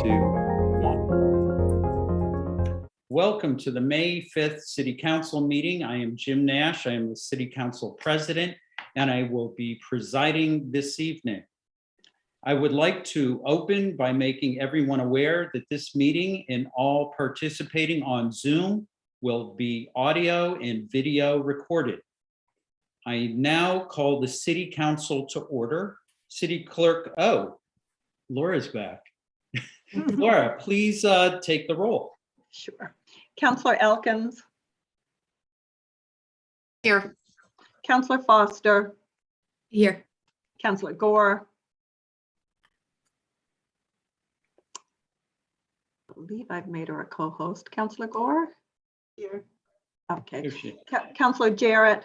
2, 1. Welcome to the May 5th City Council meeting. I am Jim Nash. I am the City Council President, and I will be presiding this evening. I would like to open by making everyone aware that this meeting and all participating on Zoom will be audio and video recorded. I now call the City Council to order. City Clerk, oh, Laura's back. Laura, please take the roll. Sure. Councillor Elkins. Here. Councillor Foster. Here. Councillor Gore. I believe I've made her a co-host. Councillor Gore? Here. Okay. Here she is. Councillor Jarrett.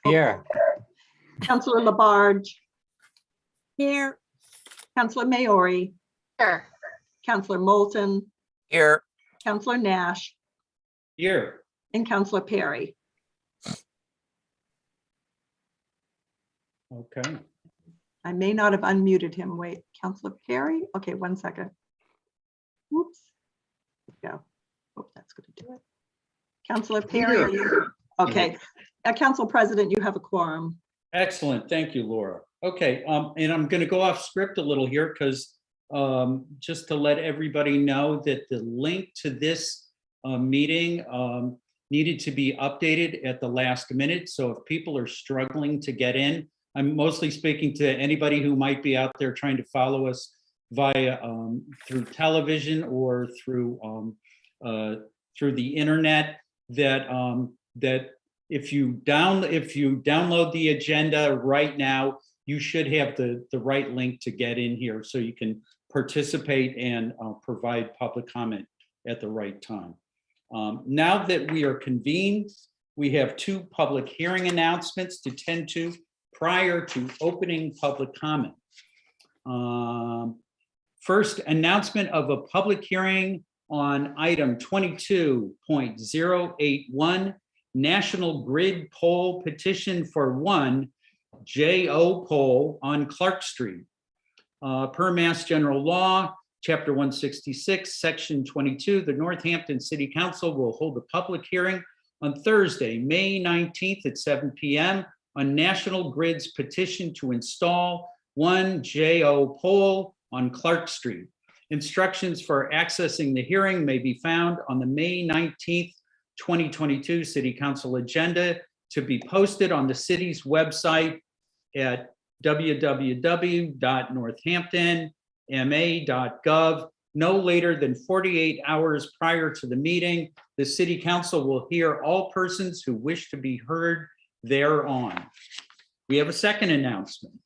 Here. Councillor Labarge. Here. Councillor Maori. Here. Councillor Moulton. Here. Councillor Nash. Here. And Councillor Perry. Okay. I may not have unmuted him. Wait, Councillor Perry? Okay, 1 second. Whoops. There we go. Oh, that's going to do it. Councillor Perry. are you- Okay. Council President, you have a quorum. Excellent. Thank you, Laura. Okay, and I'm going to go off script a little here because just to let everybody know that the link to this meeting needed to be updated at the last minute. So if people are struggling to get in, I'm mostly speaking to anybody who might be out there trying to follow us via through television or through the internet. That if you download the agenda right now, you should have the right link to get in here so you can participate and provide public comment at the right time. Now that we are convened, we have 2 public hearing announcements to tend to prior to opening public comment. First, announcement of a public hearing on item 22.081, National Grid Pole Petition for 1 JO pole on Clark Street. Per Mass General Law, Chapter 166, Section 22, the Northampton City Council will hold a public hearing on Thursday, May 19th at 7 p.m. on National Grid's petition to install 1 JO pole on Clark Street. Instructions for accessing the hearing may be found on the May 19th, 2022 City Council agenda to be posted on the city's website at www.northamptonma.gov. No later than 48 hours prior to the meeting, the City Council will hear all persons who wish to be heard thereon. We have a second announcement.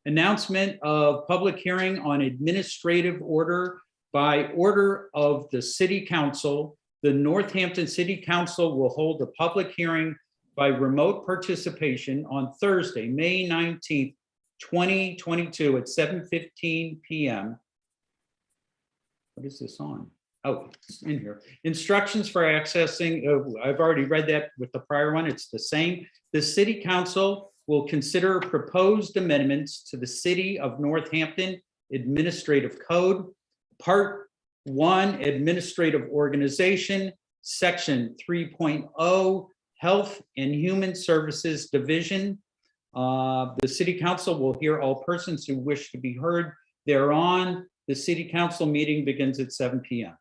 Announcement of public hearing on administrative order by order of the City Council. The Northampton City Council will hold a public hearing by remote participation on Thursday, May 19th, 2022 at 7:15 p.m. What is this on? Oh, it's in here. Instructions for accessing, I've already read that with the prior one, it's the same. The City Council will consider proposed amendments to the City of Northampton Administrative Code, Part 1, Administrative Organization, Section 3.0, Health and Human Services Division. The City Council will hear all persons who wish to be heard thereon. The City Council meeting begins at 7 p.m.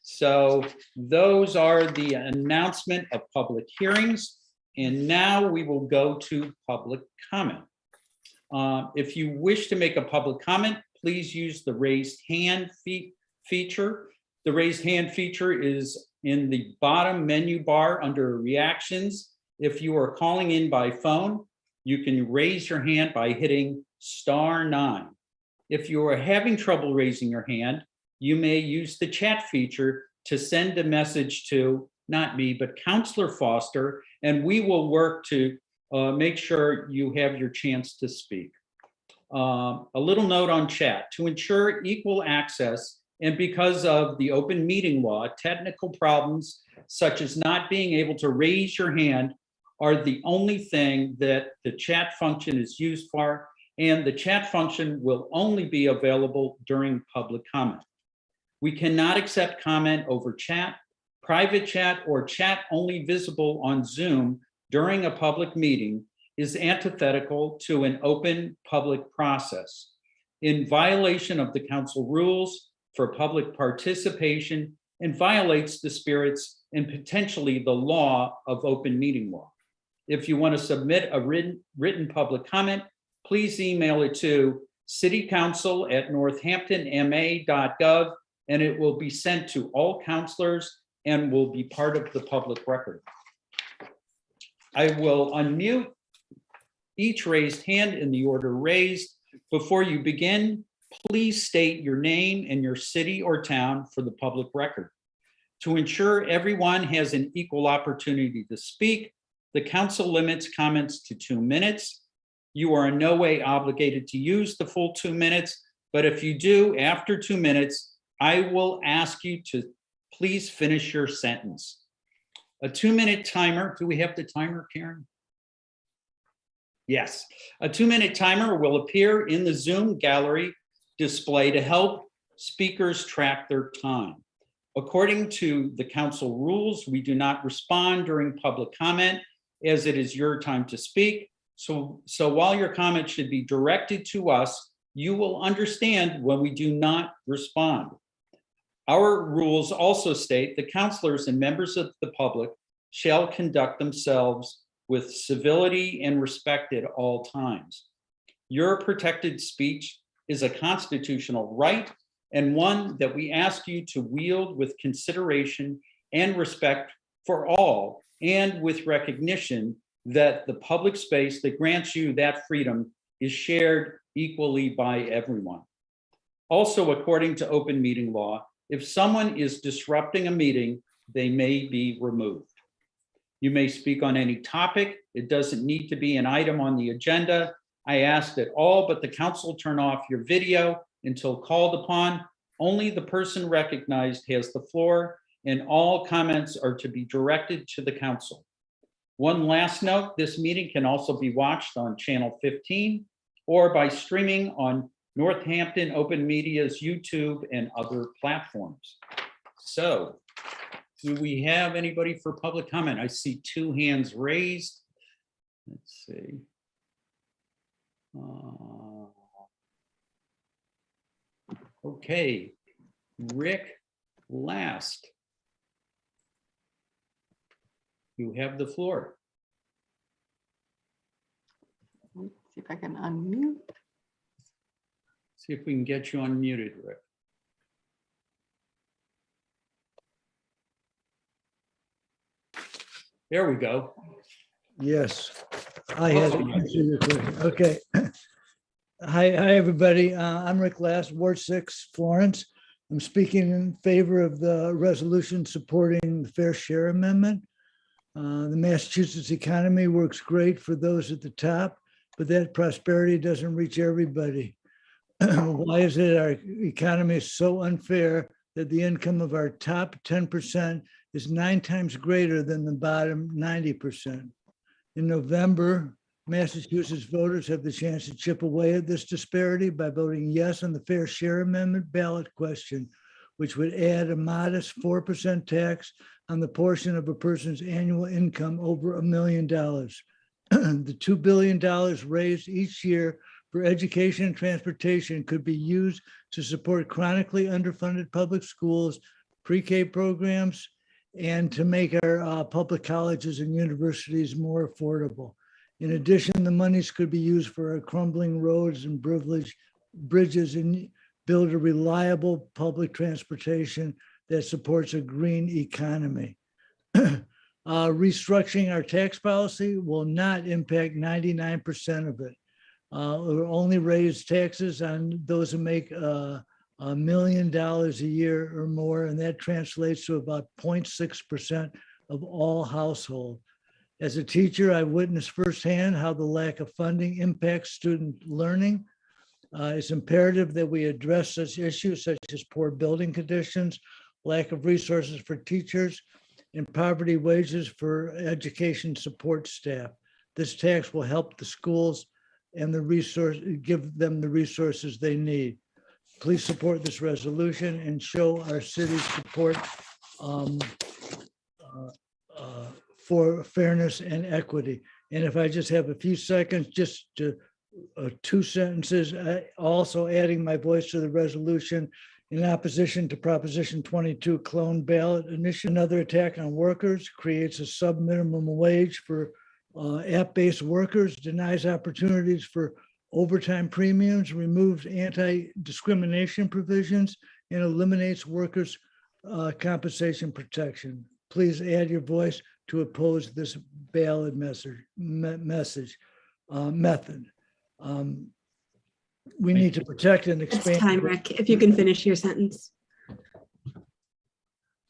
So those are the announcement of public hearings. And now we will go to public comment. If you wish to make a public comment, please use the raised hand feature. The raised hand feature is in the bottom menu bar under reactions. If you are calling in by phone, you can raise your hand by hitting *9. If you are having trouble raising your hand, you may use the chat feature to send a message to, not me, but Councillor Foster, and we will work to make sure you have your chance to speak. A little note on chat: to ensure equal access and because of the open meeting law, technical problems such as not being able to raise your hand are the only thing that the chat function is used for, and the chat function will only be available during public comment. We cannot accept comment over chat, private chat, or chat only visible on Zoom during a public meeting is antithetical to an open public process, in violation of the council rules for public participation, and violates the spirits and potentially the law of open meeting law. If you want to submit a written public comment, please email it to citycouncil@northamptonma.gov, and it will be sent to all counselors and will be part of the public record. I will unmute each raised hand in the order raised. Before you begin, please state your name and your city or town for the public record. To ensure everyone has an equal opportunity to speak, the council limits comments to 2 minutes. You are in no way obligated to use the full 2 minutes, but if you do, after 2 minutes, I will ask you to please finish your sentence. A 2-minute timer. Do we have the timer, Karen? Yes. A 2-minute timer will appear in the Zoom gallery display to help speakers track their time. According to the council rules, we do not respond during public comment as it is your time to speak. So while your comment should be directed to us, you will understand when we do not respond. Our rules also state that counselors and members of the public shall conduct themselves with civility and respect at all times. Your protected speech is a constitutional right and one that we ask you to wield with consideration and respect for all, and with recognition that the public space that grants you that freedom is shared equally by everyone. Also, according to open meeting law, if someone is disrupting a meeting, they may be removed. You may speak on any topic. It doesn't need to be an item on the agenda. I ask that all but the council turn off your video until called upon. Only the person recognized has the floor, and all comments are to be directed to the council. One last note, this meeting can also be watched on Channel 15 or by streaming on Northampton Open Media's YouTube and other platforms. So, do we have anybody for public comment? I see 2 hands raised. Let's see. Okay, Rick Last. You have the floor. Let's see if I can unmute. See if we can get you unmuted, Rick. There we go. Yes, I had to answer your question. Okay. Hi, everybody. I'm Rick Last, Ward 6, Florence. I'm speaking in favor of the resolution supporting the Fair Share Amendment. The Massachusetts economy works great for those at the top, but that prosperity doesn't reach everybody. Why is it our economy is so unfair that the income of our top 10% is 9 times greater than the bottom 90%? In November, Massachusetts voters have the chance to chip away at this disparity by voting yes on the Fair Share Amendment ballot question, which would add a modest 4% tax on the portion of a person's annual income over $1 million. The $2 billion raised each year for education and transportation could be used to support chronically underfunded public schools, pre-K programs, and to make our public colleges and universities more affordable. In addition, the monies could be used for our crumbling roads and bridges and build a reliable public transportation that supports a green economy. Restructuring our tax policy will not impact 99% of it. It will only raise taxes on those who make $1 million a year or more, and that translates to about 0.6% of all households. As a teacher, I've witnessed firsthand how the lack of funding impacts student learning. It's imperative that we address such issues such as poor building conditions, lack of resources for teachers, and poverty wages for education support staff. This tax will help the schools and give them the resources they need. Please support this resolution and show our city's support for fairness and equity. And if I just have a few seconds, just to 2 sentences, also adding my voice to the resolution in opposition to Proposition 22 clone ballot initiative. Another attack on workers, creates a sub-minimum wage for app-based workers, denies opportunities for overtime premiums, removes anti-discrimination provisions, and eliminates workers' compensation protection. Please add your voice to oppose this ballot method. We need to protect and It's expand. time, Rick, if you can finish your sentence.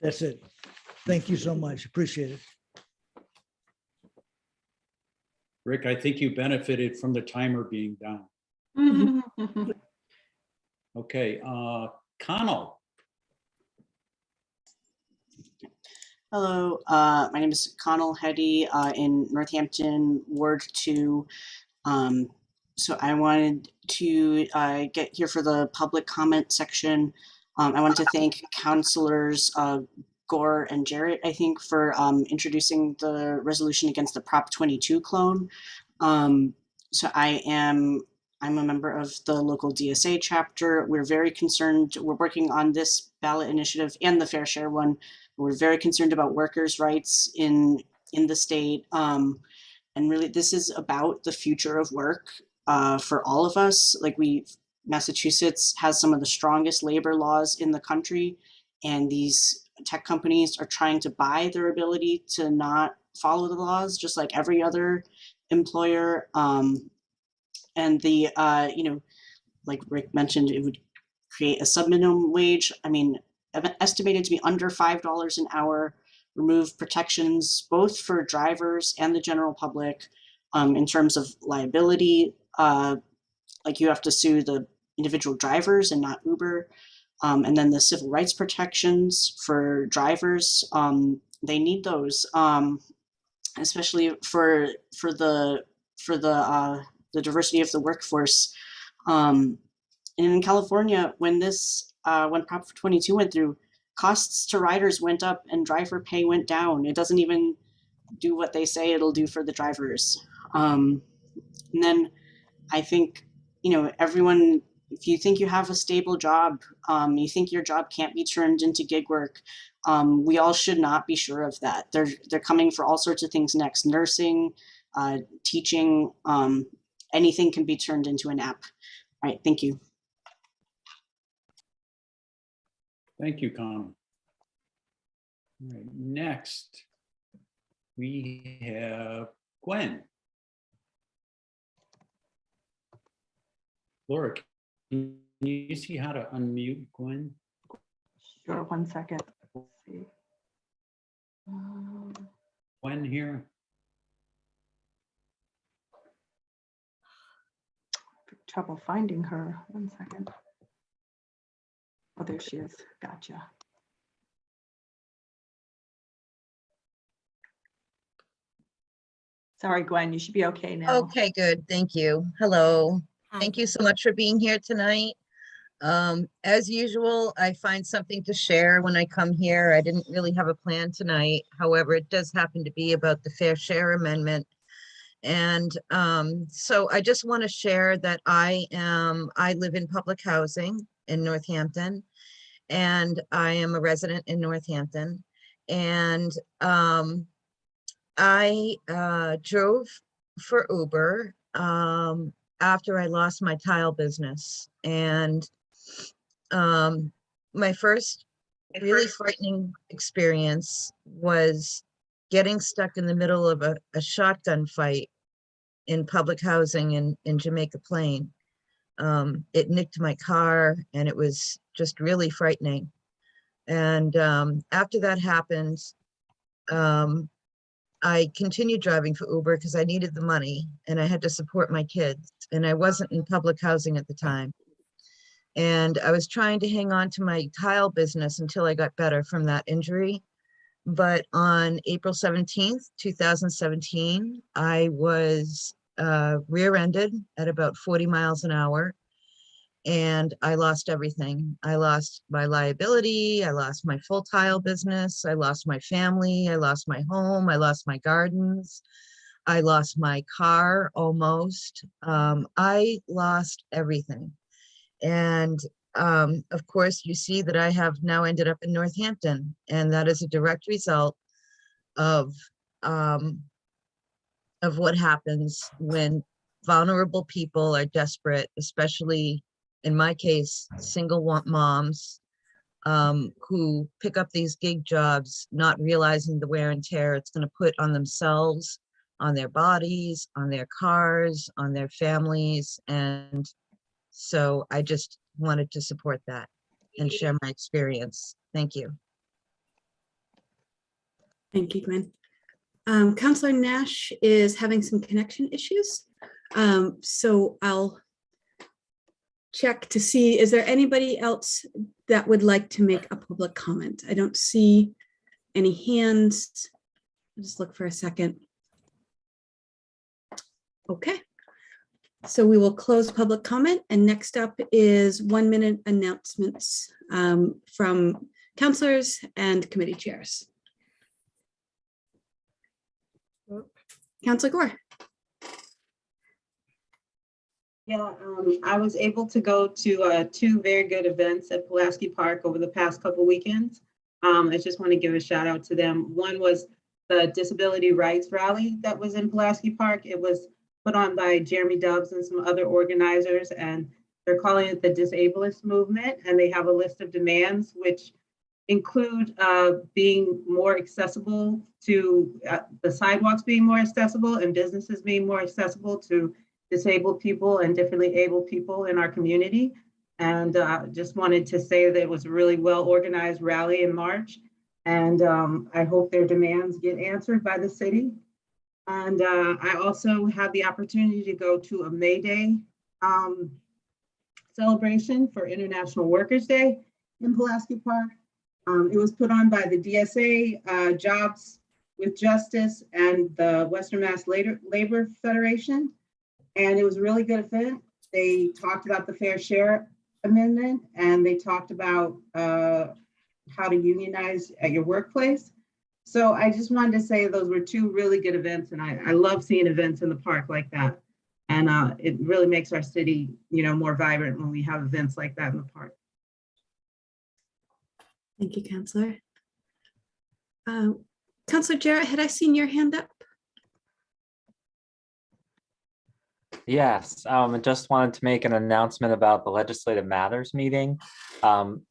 That's it. Thank you so much. Appreciate it. Rick, I think you benefited from the timer being down. Okay, Connell. Hello, my name is Connell Heddy in Northampton, Ward 2. So I wanted to get here for the public comment section. I want to thank Councilors Gore and Jarrett, I think, for introducing the resolution against the Prop 22 clone. So I'm a member of the local DSA chapter. We're very concerned. We're working on this ballot initiative and the Fair Share one. We're very concerned about workers' rights in the state. And really, this is about the future of work for all of us. Like Massachusetts has some of the strongest labor laws in the country, and these tech companies are trying to buy their ability to not follow the laws, just like every other employer. And the, like Rick mentioned, it would create a sub-minimum wage. I mean, estimated to be under $5 an hour, remove protections both for drivers and the general public in terms of liability. Like you have to sue the individual drivers and not Uber. And then the civil rights protections for drivers, they need those, especially for the diversity of the workforce. And in California, when Prop 22 went through, costs to riders went up and driver pay went down. It doesn't even do what they say it'll do for the drivers. And then I think, everyone, if you think you have a stable job, you think your job can't be turned into gig work, we all should not be sure of that. They're coming for all sorts of things next. Nursing, teaching, anything can be turned into an app. All right, thank you. Thank you, Connell. All right, next we have Gwen. Laura, can you see how to unmute Gwen? Sure, 1 second. Let's see. Gwen here? Trouble finding her. 1 second. Oh, there she is. Gotcha. Sorry, Gwen, you should be okay now. Okay, good. Thank you. Hello. Hi. Thank you so much for being here tonight. As usual, I find something to share when I come here. I didn't really have a plan tonight. However, it does happen to be about the Fair Share Amendment. And so I just want to share that I live in public housing in Northampton, and I am a resident in Northampton. And I drove for Uber after I lost my tile business. And my first really frightening experience was getting stuck in the middle of a shotgun fight in public housing in Jamaica Plain. It nicked my car, and it was just really frightening. And after that happened, I continued driving for Uber because I needed the money and I had to support my kids, and I wasn't in public housing at the time. And I was trying to hang on to my tile business until I got better from that injury. But on April 17th, 2017, I was rear-ended at about 40 miles an hour. And I lost everything. I lost my liability. I lost my full tile business. I lost my family. I lost my home. I lost my gardens. I lost my car almost. I lost everything. And of course, you see that I have now ended up in Northampton, and that is a direct result of what happens when vulnerable people are desperate, especially in my case, single moms who pick up these gig jobs, not realizing the wear and tear it's going to put on themselves, on their bodies, on their cars, on their families. And so I just wanted to support that and share my experience. Thank you. Thank you, Gwen. Counselor Nash is having some connection issues. So I'll check to see, is there anybody else that would like to make a public comment? I don't see any hands. I'll just look for a second. Okay. So we will close public comment, and next up is 1-minute announcements from counselors and committee chairs. Counselor Gore. Yeah, I was able to go to 2 very good events at Pulaski Park over the past couple weekends. I just want to give a shout out to them. One was the Disability Rights Rally that was in Pulaski Park. It was put on by Jeremy Dubs and some other organizers, and they're calling it the Disableist Movement. And they have a list of demands which include being more accessible to the sidewalks being more accessible and businesses being more accessible to disabled people and differently able people in our community. And just wanted to say that it was a really well organized rally in March. And I hope their demands get answered by the city. And I also had the opportunity to go to a May Day celebration for International Workers' Day in Pulaski Park. It was put on by the DSA, Jobs with Justice, and the Western Mass Labor Federation. And it was a really good event. They talked about the Fair Share Amendment, and they talked about how to unionize at your workplace. So I just wanted to say those were 2 really good events, and I love seeing events in the park like that. And it really makes our city, more vibrant when we have events like that in the park. Thank you, Counselor. Counselor Jarrett, had I seen your hand up? Yes, I just wanted to make an announcement about the Legislative Matters meeting,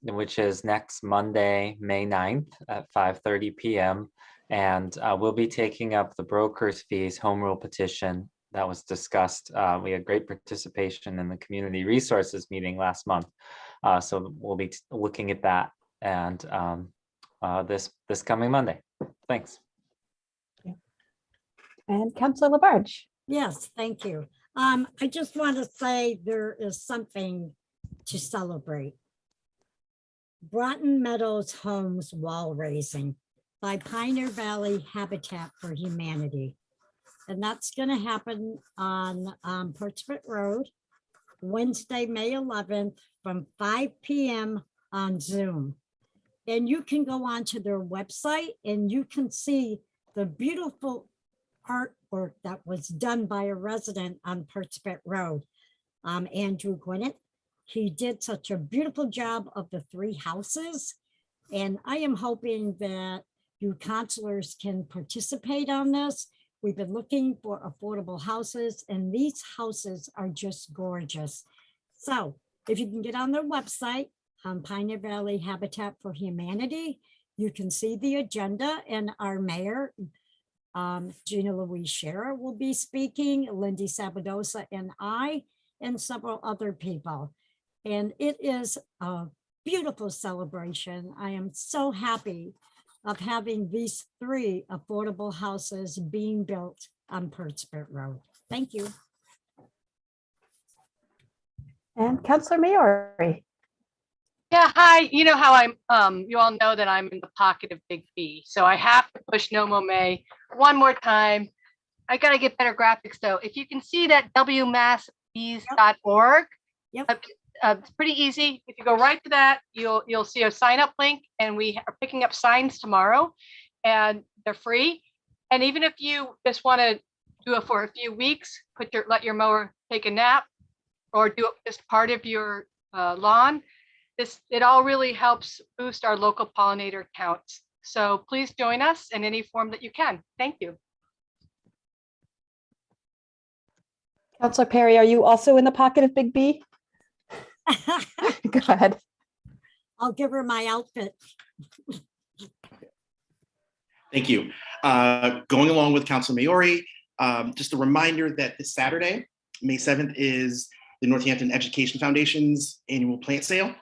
which is next Monday, May 9th at 5:30 p.m. And we'll be taking up the broker's fees home rule petition that was discussed. We had great participation in the community resources meeting last month. So we'll be looking at that and this coming Monday. Thanks. And Councilor Labarge. Yes, thank you. I just want to say there is something to celebrate. Broughton Meadows Homes Wall Raising by Pioneer Valley Habitat for Humanity. And that's going to happen on Portsmouth Road, Wednesday, May 11th from 5 p.m. on Zoom. And you can go onto their website and you can see the beautiful artwork that was done by a resident on Portsmouth Road, Andrew Gwinnett. He did such a beautiful job of the 3 houses. And I am hoping that you counselors can participate on this. We've been looking for affordable houses, and these houses are just gorgeous. So if you can get on their website, Pioneer Valley Habitat for Humanity, you can see the agenda, and our mayor, Gina Louise Scherer, will be speaking, Lindy Sabadosa and I, and several other people. And it is a beautiful celebration. I am so happy of having these 3 affordable houses being built on Portsmouth Road. Thank you. And Councilor Maori. Yeah, hi. You know how you all know that I'm in the pocket of Big B. So I have to push No Mo May one more time. I gotta get better graphics though. If you can see that wmassbees.org, Yep. it's pretty easy. If you go right to that, you'll see a sign up link, and we are picking up signs tomorrow, and they're free. And even if you just want to do it for a few weeks, let your mower take a nap, or do it just part of your lawn. It all really helps boost our local pollinator counts. So please join us in any form that you can. Thank you. Counselor Perry, are you also in the pocket of Big B? Go ahead. I'll give her my outfit. Thank you. Going along with Councilor Maori, just a reminder that this Saturday, May 7th, is the Northampton Education Foundation's annual plant sale.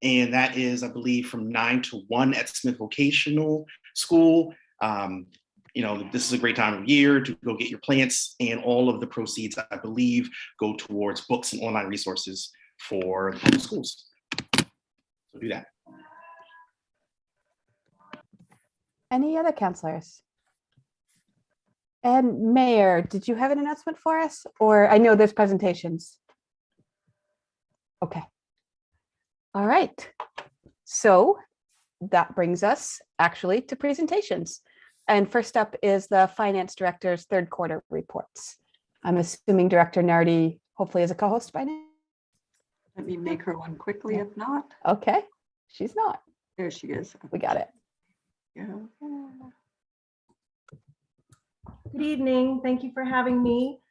And that is, I believe, from 9 to 1 at Smith Vocational School. This is a great time of year to go get your plants, and all of the proceeds, I believe, go towards books and online resources for the schools. So do that. Any other counselors? And Mayor, did you have an announcement for us? Or I know there's presentations. Okay. All right. So that brings us actually to presentations. And first up is the Finance Director's third quarter reports. I'm assuming Director Nardi hopefully is a co-host by now. Let me make her one quickly, if not. Okay, she's not. There she is. We got it. Yeah. Good evening. Thank you for having me.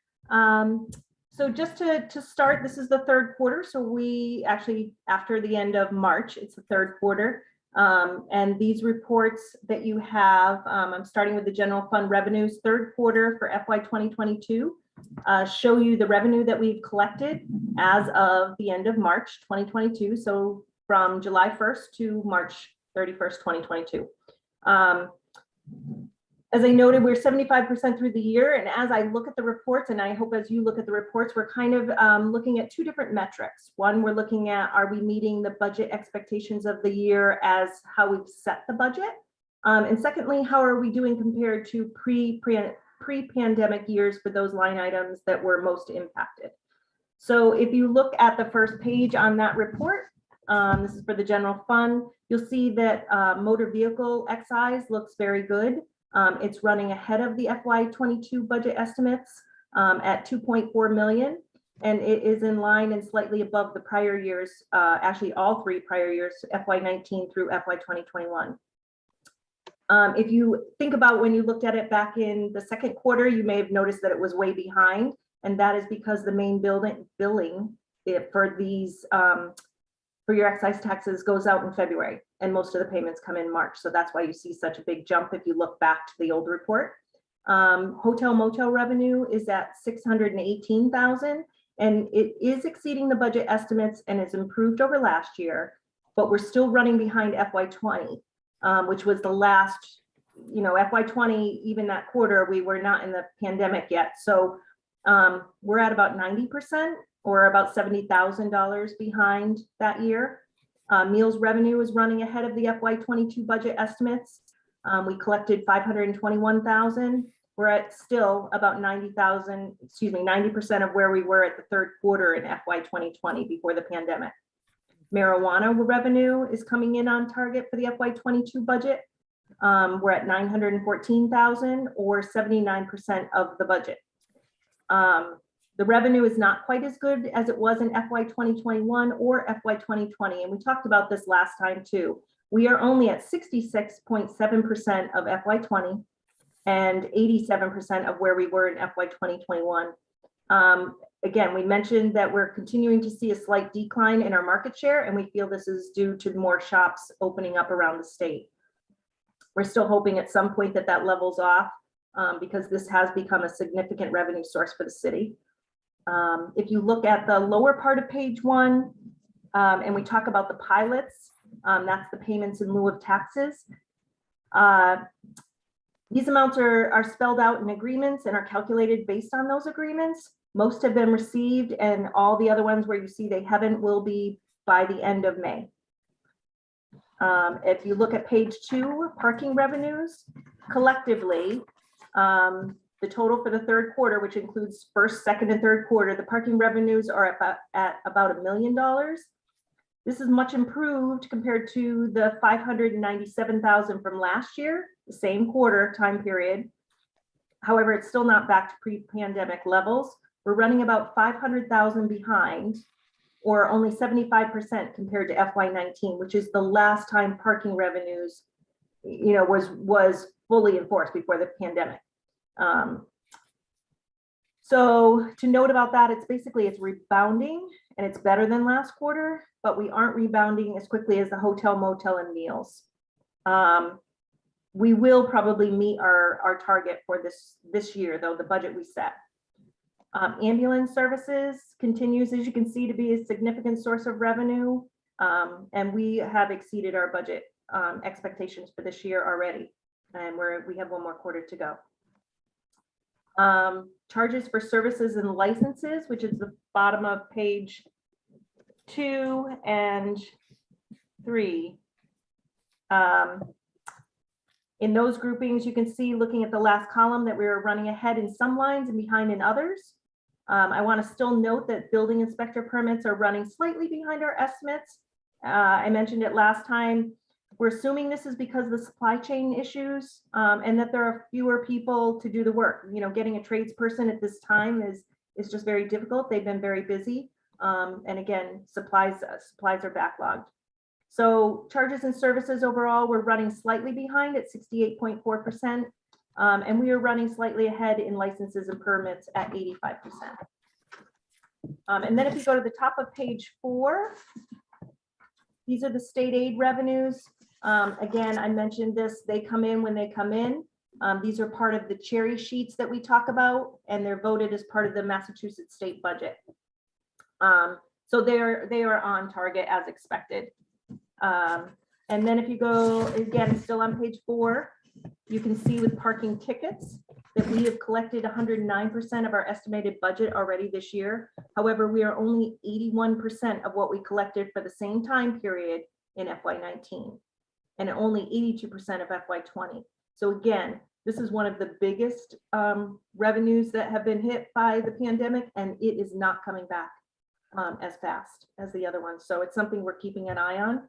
So just to start, this is the third quarter. So we actually, after the end of March, it's the third quarter. And these reports that you have, I'm starting with the general fund revenues, third quarter for FY 2022, show you the revenue that we've collected as of the end of March 2022. So from July 1st to March 31st, 2022. As I noted, we're 75% through the year. And as I look at the reports, and I hope as you look at the reports, we're kind of looking at two different metrics. One, we're looking at, are we meeting the budget expectations of the year as how we've set the budget? And secondly, how are we doing compared to pre-pandemic years for those line items that were most impacted? So if you look at the first page on that report, this is for the general fund, you'll see that motor vehicle excise looks very good. It's running ahead of the FY22 budget estimates at 2.4 million, and it is in line and slightly above the prior years, actually all three prior years, FY19 through FY 2021. If you think about when you looked at it back in the second quarter, you may have noticed that it was way behind, and that is because the main billing for these for your excise taxes goes out in February, and most of the payments come in March. So that's why you see such a big jump if you look back to the old report. Hotel motel revenue is at 618,000, and it is exceeding the budget estimates and it's improved over last year, but we're still running behind FY20, which was the last, FY20, even that quarter, we were not in the pandemic yet. So we're at about 90%. Or about $70,000 behind that year. Meals revenue is running ahead of the FY22 budget estimates. We collected 521,000. We're at still about 90% of where we were at the third quarter in FY 2020 before the pandemic. Marijuana revenue is coming in on target for the FY22 budget. We're at 914,000 or 79% of the budget. The revenue is not quite as good as it was in FY 2021 or FY 2020. And we talked about this last time too. We are only at 66.7% of FY 20 and 87% of where we were in FY 2021. Again, we mentioned that we're continuing to see a slight decline in our market share, and we feel this is due to more shops opening up around the state. We're still hoping at some point that that levels off because this has become a significant revenue source for the city. If you look at the lower part of page 1, and we talk about the pilots, that's the payments in lieu of taxes. These amounts are spelled out in agreements and are calculated based on those agreements. Most have been received, and all the other ones where you see they haven't will be by the end of May. If you look at page 2, parking revenues, collectively, the total for the third quarter, which includes first, second, and third quarter, the parking revenues are at about $1 million. This is much improved compared to the $597,000 from last year, the same quarter time period. However, it's still not back to pre-pandemic levels. We're running about $500,000 behind, or only 75% compared to FY19, which is the last time parking revenues, was fully enforced before the pandemic. So to note about that, it's rebounding and it's better than last quarter, but we aren't rebounding as quickly as the hotel, motel, and meals. We will probably meet our target for this year, though, the budget we set. Ambulance services continues, as you can see, to be a significant source of revenue. And we have exceeded our budget expectations for this year already. And we have one more quarter to go. Charges for services and licenses, which is the bottom of page 2 and 3. In those groupings, you can see, looking at the last column, that we are running ahead in some lines and behind in others. I want to still note that building inspector permits are running slightly behind our estimates. I mentioned it last time. We're assuming this is because of the supply chain issues, and that there are fewer people to do the work. Getting a tradesperson at this time is just very difficult. They've been very busy. And again, supplies are backlogged. So charges and services overall, we're running slightly behind at 68.4%. And we are running slightly ahead in licenses and permits at 85%. And then if you go to the top of page 4, these are the state aid revenues. Again, I mentioned this, they come in when they come in. These are part of the cherry sheets that we talk about, and they're voted as part of the Massachusetts state budget. So they are on target as expected. And then if you go, again, still on page 4, you can see with parking tickets that we have collected 109% of our estimated budget already this year. However, we are only 81% of what we collected for the same time period in FY19, and only 82% of FY20. So again, this is one of the biggest revenues that have been hit by the pandemic, and it is not coming back as fast as the other ones. So it's something we're keeping an eye on.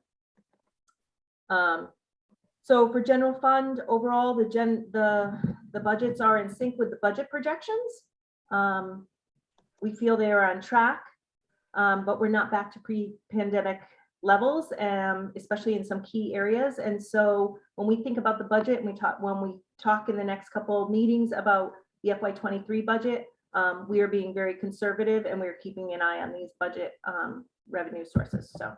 So for general fund, overall, the budgets are in sync with the budget projections. We feel they are on track, but we're not back to pre-pandemic levels, especially in some key areas. And so when we think about the budget, and when we talk in the next couple of meetings about the FY23 budget, we are being very conservative, and we're keeping an eye on these budget revenue sources. So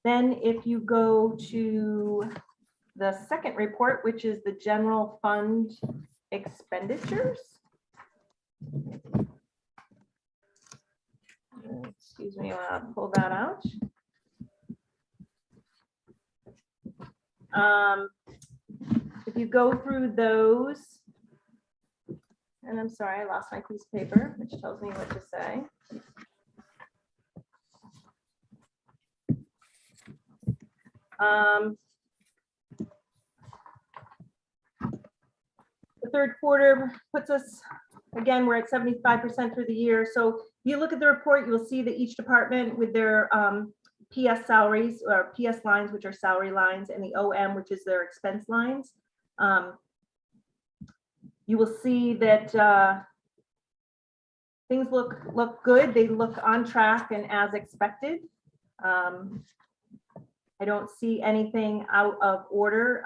then if you go to the second report, which is the general fund expenditures. Excuse me, I'll pull that out. If you go through those, and I'm sorry, I lost my piece of paper, which tells me what to say. The third quarter puts us, again, we're at 75% through the year. So if you look at the report, you'll see that each department with their PS salaries, or PS lines, which are salary lines, and the OM, which is their expense lines. You will see that things look good. They look on track and as expected. I don't see anything out of order.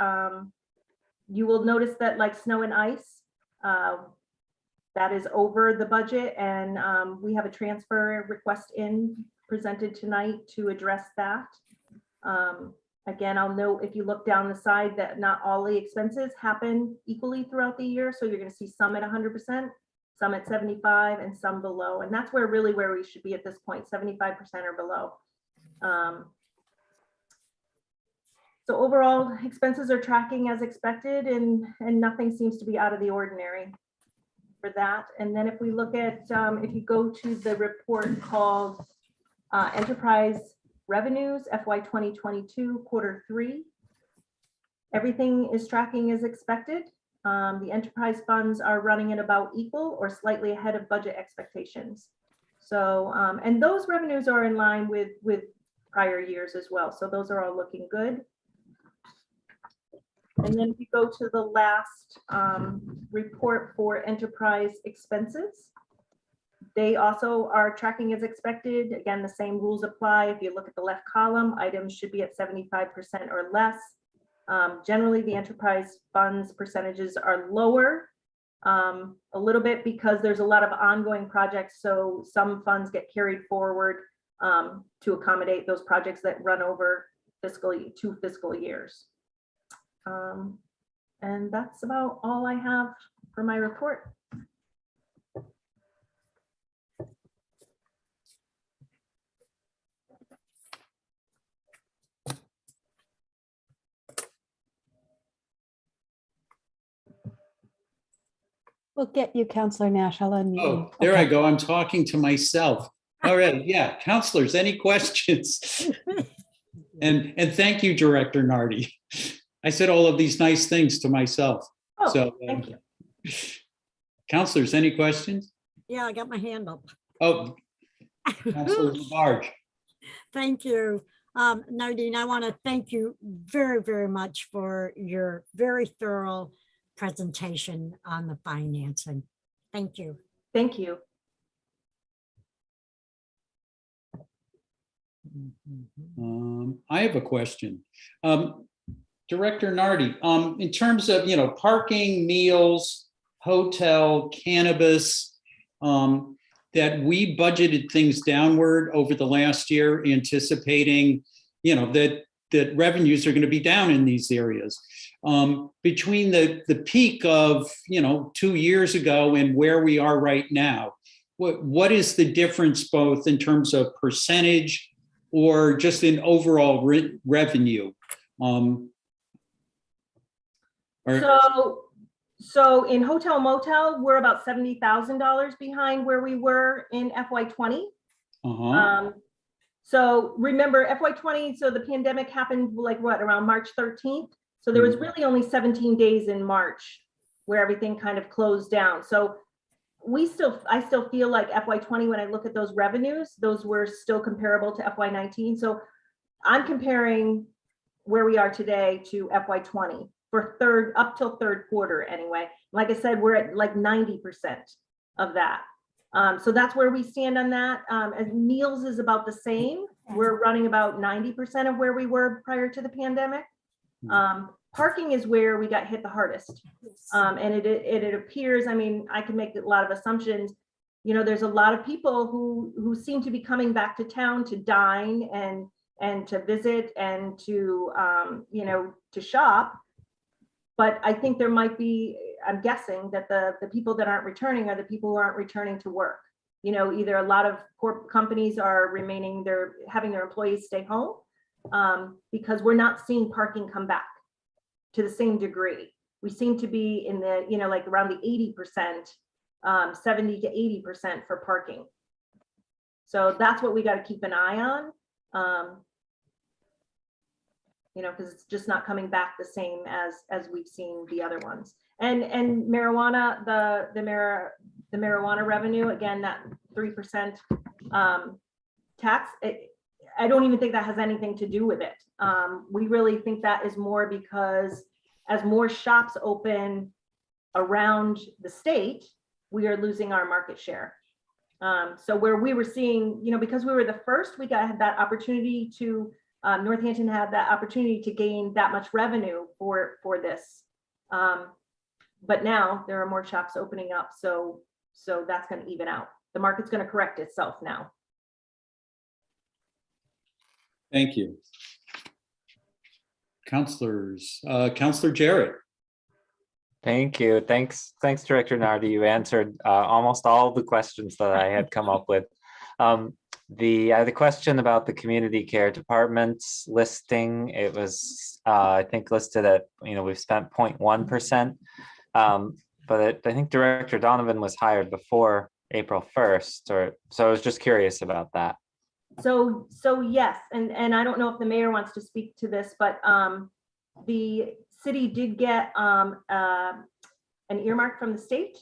You will notice that, like snow and ice, that is over the budget, and we have a transfer request presented tonight to address that. Again, I'll note, if you look down the side, that not all the expenses happen equally throughout the year. So you're going to see some at 100%, some at 75%, and some below. And that's where we should be at this point, 75% or below. So overall, expenses are tracking as expected, and nothing seems to be out of the ordinary for that. And then if we look at, if you go to the report called Enterprise Revenues, FY 2022, quarter 3. Everything is tracking as expected. The enterprise funds are running at about equal or slightly ahead of budget expectations. So, and those revenues are in line with prior years as well. So those are all looking good. And then if you go to the last report for enterprise expenses, they also are tracking as expected. Again, the same rules apply. If you look at the left column, items should be at 75% or less. Generally, the enterprise funds percentages are lower a little bit because there's a lot of ongoing projects. So some funds get carried forward to accommodate those projects that run over 2 fiscal years. And that's about all I have for my report. We'll get you, Counselor Nash. I'll unmute you. Oh, there I Okay. go. I'm talking to myself. All right, yeah, counselors, any questions? And thank you, Director Nardi. I said all of these nice things to myself. Oh, So, thank you. counselors, any questions? Yeah, I got my hand up. Oh, Counselor Labarge. Thank you. Nadine, I want to thank you very, very much for your very thorough presentation on the financing. Thank you. Thank you. I have a question. Director Nardi, in terms of, parking, meals, hotel, cannabis, that we budgeted things downward over the last year, anticipating, that revenues are going to be down in these areas. Between the peak of, 2 years ago and where we are right now, what is the difference both in terms of percentage or just in overall revenue? So in hotel motel, we're about $70,000 behind where we were in FY20. So remember FY20, so the pandemic happened around March 13th. So there was really only 17 days in March where everything kind of closed down. So I still feel like FY20, when I look at those revenues, those were still comparable to FY19. So I'm comparing where we are today to FY20 for up till third quarter anyway. Like I said, we're at like 90% of that. So that's where we stand on that. As meals is about the same. We're running about 90% of where we were prior to the pandemic. Parking is where we got hit the hardest. And it appears, I can make a lot of assumptions. There's a lot of people who seem to be coming back to town to dine and to visit and to, to shop. But I think there might be, I'm guessing that the people that aren't returning are the people who aren't returning to work. Either a lot of corporate companies are having their employees stay home because we're not seeing parking come back to the same degree. We seem to be in the, around the 80%, 70 to 80% for parking. So that's what we got to keep an eye on. Because it's just not coming back the same as we've seen the other ones. And marijuana, the marijuana revenue, again, that 3% tax, I don't even think that has anything to do with it. We really think that is more because as more shops open around the state, we are losing our market share. So where we were seeing, because we were the first, we had that opportunity to, Northampton had that opportunity to gain that much revenue for this. But now there are more shops opening up. So that's going to even out. The market's going to correct itself now. Thank you. Counselors, Counselor Jarrett. Thank you. Thanks, Director Nardi. You answered almost all the questions that I had come up with. The question about the community care department's listing, it was I think listed at, we've spent 0.1%, but I think Director Donovan was hired before April 1st, so I was just curious about that. So yes, and I don't know if the mayor wants to speak to this, but the city did get an earmark from the state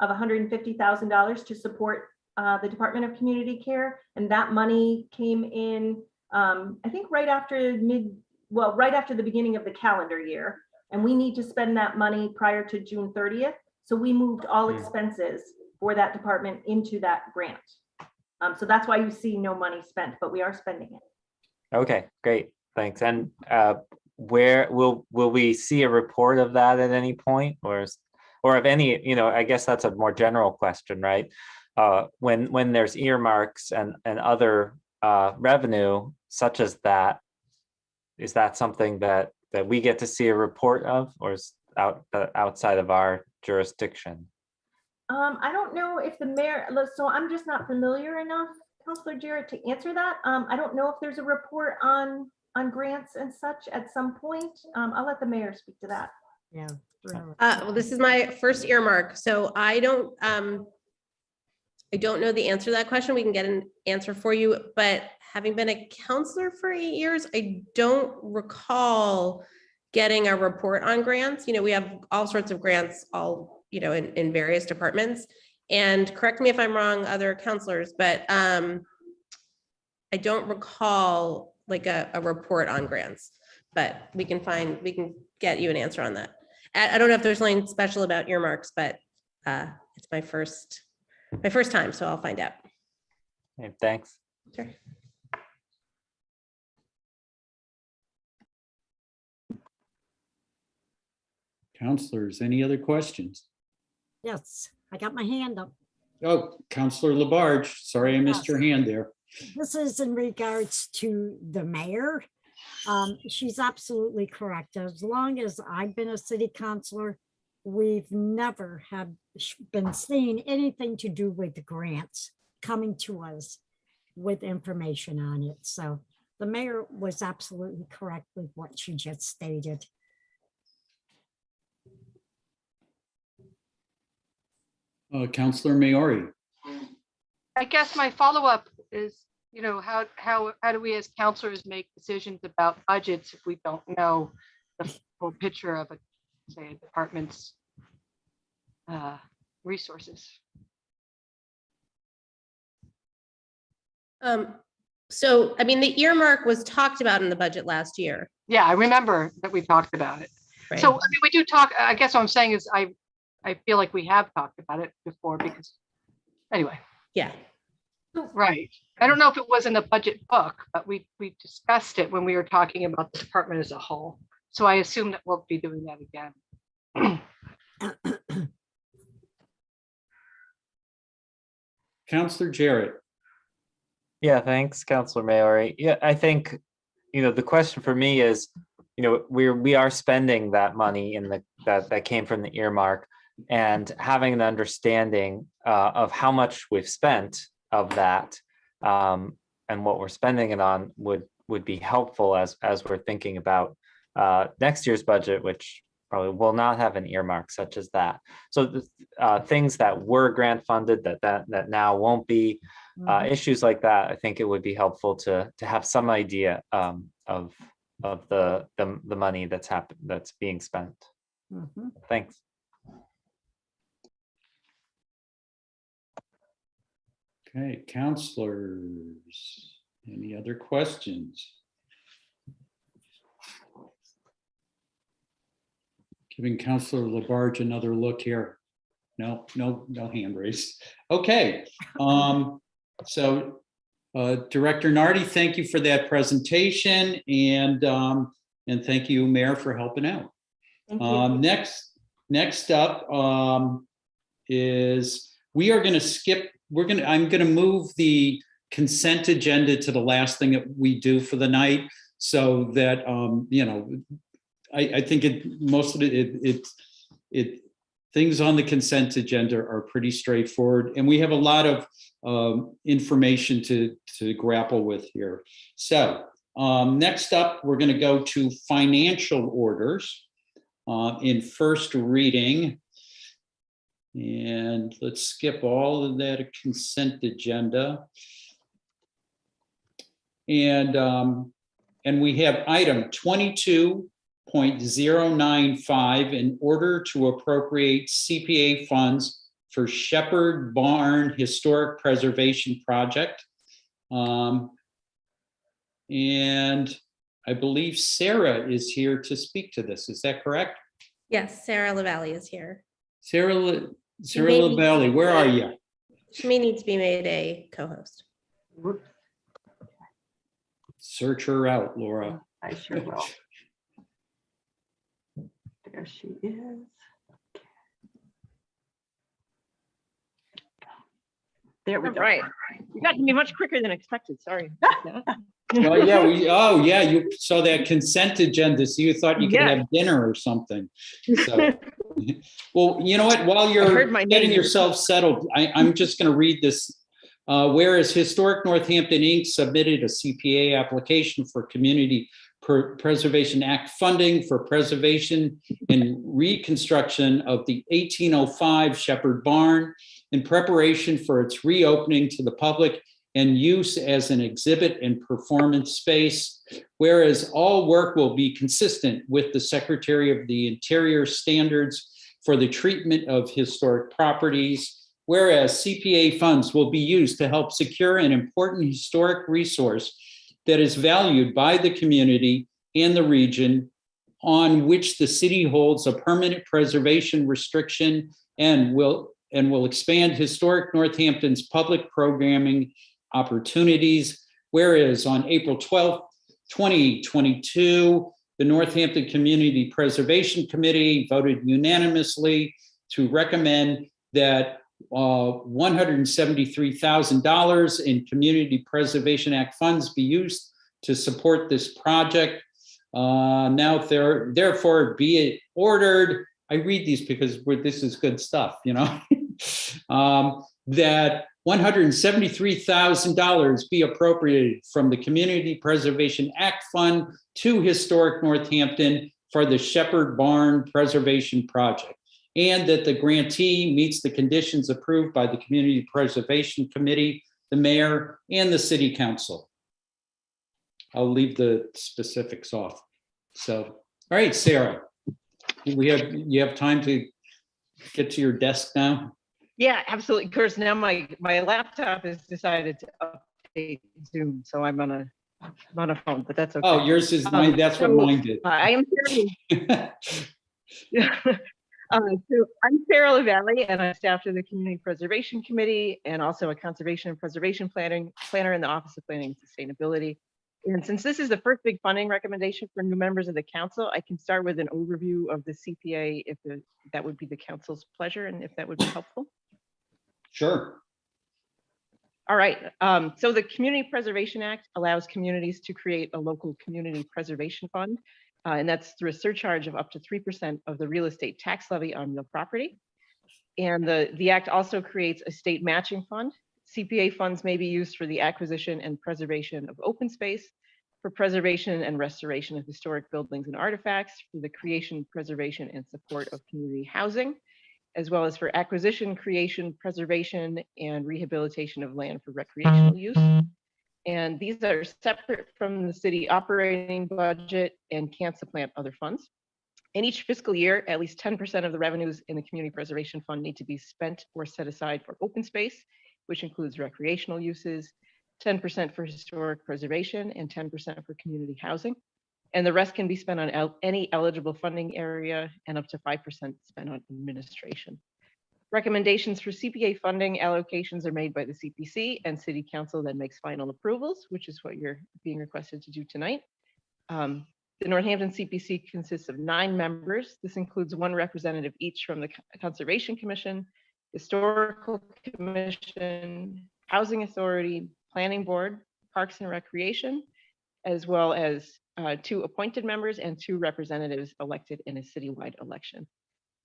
of $150,000 to support the Department of Community Care, and that money came in, I think right after the beginning of the calendar year, and we need to spend that money prior to June 30th. So we moved all expenses for that department into that grant. So that's why you see no money spent, but we are spending it. Okay, great, thanks. And where will we see a report of that at any point, or if any, I guess that's a more general question, right? When there's earmarks and other revenue such as that, is that something that we get to see a report of, or is outside of our jurisdiction? I don't know if the mayor, so I'm just not familiar enough, Councilor Jarrett, to answer that. I don't know if there's a report on grants and such at some point. I'll let the mayor speak to that. Yeah. Well, this is my first earmark, so I don't know the answer to that question. We can get an answer for you, but having been a counselor for 8 years, I don't recall getting a report on grants. We have all sorts of grants, all in various departments. And correct me if I'm wrong, other counselors, but I don't recall like a report on grants, but we can get you an answer on that. I don't know if there's something special about earmarks, but it's my first time, so I'll find out. Okay, thanks. Sure. Counselors, any other questions? Yes, I got my hand up. Oh, Counselor Labarge, sorry I missed your hand there. This is in regards to the mayor. She's absolutely correct. As long as I've been a city councilor, we've never been seeing anything to do with the grants coming to us with information on it. So the mayor was absolutely correct with what she just stated. Counselor Maori. I guess my follow-up is, how do we as counselors make decisions about budgets if we don't know the full picture of say, a department's resources? So, I mean, the earmark was talked about in the budget last year. Yeah, I remember that we talked about it. Right. So, we do talk, I guess what I'm saying is I feel like we have talked about it before because, anyway. Yeah. Right. I don't know if it was in the budget book, but we discussed it when we were talking about the department as a whole. So I assume that we'll be doing that again. Counselor Jarrett. Yeah, thanks, Counselor Maori. Yeah, I think, the question for me is, we are spending that money that came from the earmark, and having an understanding of how much we've spent of that and what we're spending it on would be helpful as we're thinking about next year's budget, which probably will not have an earmark such as that. So the things that were grant funded that now won't be, issues like that, I think it would be helpful to have some idea of the money that's being spent. Thanks. Okay, counselors, any other questions? Giving Counselor Labarge another look here. No hand raised. Okay, so Director Nardi, thank you for that presentation, and thank you, Mayor, for helping out. Thank you. Next up is we are going to skip. I'm going to move the consent agenda to the last thing that we do for the night, so that I think most of it things on the consent agenda are pretty straightforward, and we have a lot of information to grapple with here. So next up, we're going to go to financial orders in first reading. And let's skip all of that consent agenda. And we have item 22.095 in order to appropriate CPA funds for Shepherd Barn Historic Preservation Project. And I believe Sarah is here to speak to this. Is that correct? Yes, Sarah LaValle is here. Sarah Maybe. LaValle, where are you? She may need to be made a co-host. Search her out, Laura. I sure will. There she is. There we go. Right. You got to be much quicker than expected. Sorry. Well, yeah, you saw that consent agenda, so you thought you could Yeah. have dinner or something. So, well, you know what, while I you're heard my getting name. yourself settled, I'm just gonna read this. Whereas Historic Northampton Inc. submitted a CPA application for Community Preservation Act funding for preservation and reconstruction of the 1805 Shepherd Barn in preparation for its reopening to the public and use as an exhibit and performance space. Whereas all work will be consistent with the Secretary of the Interior standards for the treatment of historic properties. Whereas CPA funds will be used to help secure an important historic resource that is valued by the community and the region, on which the city holds a permanent preservation restriction and will expand Historic Northampton's public programming opportunities. Whereas on April 12th, 2022, the Northampton Community Preservation Committee voted unanimously to recommend that $173,000 in Community Preservation Act funds be used to support this project. Now, therefore, be it ordered. I read these because this is good stuff, you know, that $173,000 be appropriated from the Community Preservation Act Fund to Historic Northampton for the Shepherd Barn Preservation Project, and that the grantee meets the conditions approved by the Community Preservation Committee, the mayor, and the city council. I'll leave the specifics off. So, all right, Sarah, you have time to get to your desk now? Yeah, absolutely. Of course, now my laptop has decided to update Zoom, so I'm on a phone, but that's okay. Oh, yours is mine. That's what mine did. I am Sarah. So I'm Sarah LaValle, and I'm staff to the Community Preservation Committee and also a Conservation and Preservation planner in the Office of Planning and Sustainability. And since this is the first big funding recommendation for new members of the council, I can start with an overview of the CPA if that would be the council's pleasure and if that would be helpful. Sure. All right. So the Community Preservation Act allows communities to create a local community preservation fund, and that's through a surcharge of up to 3% of the real estate tax levy on real property. And the act also creates a state matching fund. CPA funds may be used for the acquisition and preservation of open space, for preservation and restoration of historic buildings and artifacts, for the creation, preservation, and support of community housing, as well as for acquisition, creation, preservation, and rehabilitation of land for recreational use. And these are separate from the city operating budget and can't supplant other funds. In each fiscal year, at least 10% of the revenues in the Community Preservation Fund need to be spent or set aside for open space, which includes recreational uses, 10% for historic preservation, and 10% for community housing. And the rest can be spent on any eligible funding area and up to 5% spent on administration. Recommendations for CPA funding allocations are made by the CPC, and City Council then makes final approvals, which is what you're being requested to do tonight. The Northampton CPC consists of 9 members. This includes 1 representative each from the Conservation Commission, Historical Commission, Housing Authority, Planning Board, Parks and Recreation, as well as 2 appointed members and 2 representatives elected in a citywide election.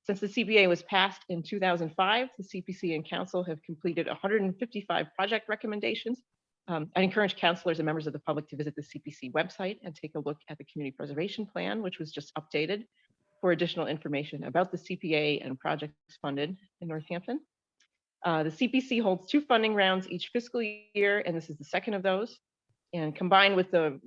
Since the CPA was passed in 2005, the CPC and Council have completed 155 project recommendations. I encourage councilors and members of the public to visit the CPC website and take a look at the Community Preservation Plan, which was just updated, for additional information about the CPA and projects funded in Northampton. The CPC holds 2 funding rounds each fiscal year, and this is the second of those. And combined with the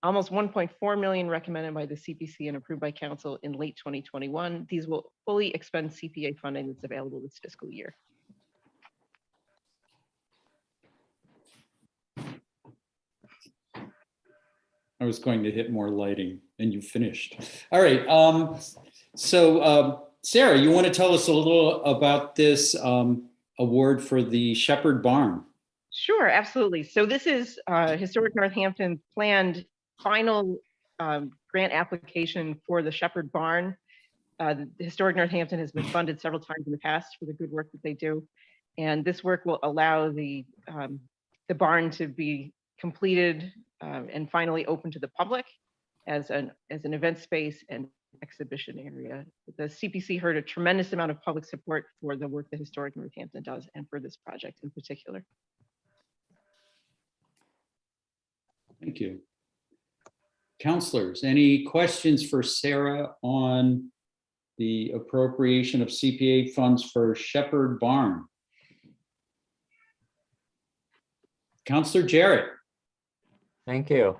almost 1.4 million recommended by the CPC and approved by council in late 2021, these will fully expend CPA funding that's available this fiscal year. I was going to hit more lighting and you finished. All right. Sarah, you want to tell us a little about this award for the Shepherd Barn? Sure, absolutely. So this is Historic Northampton planned final grant application for the Shepherd Barn. The Historic Northampton has been funded several times in the past for the good work that they do. And this work will allow the barn to be completed and finally open to the public as an event space and exhibition area. The CPC heard a tremendous amount of public support for the work that Historic Northampton does and for this project in particular. Thank you. Counselors, any questions for Sarah on the appropriation of CPA funds for Shepherd Barn? Counselor Jarrett. Thank you.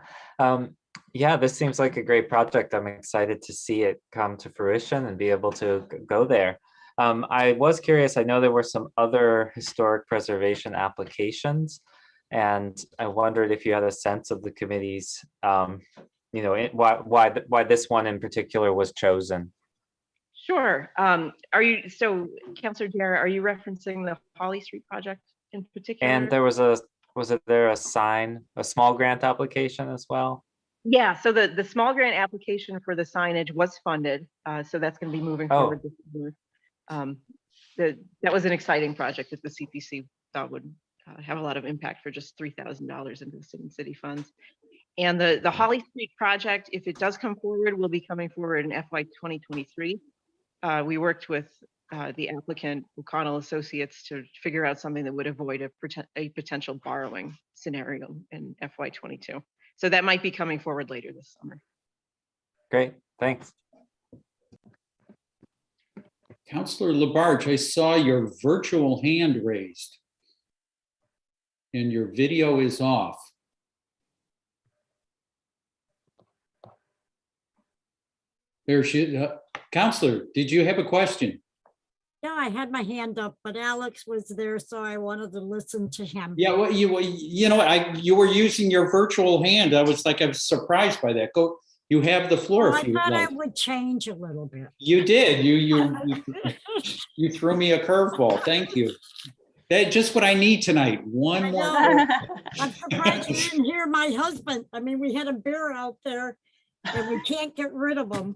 Yeah, this seems like a great project. I'm excited to see it come to fruition and be able to go there. I was curious, I know there were some other historic preservation applications, and I wondered if you had a sense of the committee's, why this one in particular was chosen. Sure. Councilor Jarrett, are you referencing the Holly Street project in particular? And there was there a small grant application as well? Yeah, so the small grant application for the signage was funded. So that's going to be moving forward this year. That was an exciting project that the CPC thought would have a lot of impact for just $3,000 into the city funds. And the Holly Street project, if it does come forward, will be coming forward in FY 2023. We worked with the applicant, O'Connell Associates, to figure out something that would avoid a potential borrowing scenario in FY 22. So that might be coming forward later this summer. Great, thanks. Counselor Labarge, I saw your virtual hand raised and your video is off. There she, Counselor, did you have a question? Yeah, I had my hand up, but Alex was there, so I wanted to listen to him. Yeah, well, you know, you were using your virtual hand. I was surprised by that. Go, you have the floor. Well, if you I thought would like. I would change a little bit. You did. You threw me a curveball. Thank you. That's just what I need tonight. One more. I'm surprised you didn't hear my husband. I mean, we had a bear out there and we can't get rid of him.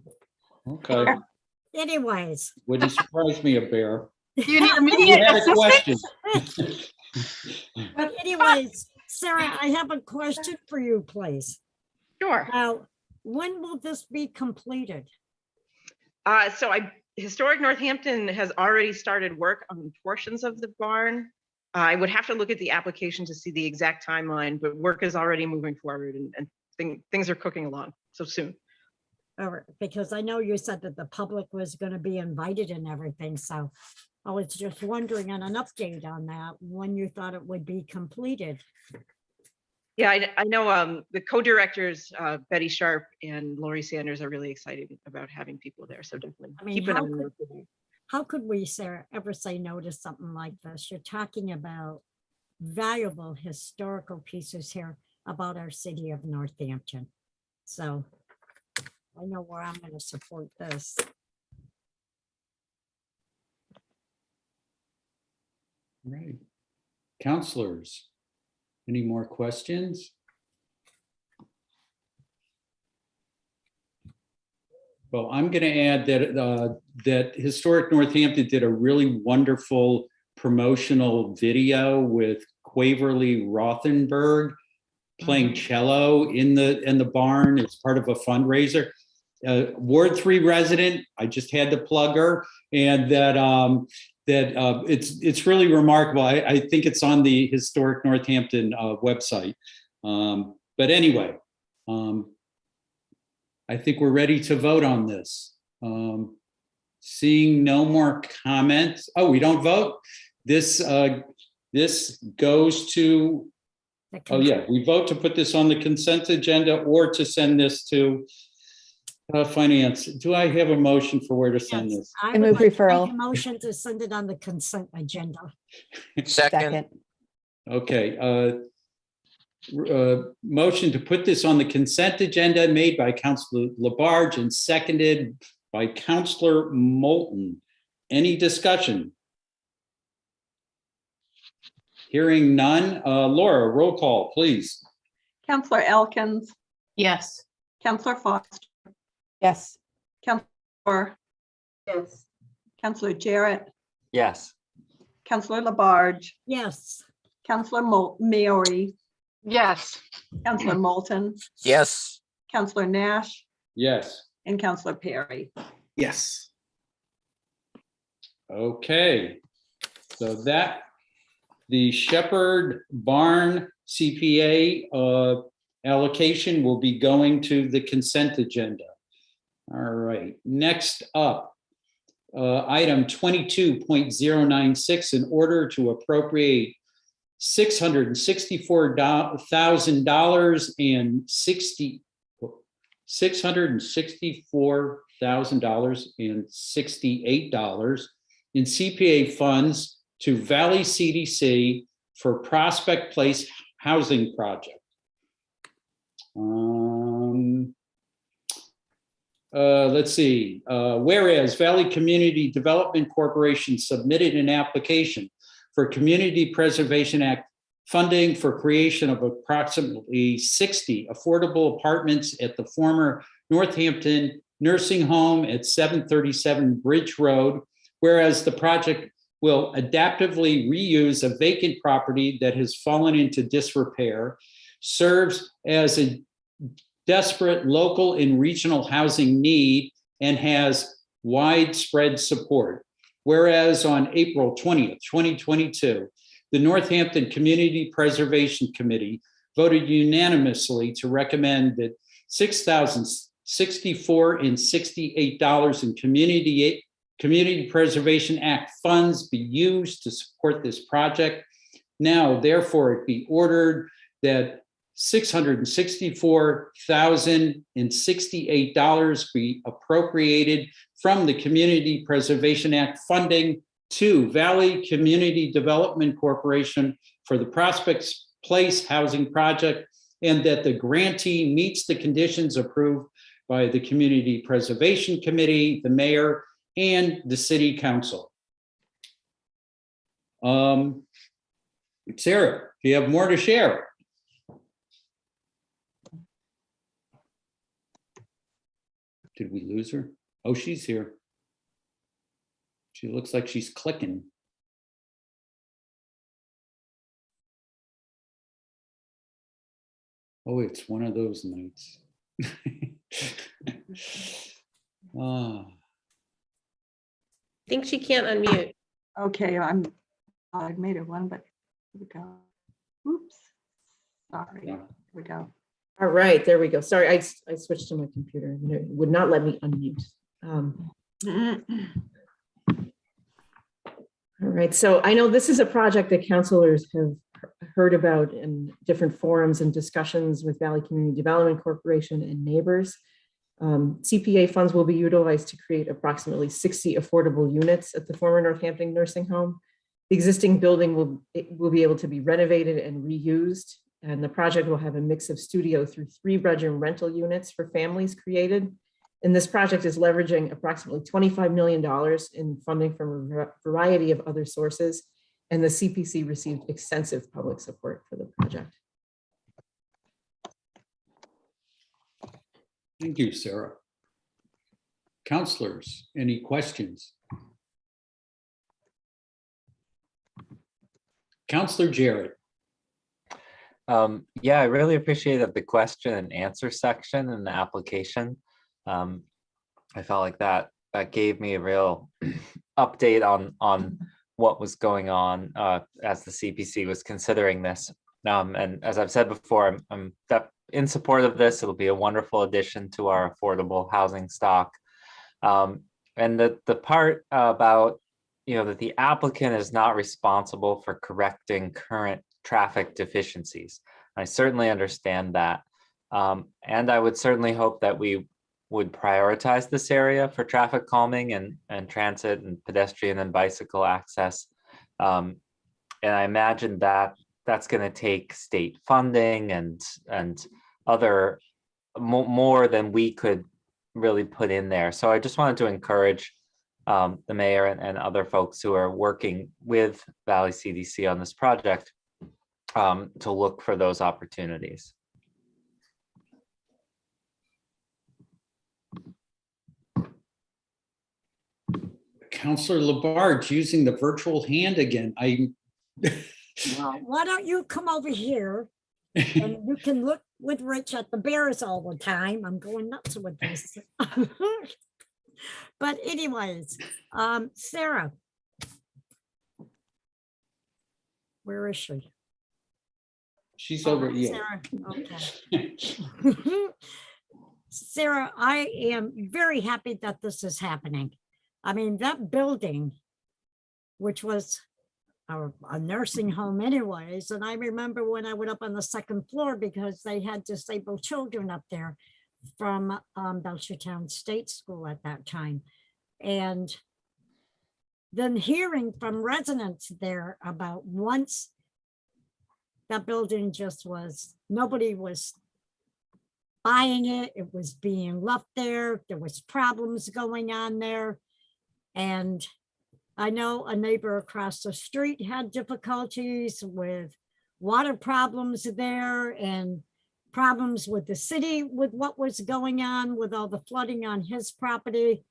Okay. Anyways. Wouldn't surprise me, a bear. Do you need You immediate had a question. assistance? But anyways, Sarah, I have a question for you, please. Sure. Now, when will this be completed? Historic Northampton has already started work on portions of the barn. I would have to look at the application to see the exact timeline, but work is already moving forward and things are cooking along so soon. All right, because I know you said that the public was going to be invited and everything, so I was just wondering on an update on that, when you thought it would be completed. Yeah, I know the co-directors, Betty Sharp and Lori Sanders, are really excited about having people there. So definitely I mean, keep an eye on it. How could we, Sarah, ever say no to something like this? You're talking about valuable historical pieces here about our city of Northampton. So I know where I'm going to support this. Right. Counselors, any more questions? Well, I'm going to add that that Historic Northampton did a really wonderful promotional video with Quaverly Rothenberg playing cello in the barn as part of a fundraiser. Ward 3 resident, I just had to plug her, and that it's really remarkable. I think it's on the Historic Northampton website. But anyway, I think we're ready to vote on this. Seeing no more comments. Oh, we don't vote. This goes to Oh, yeah, we vote to put this on the consent agenda or to send this to finance. Do I have a motion for where to send Yes, this? I I would move like to make referral. a motion to send it on the consent agenda. Second. Okay. Motion to put this on the consent agenda made by Councilor Labarge and seconded by Councilor Moulton. Any discussion? Hearing none. Laura, roll call, please. Counselor Elkins, Yes. Counselor Foster, Yes. Counselor, Yes. Counselor Jarrett, Yes. Counselor Labarge, Yes, Counselor Maori, Yes. Counselor Moulton, Yes. Counselor Nash, Yes. and Counselor Perry. Yes. Okay. So that the Shepherd Barn CPA allocation will be going to the consent agenda. All right, next up, item 22.096, in order to appropriate $664,068 in CPA funds to Valley CDC for Prospect Place housing project. Let's see. Whereas Valley Community Development Corporation submitted an application for Community Preservation Act funding for creation of approximately 60 affordable apartments at the former Northampton Nursing Home at 737 Bridge Road. Whereas the project will adaptively reuse a vacant property that has fallen into disrepair, serves as a desperate local and regional housing need, and has widespread support. Whereas on April 20th, 2022, the Northampton Community Preservation Committee voted unanimously to recommend that $6,064.68 in Community Preservation Act funds be used to support this project. Now, therefore, it be ordered that $664,068 be appropriated from the Community Preservation Act funding to Valley Community Development Corporation for the Prospects Place housing project, and that the grantee meets the conditions approved by the Community Preservation Committee, the mayor, and the city council. Sarah, do you have more to share? Did we lose her? Oh, she's here. She looks like she's clicking. Oh, it's one of those nights. Ah. I think she can't unmute. Okay, I made it one, but here we go. Oops, sorry, here we go. All right, there we go. Sorry, I switched to my computer and it would not let me unmute. All right, so I know this is a project that councilors have heard about in different forums and discussions with Valley Community Development Corporation and neighbors. CPA funds will be utilized to create approximately 60 affordable units at the former Northampton Nursing Home. The existing building will be able to be renovated and reused, and the project will have a mix of studio through 3-bedroom rental units for families created. And this project is leveraging approximately $25 million in funding from a variety of other sources, and the CPC received extensive public support for the project. Thank you, Sarah. Counselors, any questions? Counselor Jarrett. Yeah, I really appreciated the question and answer section in the application. I felt like that gave me a real update on what was going on as the CPC was considering this. And as I've said before, I'm in support of this. It'll be a wonderful addition to our affordable housing stock. And the part about, that the applicant is not responsible for correcting current traffic deficiencies. I certainly understand that. And I would certainly hope that we would prioritize this area for traffic calming and transit and pedestrian and bicycle access. And I imagine that that's going to take state funding and other more than we could really put in there. So I just wanted to encourage the mayor and other folks who are working with Valley CDC on this project to look for those opportunities. Councillor Labarge using the virtual hand again. Well, why don't you come over here and you can look with Rich at the bears all the time. I'm going nuts with this. But anyways, Sarah. Where is she? She's over here. Sarah, okay. Sarah, I am very happy that this is happening. I mean, that building, which was a nursing home anyways, and I remember when I went up on the second floor because they had disabled children up there from Belchertown State School at that time. And then hearing from residents there about once that building just was, nobody was buying it, it was being left there, there was problems going on there. And I know a neighbor across the street had difficulties with water problems there and problems with the city with what was going on with all the flooding on his property.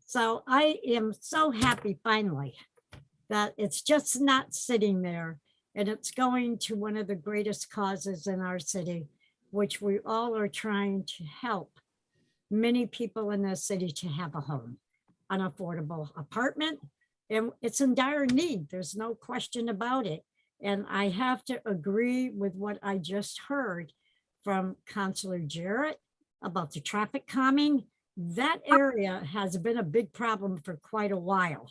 So I am so happy finally that it's just not sitting there and it's going to one of the greatest causes in our city, which we all are trying to help many people in the city to have a home, an affordable apartment. And it's in dire need. There's no question about it. And I have to agree with what I just heard from Councilor Jarrett about the traffic calming. That area has been a big problem for quite a while.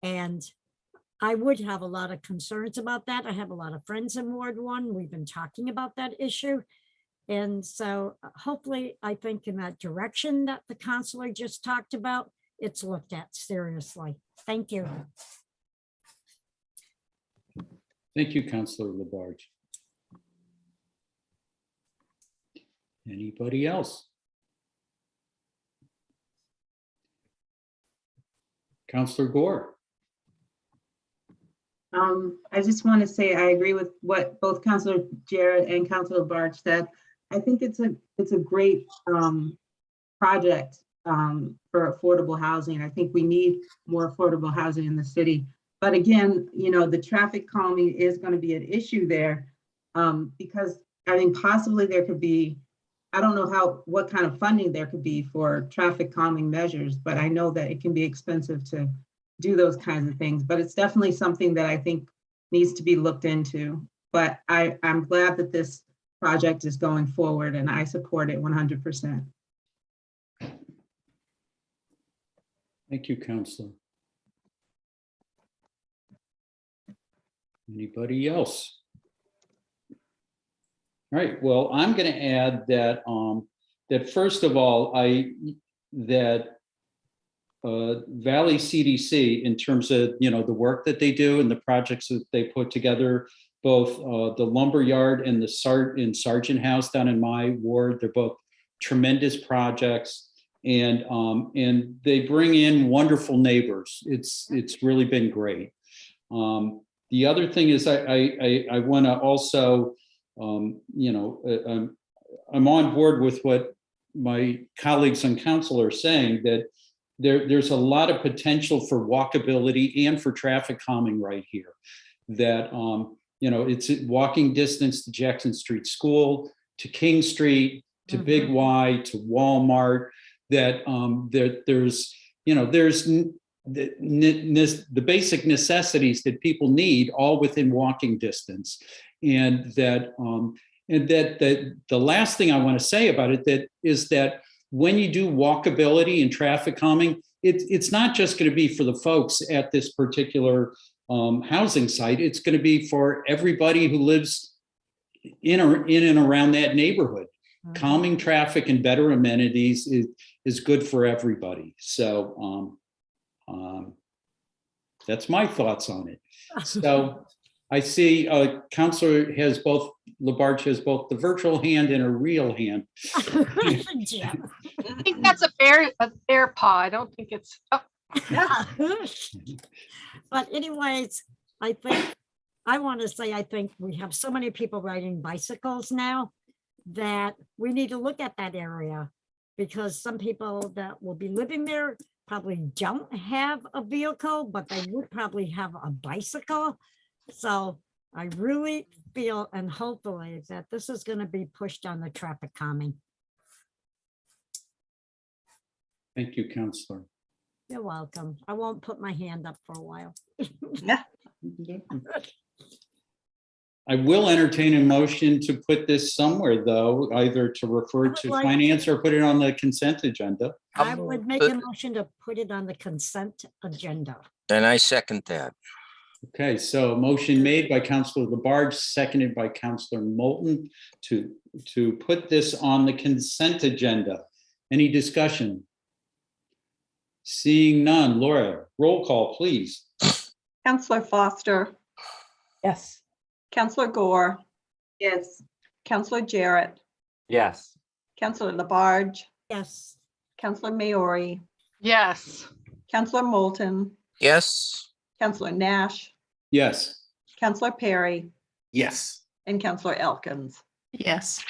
And I would have a lot of concerns about that. I have a lot of friends in Ward 1. We've been talking about that issue. And so hopefully, I think in that direction that the councilor just talked about, it's looked at seriously. Thank you. Thank you, Councillor Labarge. Anybody else? Councillor Gore. I just want to say I agree with what both Councillor Jarrett and Councillor Labarge said. I think it's a great project for affordable housing. I think we need more affordable housing in the city. But again, you know, the traffic calming is going to be an issue there because I mean, possibly there could be, I don't know what kind of funding there could be for traffic calming measures, but I know that it can be expensive to do those kinds of things. But it's definitely something that I think needs to be looked into. But I'm glad that this project is going forward and I support it 100%. Thank you, Councillor. Anybody else? All right, well, I'm going to add that that first of all, Valley CDC, in terms of the work that they do and the projects that they put together, both the lumber yard and the in Sargent House down in my ward, they're both tremendous projects. And they bring in wonderful neighbors. It's really been great. The other thing is I want to also, I'm on board with what my colleagues on council are saying, that there's a lot of potential for walkability and for traffic calming right here. That, it's walking distance to Jackson Street School, to King Street, to Big Y, to Walmart. That there's the basic necessities that people need all within walking distance, and that the last thing I want to say about it is that when you do walkability and traffic calming, it's not just going to be for the folks at this particular housing site. It's going to be for everybody who lives in and around that neighborhood. Calming traffic and better amenities is good for everybody. So that's my thoughts on it. So I see Councilor has both, Labarge has both the virtual hand and a real hand. Jim. I think that's a bear paw. I don't think it's, oh, But anyways, I think, I want to say, I think we have so many people riding bicycles now that we need to look at that area, because some people that will be living there probably don't have a vehicle, but they would probably have a bicycle. So I really feel, and hopefully, that this is going to be pushed on the traffic calming. Thank you, Councilor. You're welcome. I won't put my hand up for a while. I will entertain a motion to put this somewhere, though, either to refer to like- finance or put it on the consent agenda. I would make a motion to put it on the consent agenda. And I second that. Okay, so motion made by Councilor Labarge, seconded by Councilor Moulton to put this on the consent agenda. Any discussion? Seeing none. Laura, roll call, please. Counselor Foster, Yes. Counselor Gore, Yes. Counselor Jarrett, Yes. Counselor Labarge, Yes. Counselor Maori, yes. Counselor Moulton, Yes. Counselor Nash, Yes. Counselor Perry, Yes. and Counselor Elkins. Yes.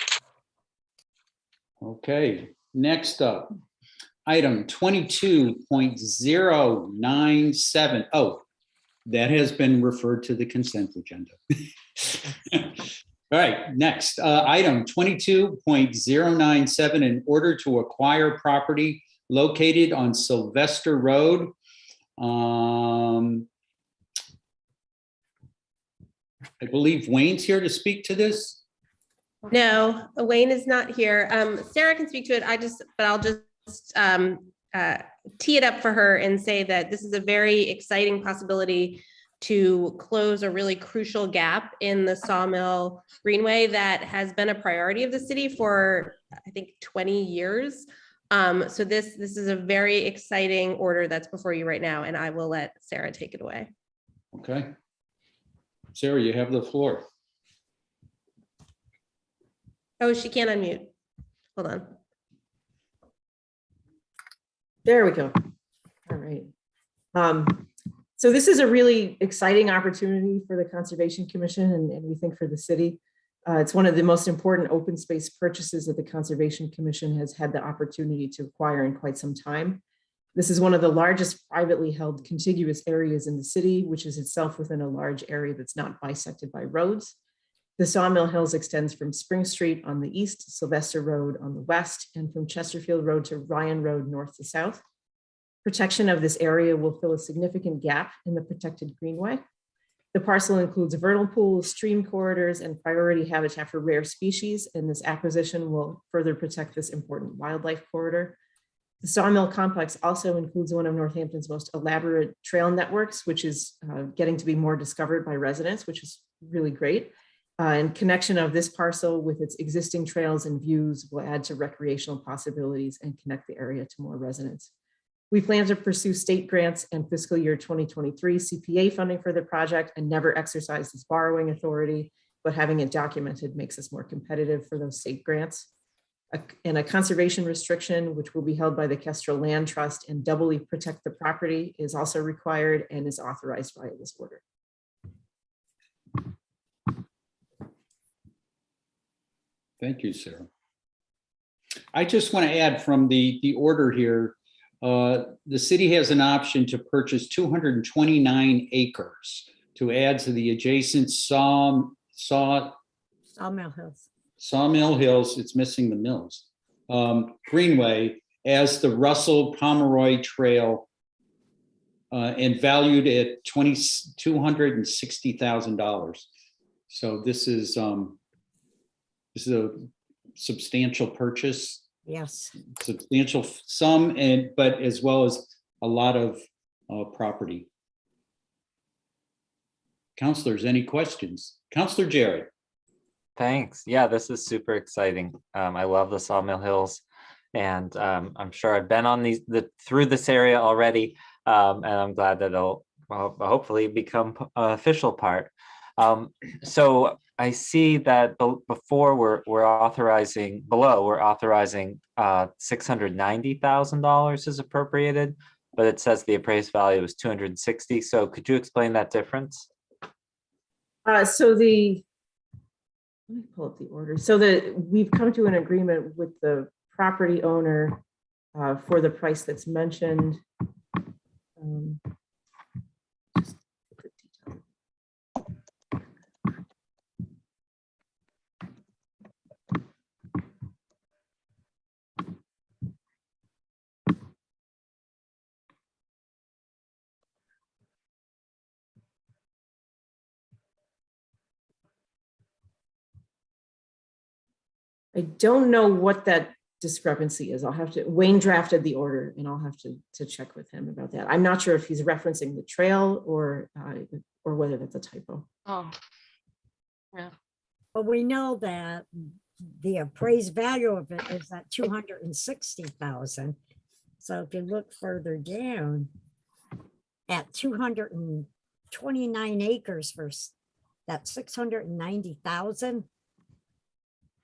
Okay, next up, item 22.097. Oh, that has been referred to the consent agenda. All right, next, item 22.097, in order to acquire property located on Sylvester Road. I believe Wayne's here to speak to this. No, Wayne is not here. Sarah can speak to it. I'll just tee it up for her and say that this is a very exciting possibility to close a really crucial gap in the Sawmill Greenway that has been a priority of the city for, I think, 20 years. So this is a very exciting order that's before you right now, and I will let Sarah take it away. Okay. Sarah, you have the floor. Oh, she can't unmute. Hold on. There we go. All right. So this is a really exciting opportunity for the Conservation Commission and we think for the city. It's one of the most important open space purchases that the Conservation Commission has had the opportunity to acquire in quite some time. This is one of the largest privately held contiguous areas in the city, which is itself within a large area that's not bisected by roads. The Sawmill Hills extends from Spring Street on the east to Sylvester Road on the west, and from Chesterfield Road to Ryan Road north to south. Protection of this area will fill a significant gap in the protected greenway. The parcel includes vernal pools, stream corridors, and priority habitat for rare species, and this acquisition will further protect this important wildlife corridor. The Sawmill complex also includes one of Northampton's most elaborate trail networks, which is getting to be more discovered by residents, which is really great. And connection of this parcel with its existing trails and views will add to recreational possibilities and connect the area to more residents. We plan to pursue state grants and fiscal year 2023 CPA funding for the project and never exercise this borrowing authority, but having it documented makes us more competitive for those state grants. And a conservation restriction, which will be held by the Kestrel Land Trust and doubly protect the property, is also required and is authorized via this order. Thank you, Sarah. I just want to add from the order here, the city has an option to purchase 229 acres to add to the adjacent Sawmill Hills. Sawmill Hills, it's missing the mills, Greenway as the Russell Pomeroy Trail and valued at $260,000. So this is a substantial purchase. Yes. Substantial sum, but as well as a lot of property. Councilors, any questions? Councilor Jarrett. Thanks. Yeah, this is super exciting. I love the Sawmill Hills, and I'm sure I've been on through this area already, and I'm glad that it'll hopefully become an official part. So I see that before we're authorizing $690,000 is appropriated, but it says the appraised value is 260. So could you explain that difference? Let me pull up the order. So we've come to an agreement with the property owner for the price that's mentioned. I don't know what that discrepancy is. Wayne drafted the order and I'll have to check with him about that. I'm not sure if he's referencing the trail or whether that's a typo. Oh, yeah. But we know that the appraised value of it is at 260,000. So if you look further down at 229 acres versus that 690,000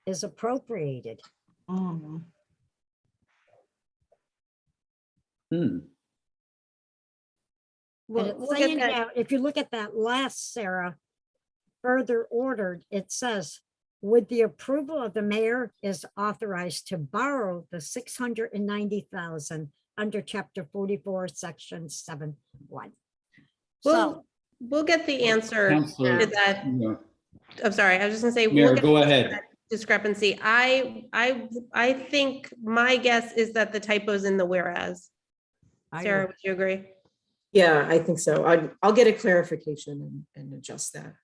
is appropriated. Mm. And We'll it's get saying that. now, if you look at that last, Sarah, further ordered, it says, with the approval of the mayor is authorized to borrow the 690,000 under chapter 44, section 7.1. We'll get the answer Counselor, to that. yeah. I'm sorry, I was just gonna say. Mayor, get go the answer to ahead. that Discrepancy. I think my guess is that the typo's in the whereas. Sarah, would you agree? Yeah, I think so. I'll get a clarification and adjust that.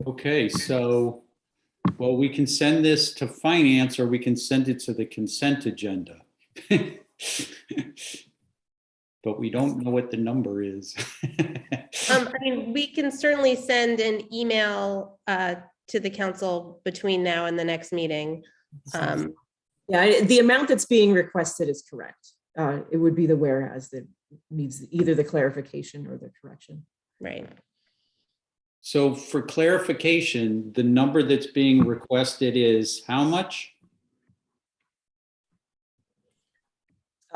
Okay, so, well, we can send this to finance or we can send it to the consent agenda. But we don't know what the number is. I mean, we can certainly send an email to the council between now and the next meeting. Yeah, the amount that's being requested is correct. It would be the whereas that needs either the clarification or the correction. Right. So for clarification, the number that's being requested is how much?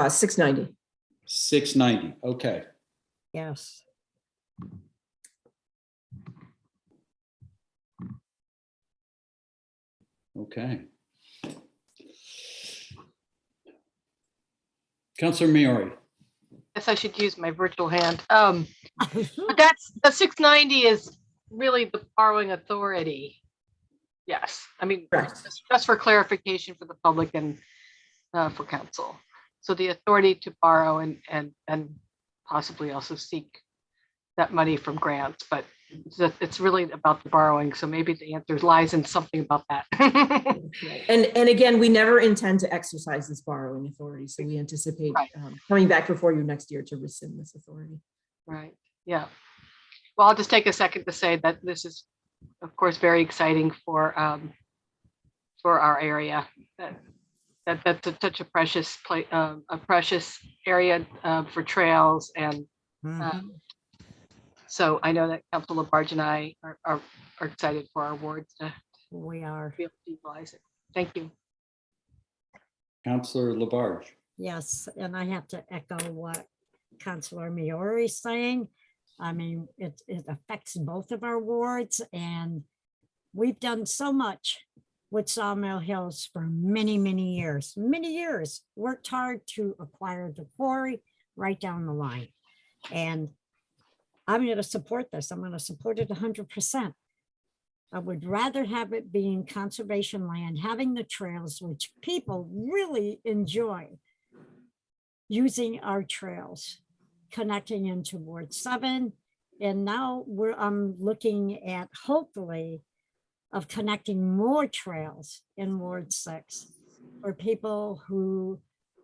690. 690, okay. Yes. Okay. Councilor Maori. Guess I should use my virtual hand. But that's, the 690 is really the borrowing authority. Yes, I mean, just for clarification for the public and for council. So the authority to borrow and possibly also seek that money from grants, but it's really about the borrowing. So maybe the answer lies in something about that. And again, we never intend to exercise this borrowing authority. So we anticipate coming back before you next year to rescind this authority. Right, yeah. Well, I'll just take a second to say that this is, of course, very exciting for our area. That's such a precious place, a precious area for trails, and so I know that Councilor Labarge and I are excited for our wards to We are. be able to utilize it. Thank you. Councilor Labarge. Yes, and I have to echo what Councilor Maori is saying. I mean, it affects both of our wards, and we've done so much with Sawmill Hills for many, many years, worked hard to acquire the quarry right down the line. And I'm going to support this. I'm going to support it 100%. I would rather have it being conservation land, having the trails, which people really enjoy using our trails, connecting into Ward 7. And now I'm looking at hopefully of connecting more trails in Ward 6 for people who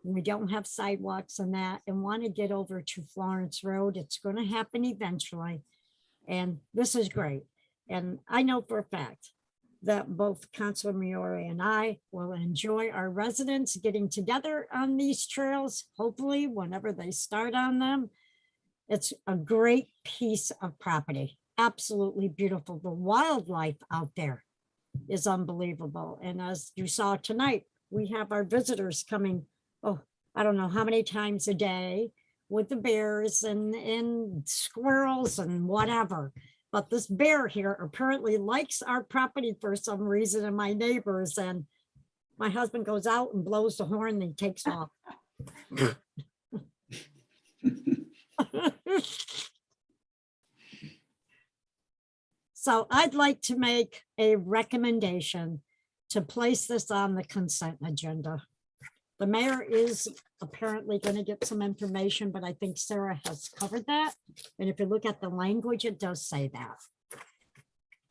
We don't have sidewalks and that, and want to get over to Florence Road. It's going to happen eventually. And this is great. And I know for a fact that both Councilor Maori and I will enjoy our residents getting together on these trails, hopefully whenever they start on them. It's a great piece of property, absolutely beautiful. The wildlife out there is unbelievable. And as you saw tonight, we have our visitors coming, oh, I don't know how many times a day with the bears and squirrels and whatever. But this bear here apparently likes our property for some reason, and my neighbors, and my husband goes out and blows the horn and he takes off. So I'd like to make a recommendation to place this on the consent agenda. The mayor is apparently going to get some information, but I think Sarah has covered that. And if you look at the language, it does say that.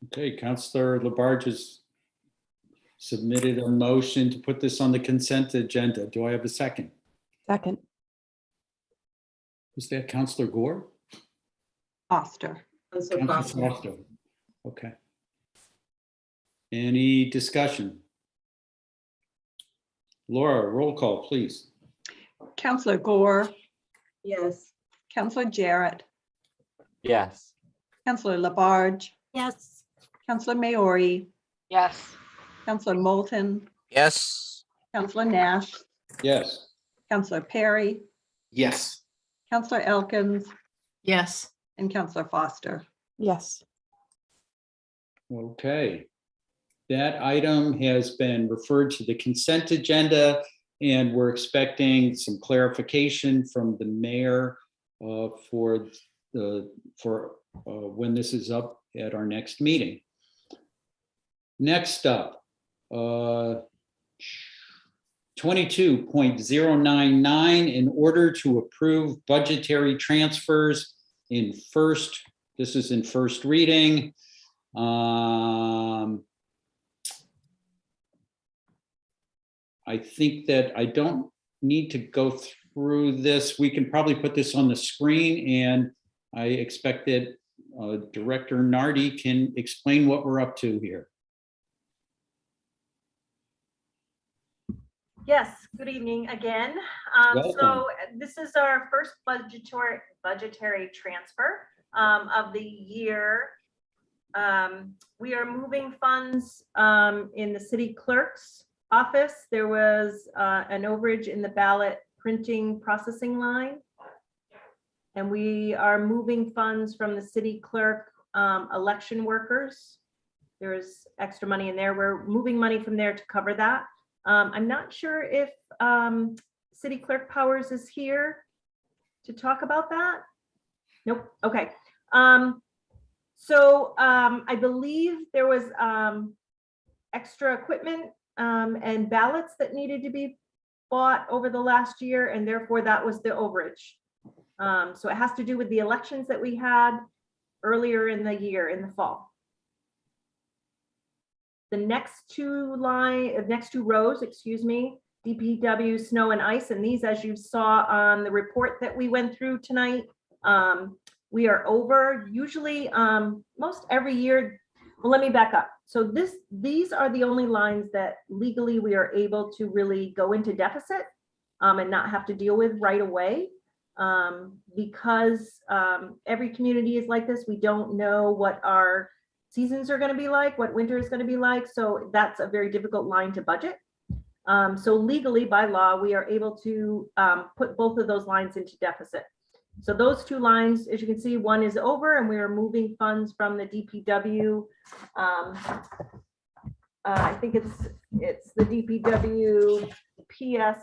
Okay, Councillor Labarge has submitted a motion to put this on the consent agenda. Do I have a second? Second. Was that Councillor Gore? Foster. Councillor Foster. Okay. Any discussion? Laura, roll call, please. Councillor Gore, Yes. Councillor Jarrett, Yes. Councillor Labarge, Yes. Councillor Maori, Yes. Councillor Moulton, Yes. Councillor Nash, Yes. Councillor Perry, Yes. Councillor Elkins, Yes. and Councillor Foster. Yes. Okay. That item has been referred to the consent agenda, and we're expecting some clarification from the mayor for when this is up at our next meeting. Next up, 22.099, in order to approve budgetary transfers in first, this is in first reading. I think that I don't need to go through this. We can probably put this on the screen, and I expect that Director Nardi can explain what we're up to here. Yes, good evening again. Welcome. So this is our first budgetary transfer of the year. We are moving funds in the city clerk's office. There was an overage in the ballot printing processing line. And we are moving funds from the city clerk election workers. There's extra money in there. We're moving money from there to cover that. I'm not sure if City Clerk Powers is here to talk about that. Nope. Okay. So I believe there was extra equipment and ballots that needed to be bought over the last year, and therefore that was the overage. So it has to do with the elections that we had earlier in the year, in the fall. The next two rows, excuse me, DPW, snow and ice, and these, as you saw on the report that we went through tonight, we are over usually most every year. Well, let me back up. So these are the only lines that legally we are able to really go into deficit and not have to deal with right away. Because every community is like this. We don't know what our seasons are going to be like, what winter is going to be like. So that's a very difficult line to budget. So legally, by law, we are able to put both of those lines into deficit. So those two lines, as you can see, one is over, and we are moving funds from the DPW. I think it's the DPW PS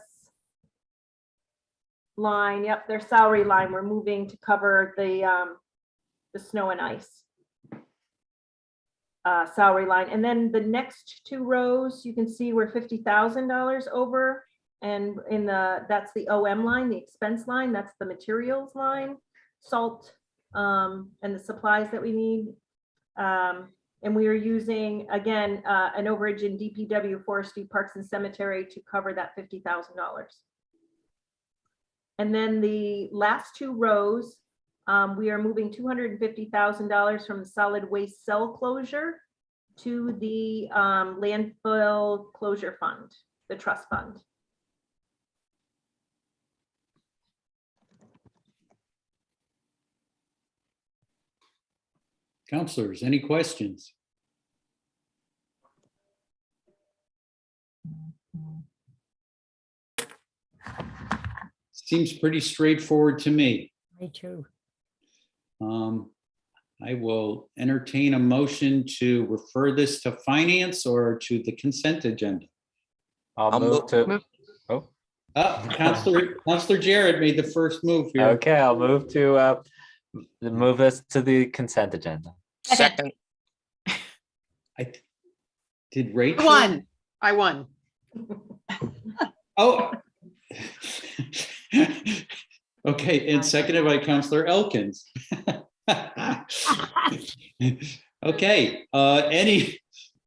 line. Yep, their salary line. We're moving to cover the snow and ice salary line. And then the next two rows, you can see we're $50,000 over. And that's the OM line, the expense line. That's the materials line, salt, and the supplies that we need. And we are using, again, an overage in DPW, forestry, parks and cemetery to cover that $50,000. And then the last two rows, we are moving $250,000 from the solid waste cell closure to the landfill closure fund, the trust fund. Counselors, any questions? Seems pretty straightforward to me. Me too. I will entertain a motion to refer this to finance or to the consent agenda. I'll move to, oh, Counselor Jarrett made the first move here. okay, I'll move to move this to the consent agenda. Second. Did Rachel? I won. Oh. Okay, and seconded by Counselor Elkins. Okay,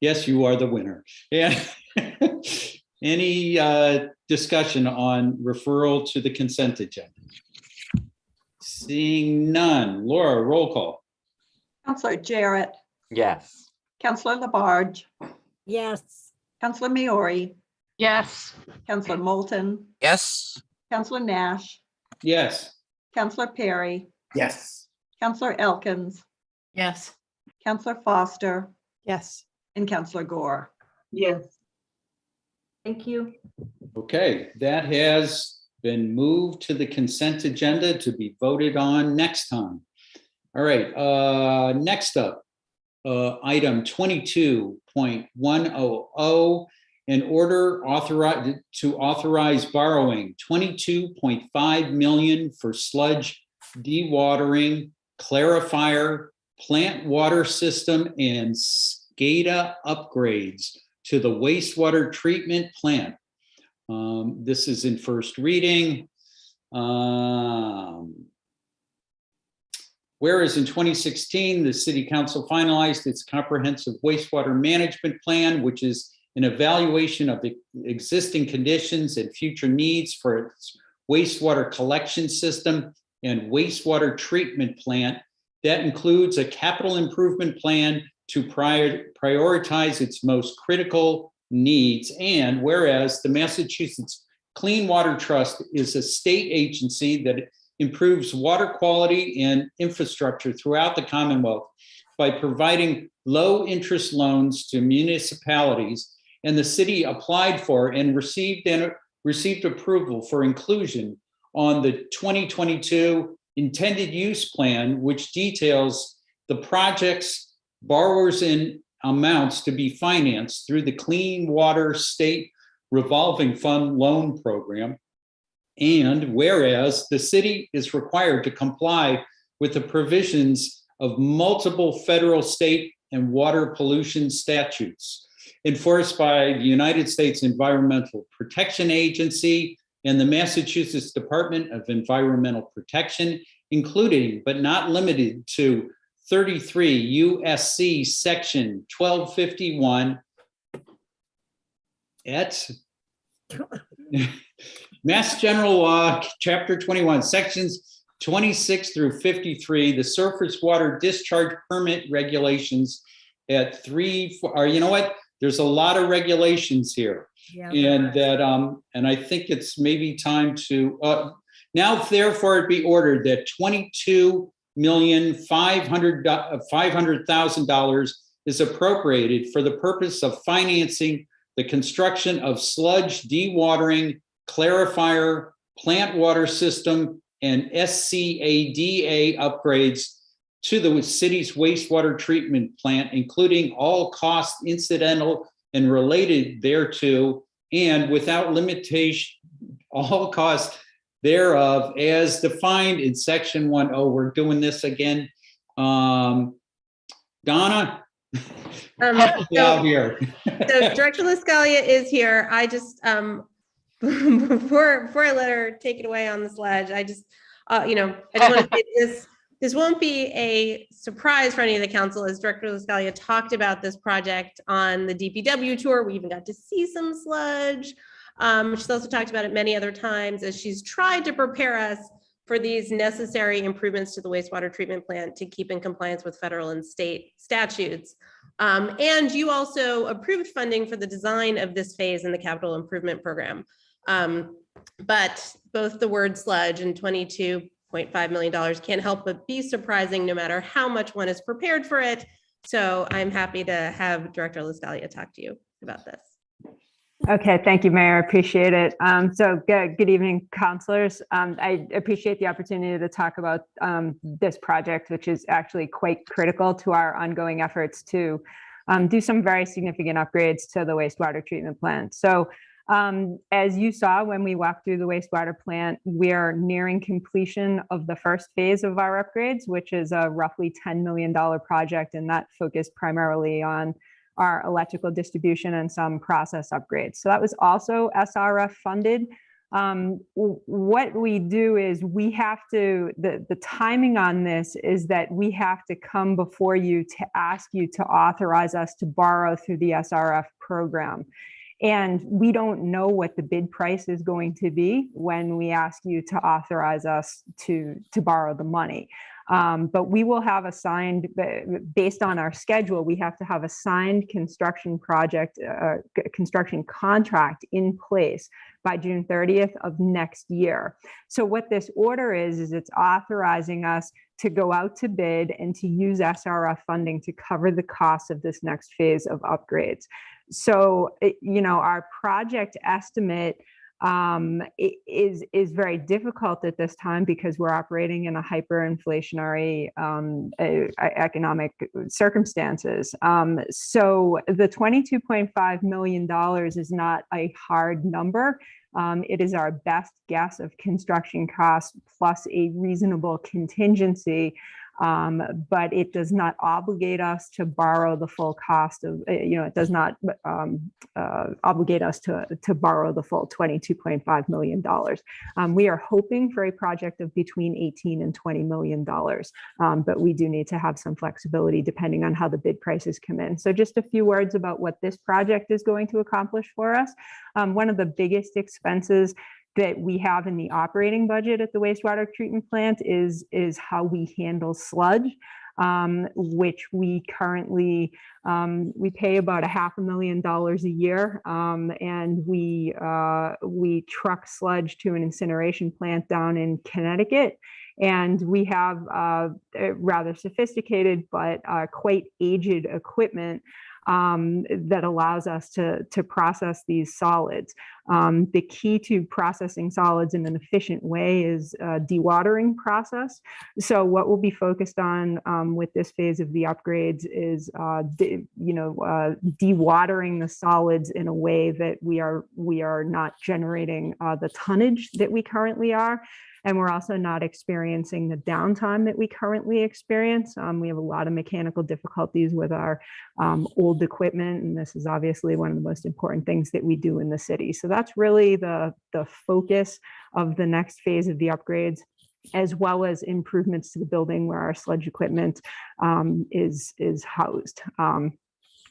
yes, you are the winner. Yeah. Any discussion on referral to the consent agenda? Seeing none. Laura, roll call. Counselor Jarrett, Yes. Counselor Labarge, Yes. Counselor Maori, Yes. Counselor Moulton, Yes. Counselor Nash, Yes. Counselor Perry, Yes. Counselor Elkins, Yes. Counselor Foster, Yes. and Counselor Gore. Yes. Thank you. Okay, that has been moved to the consent agenda to be voted on next time. All right, next up, item 22.100, an order to authorize borrowing $22.5 million for sludge dewatering, clarifier, plant water system, and SCADA upgrades to the wastewater treatment plant. This is in first reading. Whereas in 2016, the City Council finalized its comprehensive wastewater management plan, which is an evaluation of the existing conditions and future needs for its wastewater collection system and wastewater treatment plant. That includes a capital improvement plan to prioritize its most critical needs. And whereas the Massachusetts Clean Water Trust is a state agency that improves water quality and infrastructure throughout the Commonwealth by providing low interest loans to municipalities, and the city applied for and received approval for inclusion on the 2022 intended use plan, which details the project's borrowers and amounts to be financed through the Clean Water State Revolving Fund Loan Program. And whereas the city is required to comply with the provisions of multiple federal, state, and water pollution statutes enforced by the United States Environmental Protection Agency and the Massachusetts Department of Environmental Protection, including but not limited to 33 USC Section 1251 at Mass General Law, Chapter 21, Sections 26 through 53, the surface water discharge permit regulations at 3, or you know what? There's a lot of regulations here. Yeah. And that, and I think it's maybe time to, now therefore it be ordered that $22,500,000 is appropriated for the purpose of financing the construction of sludge dewatering, clarifier, plant water system, and SCADA upgrades to the city's wastewater treatment plant, including all costs incidental and related thereto, and without limitation, all costs thereof as defined in section 1. Oh, we're doing this again. Donna? Help me out here. So Director LaScalia is here. I just, before I let her take it away on the sledge, I just want to say this won't be a surprise for any of the council, as Director LaScalia talked about this project on the DPW tour. We even got to see some sludge. She's also talked about it many other times as she's tried to prepare us for these necessary improvements to the wastewater treatment plant to keep in compliance with federal and state statutes. And you also approved funding for the design of this phase in the capital improvement program. But both the word sludge and $22.5 million can't help but be surprising no matter how much one is prepared for it. So I'm happy to have Director LaStalia talk to you about this. Okay, thank you, Mayor. I appreciate it. So good evening, councilors. I appreciate the opportunity to talk about this project, which is actually quite critical to our ongoing efforts to do some very significant upgrades to the wastewater treatment plant. So as you saw when we walked through the wastewater plant, we are nearing completion of the first phase of our upgrades, which is a roughly $10 million project, and that focused primarily on our electrical distribution and some process upgrades. So that was also SRF funded. What we do is we have to, the timing on this is that we have to come before you to ask you to authorize us to borrow through the SRF program. And we don't know what the bid price is going to be when we ask you to authorize us to borrow the money. But we will have a signed, based on our schedule, we have to have a signed construction project, construction contract in place by June 30th of next year. So what this order is it's authorizing us to go out to bid and to use SRF funding to cover the cost of this next phase of upgrades. So, our project estimate is very difficult at this time because we're operating in a hyperinflationary economic circumstances. So the $22.5 million is not a hard number. It is our best guess of construction costs plus a reasonable contingency. But it does not obligate us to borrow the full cost of, it does not obligate us to borrow the full $22.5 million. We are hoping for a project of between 18 and $20 million, but we do need to have some flexibility depending on how the bid prices come in. So just a few words about what this project is going to accomplish for us. One of the biggest expenses that we have in the operating budget at the wastewater treatment plant is how we handle sludge, which we currently, we pay about $500,000 a year, and we truck sludge to an incineration plant down in Connecticut. And we have rather sophisticated but quite aged equipment that allows us to process these solids. The key to processing solids in an efficient way is dewatering process. So what we'll be focused on with this phase of the upgrades is, dewatering the solids in a way that we are not generating the tonnage that we currently are. And we're also not experiencing the downtime that we currently experience. We have a lot of mechanical difficulties with our old equipment, and this is obviously one of the most important things that we do in the city. So that's really the focus of the next phase of the upgrades, as well as improvements to the building where our sludge equipment is housed.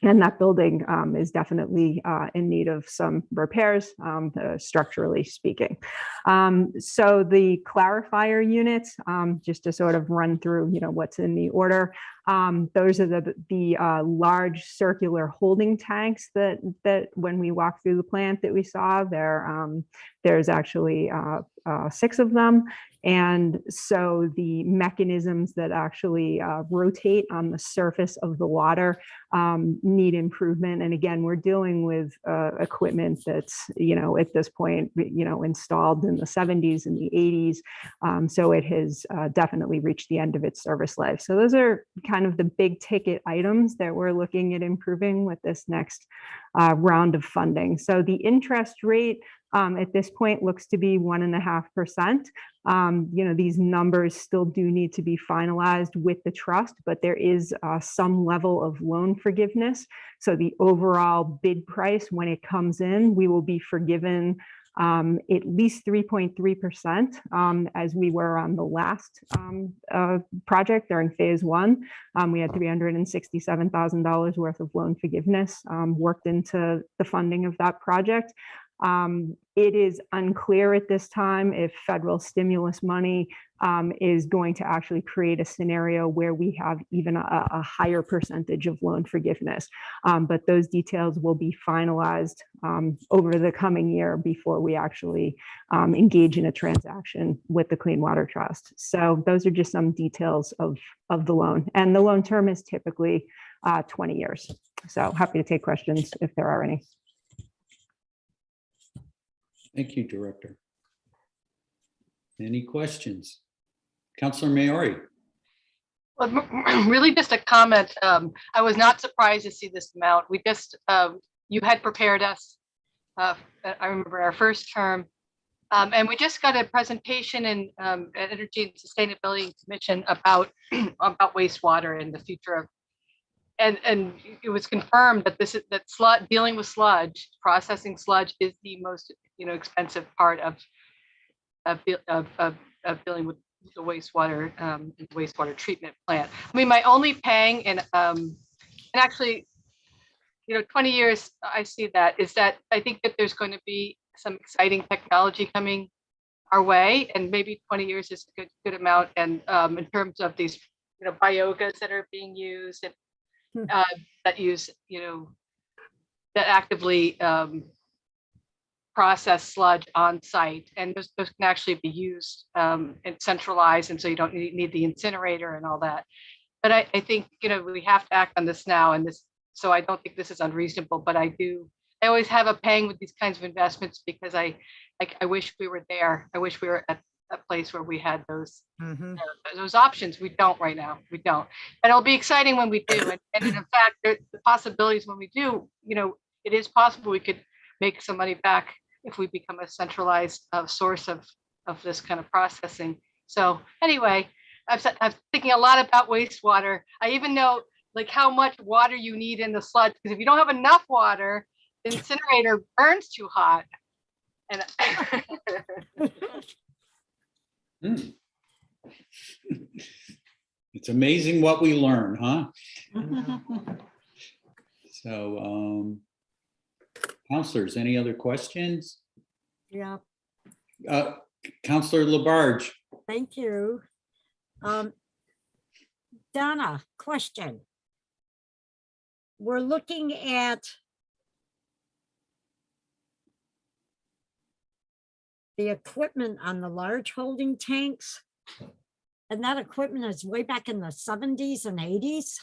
And that building is definitely in need of some repairs, structurally speaking. So the clarifier units, just to sort of run through, what's in the order. Those are the large circular holding tanks that when we walked through the plant that we saw there. There's actually 6 of them. And so the mechanisms that actually rotate on the surface of the water need improvement. And again, we're dealing with equipment that's, at this point, installed in the 70s and the 80s. So it has definitely reached the end of its service life. So those are kind of the big ticket items that we're looking at improving with this next round of funding. So the interest rate at this point looks to be 1.5%. These numbers still do need to be finalized with the trust, but there is some level of loan forgiveness. So the overall bid price, when it comes in, we will be forgiven at least 3.3%, as we were on the last project during phase 1. We had $367,000 worth of loan forgiveness worked into the funding of that project. It is unclear at this time if federal stimulus money is going to actually create a scenario where we have even a higher percentage of loan forgiveness. But those details will be finalized over the coming year before we actually engage in a transaction with the Clean Water Trust. So those are just some details of the loan. And the loan term is typically 20 years. So happy to take questions if there are any. Thank you, Director. Any questions? Councilor Maori? Well, really just a comment. I was not surprised to see this amount. We just, you had prepared us. I remember our first term. And we just got a presentation in Energy and Sustainability Commission about wastewater and the future of, and it was confirmed that dealing with sludge, processing sludge is the most expensive part of dealing with the wastewater wastewater treatment plant. I mean, my only pang and actually, 20 years I see that is that I think that there's going to be some exciting technology coming our way, and maybe 20 years is a good amount. And in terms of these biogas that are being used and that use that actively process sludge on site, and those can actually be used and centralized, and so you don't need the incinerator and all that. But I think we have to act on this now, and this, so I don't think this is unreasonable. But I always have a pang with these kinds of investments because I wish we were there. I wish we were at a place where we had those those options. We don't right now. We don't, and it'll be exciting when we do. And in fact, the possibilities when we do, it is possible we could make some money back if we become a centralized source of this kind of processing. So anyway, I'm thinking a lot about wastewater. I even know like how much water you need in the sludge, because if you don't have enough water, the incinerator burns too hot. And It's amazing what we learn, huh? So, councilors, any other questions? Yeah, Councilor Labarge. thank you. Donna, question. We're looking at the equipment on the large holding tanks. And that equipment is way back in the 70s and 80s.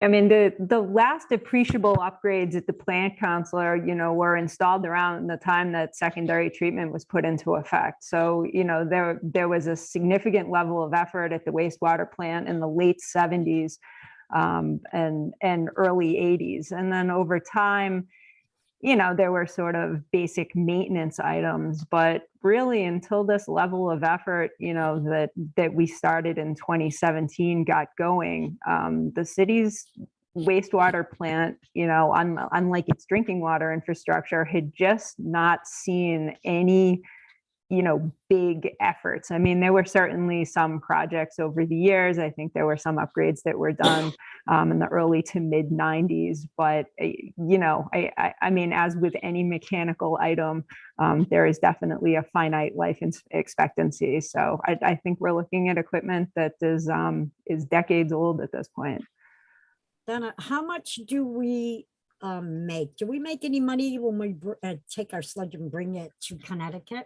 I mean, the last appreciable upgrades at the plant, Counselor, were installed around the time that secondary treatment was put into effect. So, there was a significant level of effort at the wastewater plant in the late 70s and early 80s. And then over time, there were sort of basic maintenance items, but really until this level of effort, that we started in 2017 got going, the city's wastewater plant, unlike its drinking water infrastructure, had just not seen any big efforts. I mean, there were certainly some projects over the years. I think there were some upgrades that were done in the early to mid 90s. But, I mean, as with any mechanical item, there is definitely a finite life expectancy. So I think we're looking at equipment that is decades old at this point. Donna, how much do we make? Do we make any money when we take our sludge and bring it to Connecticut?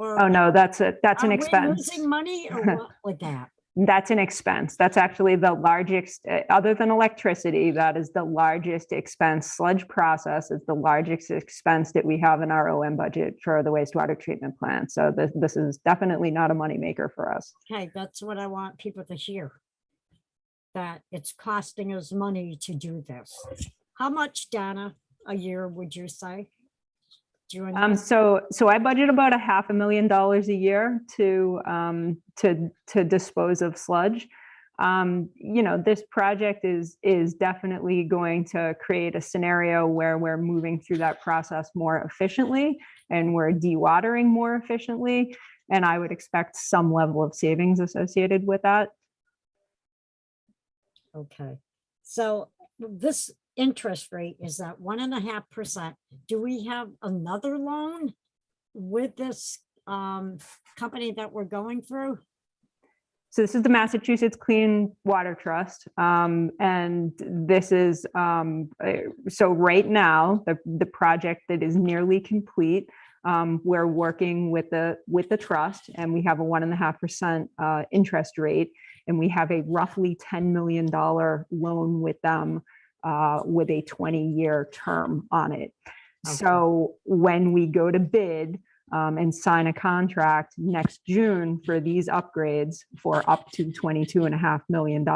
Oh no, that's an expense. Are we losing money or what with that? That's an expense. That's actually the largest, other than electricity, that is the largest expense. Sludge process is the largest expense that we have in our OM budget for the wastewater treatment plant. So this is definitely not a moneymaker for us. Okay, that's what I want people to hear. That it's costing us money to do this. How much, Donna, a year would you say? So I budget about $500,000 a year to dispose of sludge. This project is definitely going to create a scenario where we're moving through that process more efficiently and we're dewatering more efficiently. And I would expect some level of savings associated with that. Okay, so this interest rate is at 1.5%. Do we have another loan with this company that we're going through? So this is the Massachusetts Clean Water Trust. And this is, so right now, the project that is nearly complete, we're working with the trust, and we have a 1.5% interest rate, and we have a roughly $10 million loan with them with a 20-year term on it. Okay. So when we go to bid, and sign a contract next June for these upgrades for up to $22.5 million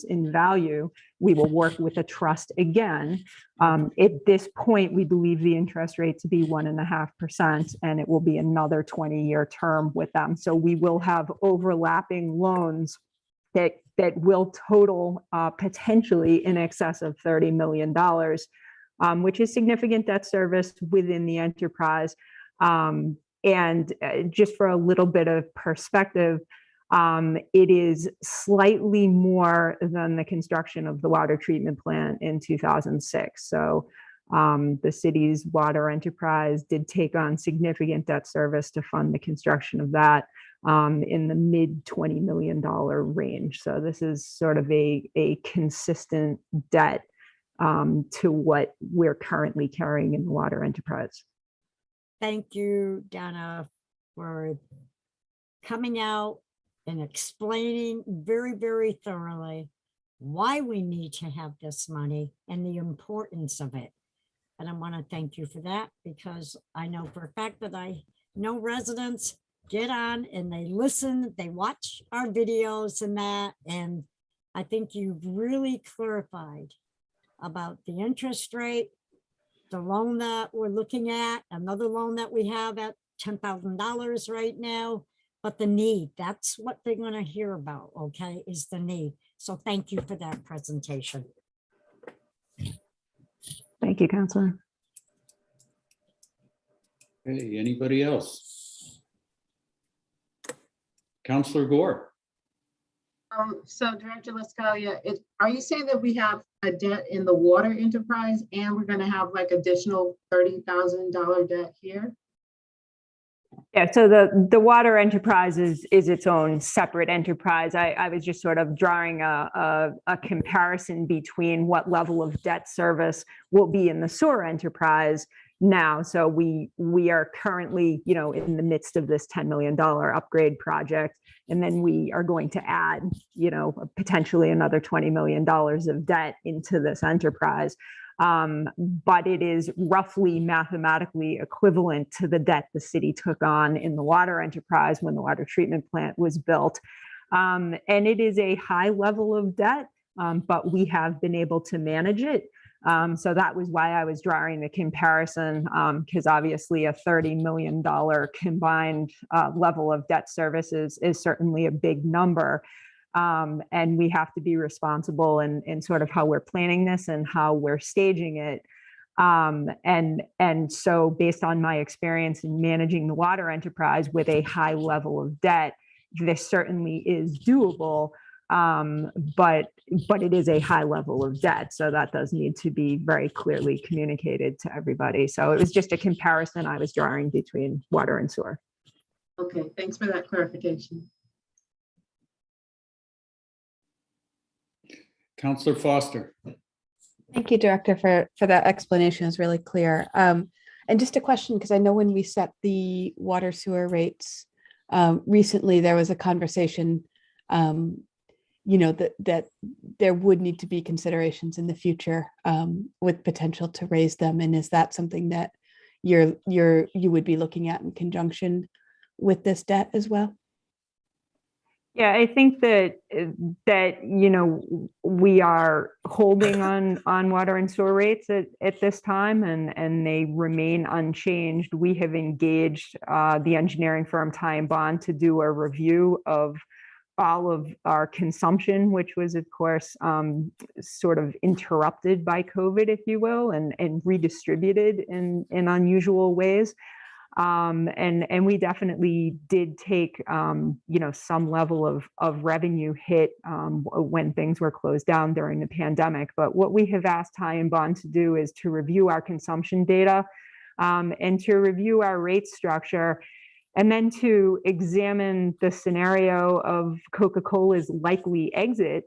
in value, we will work with a trust again. At this point, we believe the interest rate to be 1.5%, and it will be another 20-year term with them. So we will have overlapping loans that will total potentially in excess of $30 million, which is significant debt service within the enterprise. And just for a little bit of perspective, it is slightly more than the construction of the water treatment plant in 2006. So the city's water enterprise did take on significant debt service to fund the construction of that in the mid $20 million range. So this is sort of a consistent debt to what we're currently carrying in the water enterprise. Thank you, Donna, for coming out and explaining very, very thoroughly why we need to have this money and the importance of it. And I want to thank you for that, because I know for a fact that I know residents get on and they listen, they watch our videos and that. And I think you've really clarified about the interest rate, the loan that we're looking at, another loan that we have at $10,000 right now, but the need, that's what they're going to hear about, okay, is the need. So thank you for that presentation. Thank you, Councilor. Hey, anybody else? Councilor Gore. So Director LaScalia, are you saying that we have a debt in the water enterprise and we're going to have like additional $30,000 debt here? Yeah, so the water enterprise is its own separate enterprise. I was just sort of drawing a comparison between what level of debt service will be in the sewer enterprise now. So we are currently, in the midst of this $10 million upgrade project, and then we are going to add, potentially another $20 million of debt into this enterprise. But it is roughly mathematically equivalent to the debt the city took on in the water enterprise when the water treatment plant was built. And it is a high level of debt, but we have been able to manage it. So that was why I was drawing the comparison, because obviously a $30 million combined level of debt service is certainly a big number. And we have to be responsible in sort of how we're planning this and how we're staging it. And so based on my experience in managing the water enterprise with a high level of debt, this certainly is doable. But it is a high level of debt. So that does need to be very clearly communicated to everybody. So it was just a comparison I was drawing between water and sewer. Okay, thanks for that clarification. Councilor Foster. Thank you, Director, for that explanation. Is really clear. And just a question, because I know when we set the water sewer rates recently, there was a conversation, that there would need to be considerations in the future with potential to raise them. And is that something that you would be looking at in conjunction with this debt as well? Yeah, I think that we are holding on water and sewer rates at this time, and they remain unchanged. We have engaged the engineering firm Ty & Bond to do a review of all of our consumption, which was, of course, sort of interrupted by COVID, if you will, and redistributed in unusual ways. And we definitely did take, some level of revenue hit when things were closed down during the pandemic. But what we have asked High and Bond to do is to review our consumption data and to review our rate structure, and then to examine the scenario of Coca-Cola's likely exit,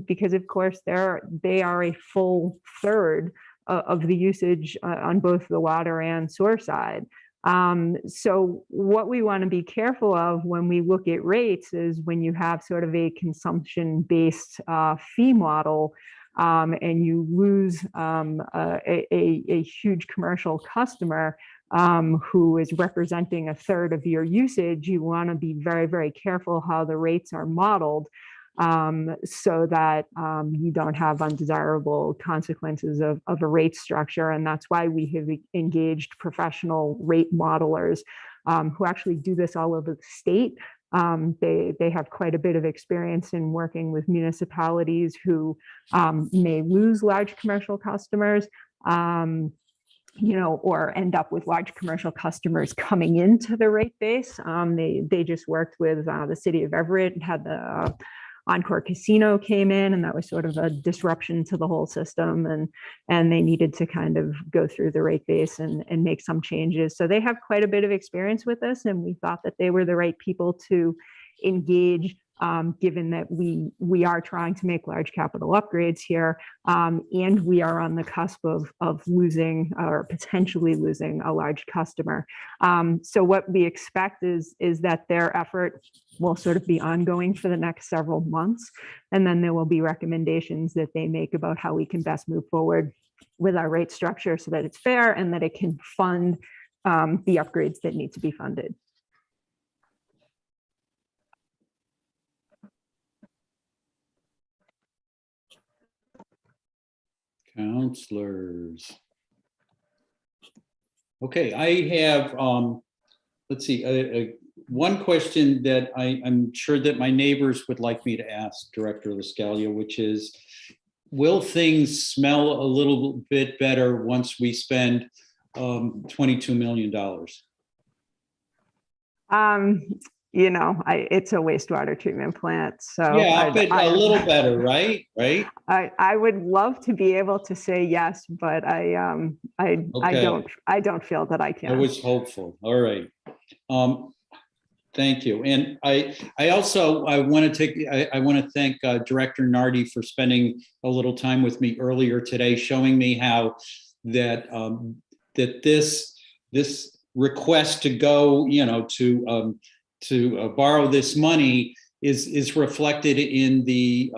because of course they are a full third of the usage on both the water and sewer side. So what we want to be careful of when we look at rates is when you have sort of a consumption-based fee model, and you lose a huge commercial customer who is representing a third of your usage, you want to be very, very careful how the rates are modeled, so that you don't have undesirable consequences of a rate structure. And that's why we have engaged professional rate modelers who actually do this all over the state. They have quite a bit of experience in working with municipalities who may lose large commercial customers, or end up with large commercial customers coming into the rate base. They just worked with the city of Everett, had the Encore Casino came in, and that was sort of a disruption to the whole system, and they needed to kind of go through the rate base and make some changes. So they have quite a bit of experience with this, and we thought that they were the right people to engage, given that we are trying to make large capital upgrades here, and we are on the cusp of losing or potentially losing a large customer. So what we expect is that their effort will sort of be ongoing for the next several months, and then there will be recommendations that they make about how we can best move forward with our rate structure so that it's fair and that it can fund the upgrades that need to be funded. Counselors. Okay, I have, let's see, one question that I'm sure that my neighbors would like me to ask Director LaScalia, which is, will things smell a little bit better once we spend $22 million? It's a wastewater treatment plant, so yeah, but a little better, right? I would love to be able to say yes, but I don't feel that I can. I was hopeful. All right. Thank you. And I want to thank Director Nardi for spending a little time with me earlier today, showing me how that this request to go, to borrow this money is reflected in the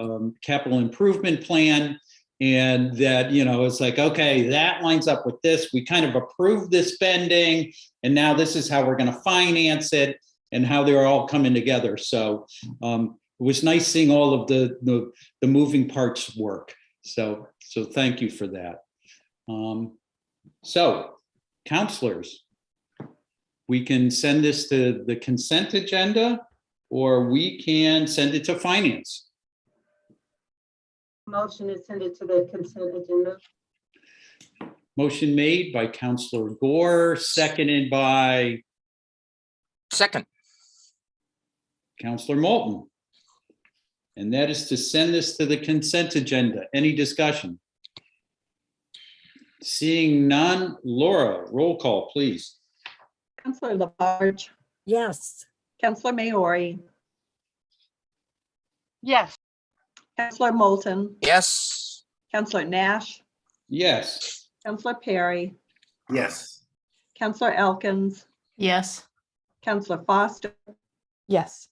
capital improvement plan. And that, it's like, okay, that lines up with this. We kind of approved this spending, and now this is how we're going to finance it and how they're all coming together. So it was nice seeing all of the moving parts work. So thank you for that. So counselors, we can send this to the consent agenda, or we can send it to finance. Motion is send it to the consent agenda. Motion made by Counselor Gore, seconded by? Second. Counselor Moulton. And that is to send this to the consent agenda. Any discussion? Seeing none, Laura, roll call, please. Counselor Labarge. Yes. Counselor Maori. Yes. Counselor Moulton. Yes. Counselor Nash. Yes. Counselor Perry. Yes. Counselor Elkins. Yes. Counselor Foster. Yes.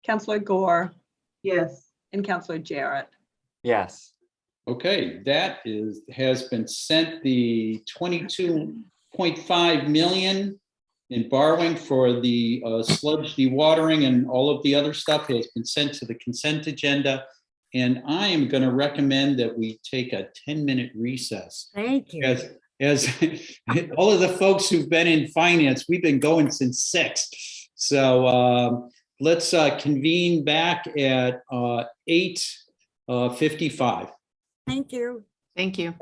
Counselor Gore. Yes. And Counselor Jarrett. Yes. Okay, that has been sent. The 22.5 million in borrowing for the sludge dewatering and all of the other stuff has been sent to the consent agenda. And I am going to recommend that we take a 10-minute recess. Thank you. As all of the folks who've been in finance, we've been going since 6. So let's convene back at 8:55. Thank you. Thank you.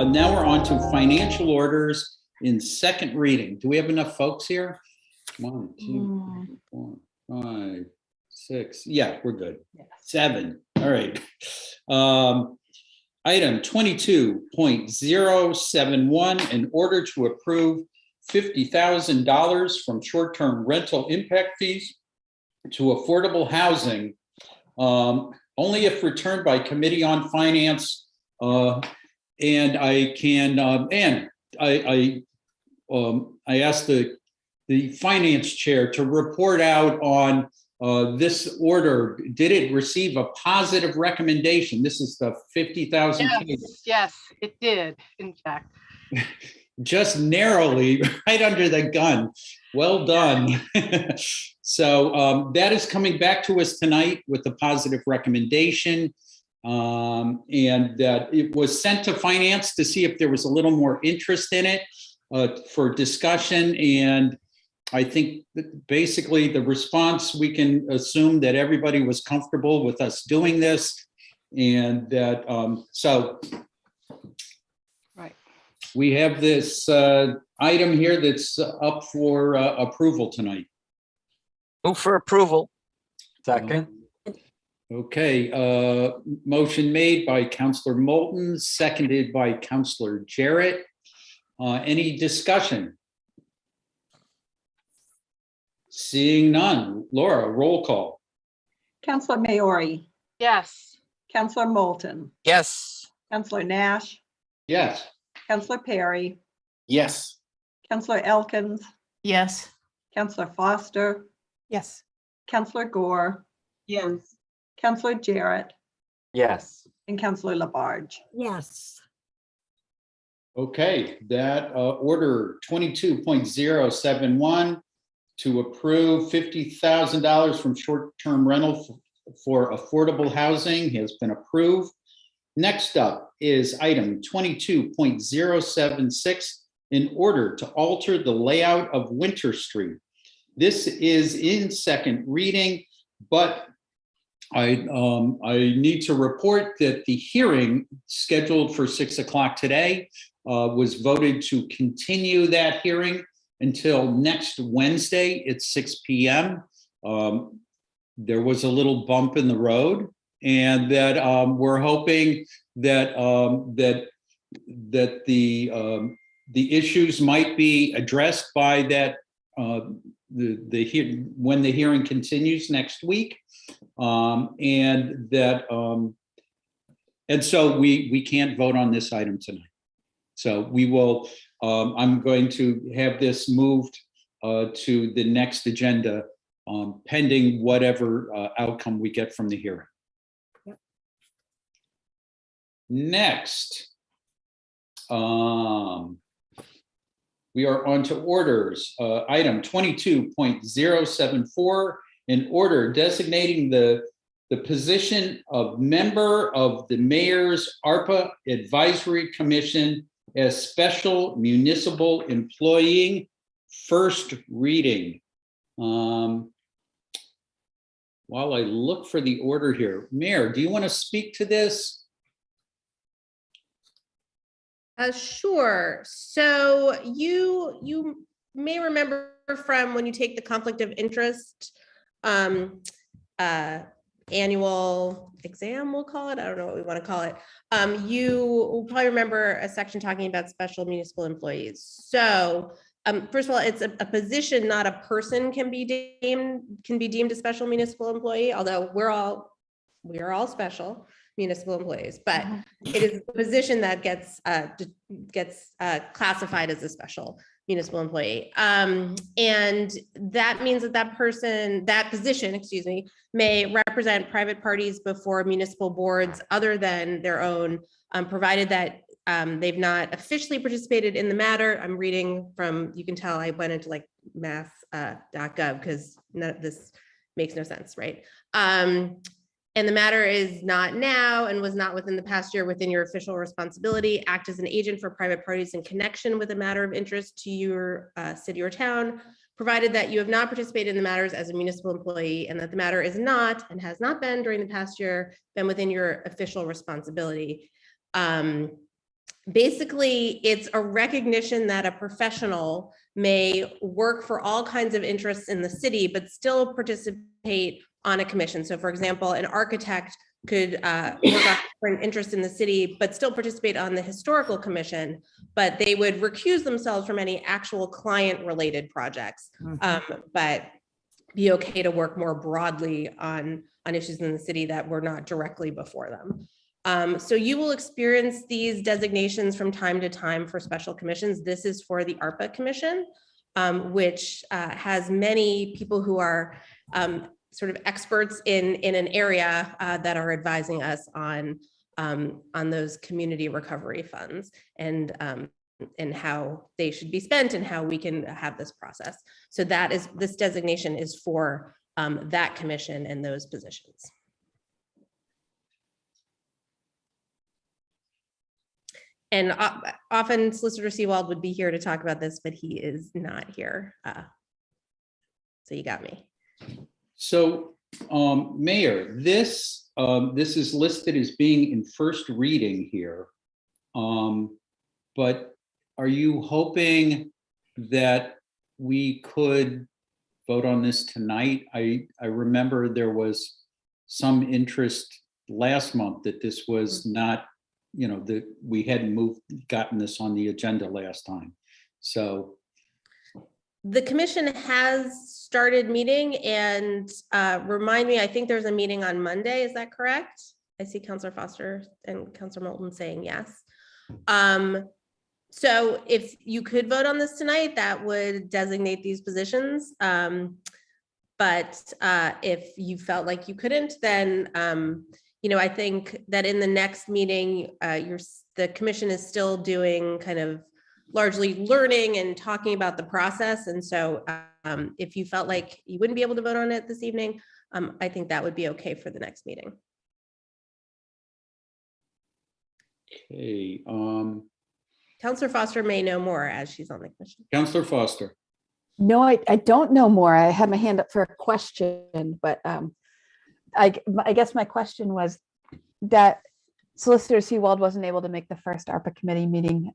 Now we're on to financial orders in second reading. Do we have enough folks here? 1, 2, 3, 4, 5, 6. Yeah, we're good. 7. All right. Item 22.071, in order to approve $50,000 from short-term rental impact fees to affordable housing, only if returned by Committee on Finance. And I can, I asked the Finance Chair to report out on this order. Did it receive a positive recommendation? This is the 50,000. Yes, it did, in fact. Just narrowly, right under the gun. Well done. So that is coming back to us tonight with a positive recommendation. And that it was sent to Finance to see if there was a little more interest in it for discussion. And I think that basically the response, we can assume that everybody was comfortable with us doing this. And that, so right, we have this item here that's up for approval tonight. Move for approval. Second. Okay, motion made by Counselor Moulton, seconded by Counselor Jarrett. Any discussion? Seeing none. Laura, roll call. Counselor Maori, yes, Counselor Moulton, Yes. Counselor Nash, Yes. Counselor Perry, Yes. Counselor Elkins, Yes. Counselor Foster, Yes. Counselor Gore, Yes. Counselor Jarrett, Yes. and Counselor Labarge. Yes. Okay, that order 22.071 to approve $50,000 from short-term rental for affordable housing has been approved. Next up is item 22.076, in order to alter the layout of Winter Street. This is in second reading, but I need to report that the hearing scheduled for 6 o'clock today was voted to continue that hearing until next Wednesday at 6 p.m. There was a little bump in the road, and that we're hoping that that the issues might be addressed by that when the hearing continues next week, and that and so we can't vote on this item tonight. So we will. I'm going to have this moved to the next agenda, pending whatever outcome we get from the hearing. Yep. Next, we are on to orders. Item 22.074, in order designating the position of member of the Mayor's ARPA Advisory Commission as special municipal employee, first reading. While I look for the order here, Mayor, do you want to speak to this? Sure. So you may remember from when you take the conflict of interest annual exam, we'll call it. I don't know what we want to call it. You will probably remember a section talking about special municipal employees. So first of all, it's a position, not a person can be deemed a special municipal employee, although we are all special municipal employees, but it is a position that gets classified as a special municipal employee. And that means that position, may represent private parties before municipal boards other than their own, provided that they've not officially participated in the matter. I'm reading from, you can tell I went into like math.gov because none of this makes no sense, right? And the matter is not now and was not within the past year within your official responsibility. Act as an agent for private parties in connection with a matter of interest to your city or town, provided that you have not participated in the matters as a municipal employee and that the matter is not and has not been during the past year been within your official responsibility. basically, it's a recognition that a professional may work for all kinds of interests in the city, but still participate on a commission. So for example, an architect could work on different interests in the city, but still participate on the historical commission, but they would recuse themselves from any actual client-related projects, but be okay to work more broadly on issues in the city that were not directly before them. So you will experience these designations from time to time for special commissions. This is for the ARPA Commission, which has many people who are sort of experts in an area that are advising us on those community recovery funds and how they should be spent and how we can have this process. So this designation is for that commission and those positions. And often Solicitor Seawald would be here to talk about this, but he is not here. So you got me. So, Mayor, this is listed as being in first reading here. But are you hoping that we could vote on this tonight? I remember there was some interest last month that this was not, that we hadn't gotten this on the agenda last time. So the commission has started meeting, and remind me, I think there's a meeting on Monday. Is that correct? I see Councilor Foster and Councilor Moulton saying yes. So if you could vote on this tonight, that would designate these positions. But if you felt like you couldn't, then I think that in the next meeting, the commission is still doing kind of largely learning and talking about the process. And so if you felt like you wouldn't be able to vote on it this evening, I think that would be okay for the next meeting. Okay. Councilor Foster may know more as she's on the commission. Councilor Foster. No, I don't know more. I had my hand up for a question, but I guess my question was that Solicitor Seawald wasn't able to make the first ARPA committee meeting,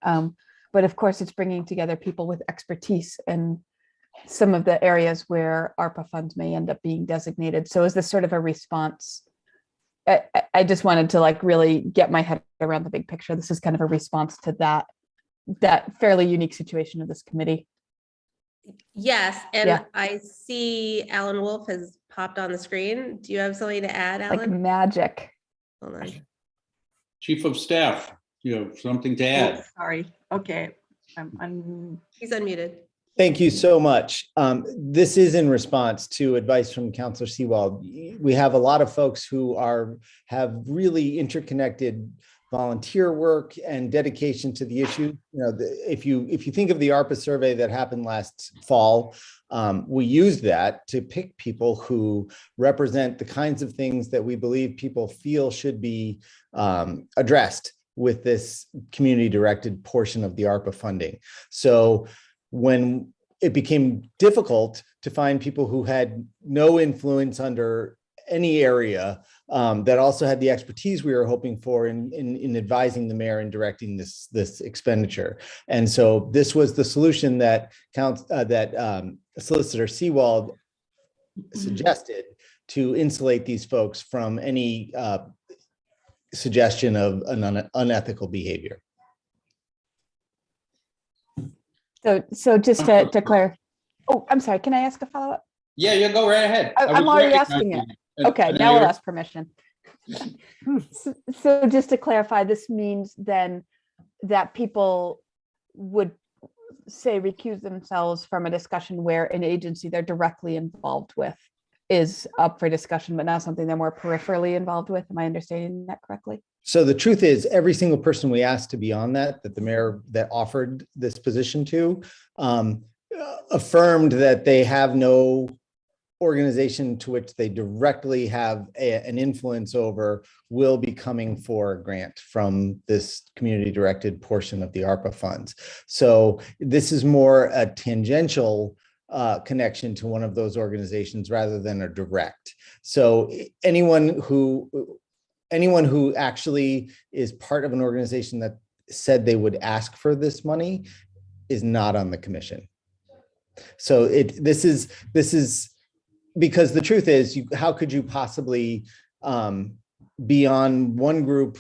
but of course it's bringing together people with expertise in some of the areas where ARPA funds may end up being designated. So is this sort of a response? I just wanted to really get my head around the big picture. This is kind of a response to that fairly unique situation of this committee. Yes, and Yeah. I see Alan Wolf has popped on the screen. Do you have something to add, Alan? Like magic. Hold on. Chief of Staff, something to add? Sorry. Okay. He's unmuted. Thank you so much. This is in response to advice from Councilor Seawald. We have a lot of folks who have really interconnected volunteer work and dedication to the issue. If you think of the ARPA survey that happened last fall, we used that to pick people who represent the kinds of things that we believe people feel should be addressed with this community-directed portion of the ARPA funding. So when it became difficult to find people who had no influence under any area that also had the expertise we were hoping for in advising the mayor and directing this expenditure. And so this was the solution that Solicitor Seawald suggested to insulate these folks from any suggestion of an unethical behavior. So just to clarify, oh, I'm sorry, can I ask a follow-up? Yeah, go right ahead. I'm already asking it. Okay, now we'll ask permission. So just to clarify, this means then that people would say recuse themselves from a discussion where an agency they're directly involved with is up for discussion, but not something they're more peripherally involved with. Am I understanding that correctly? So the truth is, every single person we asked to be on that the mayor that offered this position to affirmed that they have no organization to which they directly have an influence over will be coming for a grant from this community directed portion of the ARPA funds. So this is more a tangential connection to one of those organizations rather than a direct. So anyone who actually is part of an organization that said they would ask for this money is not on the commission. So this is because the truth is, how could you possibly be on one group?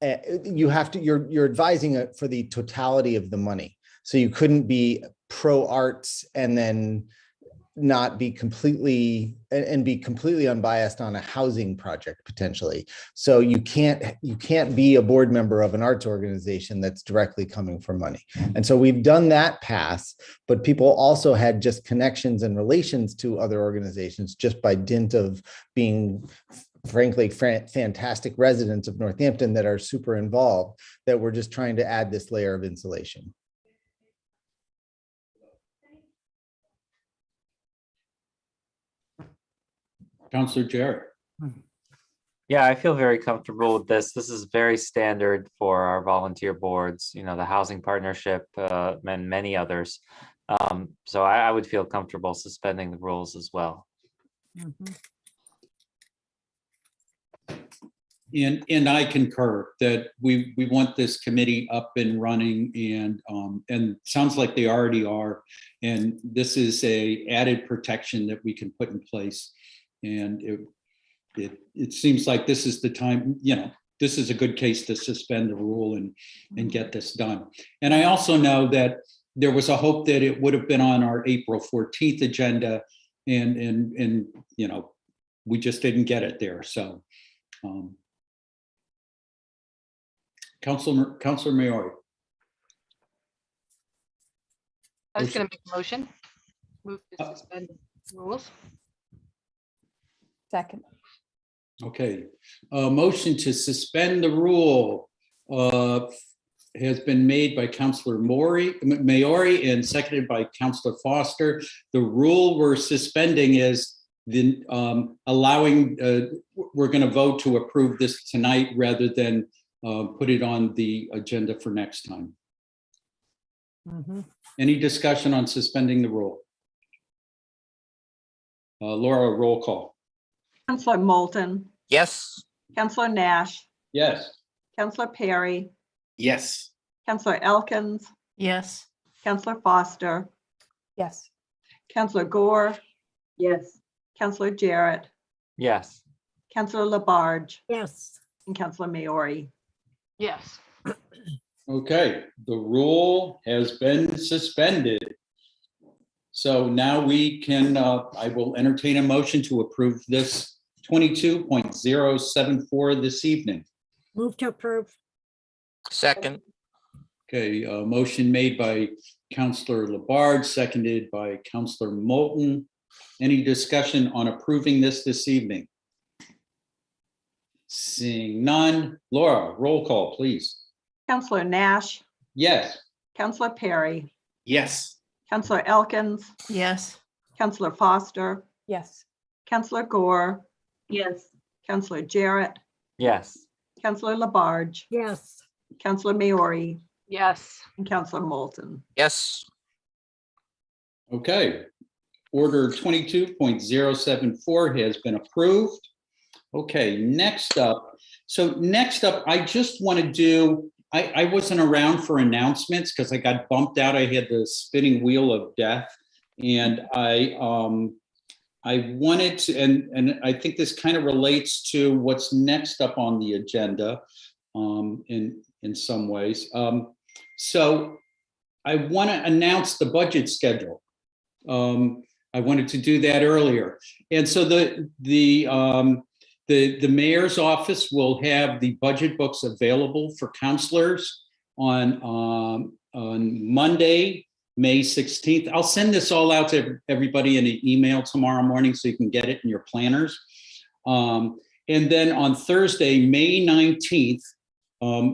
You're advising for the totality of the money. So you couldn't be pro arts and then not be completely unbiased on a housing project potentially. So you can't be a board member of an arts organization that's directly coming from money. And so we've done that pass, but people also had just connections and relations to other organizations just by dint of being frankly fantastic residents of Northampton that are super involved, that we're just trying to add this layer of insulation. Councillor Jarrett. Yeah, I feel very comfortable with this. This is very standard for our volunteer boards, you know, the Housing Partnership and many others. So I would feel comfortable suspending the rules as well. And I concur that we want this committee up and running, and sounds like they already are. And this is a added protection that we can put in place. And it seems like this is the time, you know, this is a good case to suspend the rule and get this done. And I also know that there was a hope that it would have been on our April 14th agenda, and you know, we just didn't get it there. So Councilor Maori. I was going to make a motion. Move to suspend rules. Second. Okay, motion to suspend the rule has been made by Councilor Maori and seconded by Councilor Foster. The rule we're suspending is the allowing, we're going to vote to approve this tonight rather than put it on the agenda for next time. Any discussion on suspending the rule? Laura, roll call. Councillor Moulton. Yes. Councillor Nash. Yes. Councillor Perry. Yes. Councillor Elkins. Yes. Councillor Foster. Yes. Councillor Gore. Yes. Councillor Jarrett. Yes. Councillor Labarge. Yes. And Councillor Maori. Yes. Okay, the rule has been suspended. So now we can, I will entertain a motion to approve this 22.074 this evening. Move to approve. Second. Okay, motion made by Councillor Labarge, seconded by Councillor Moulton. Any discussion on approving this evening? Seeing none. Laura, roll call, please. Councillor Nash. Yes. Councillor Perry. Yes. Councillor Elkins. Yes. Councillor Foster. Yes. Councillor Gore. Yes. Councillor Jarrett. Yes. Councillor Labarge. Yes. Councillor Maori. Yes. And Councillor Moulton. Yes. Okay. Order 22.074 has been approved. Okay, next up. So next up, I just want to do, I wasn't around for announcements because I got bumped out. I had the spinning wheel of death, and I wanted to, and I think this kind of relates to what's next up on the agenda in some ways. So I want to announce the budget schedule. I wanted to do that earlier, and so the mayor's office will have the budget books available for counselors on Monday, May 16th. I'll send this all out to everybody in an email tomorrow morning so you can get it in your planners. And then on Thursday, May 19th,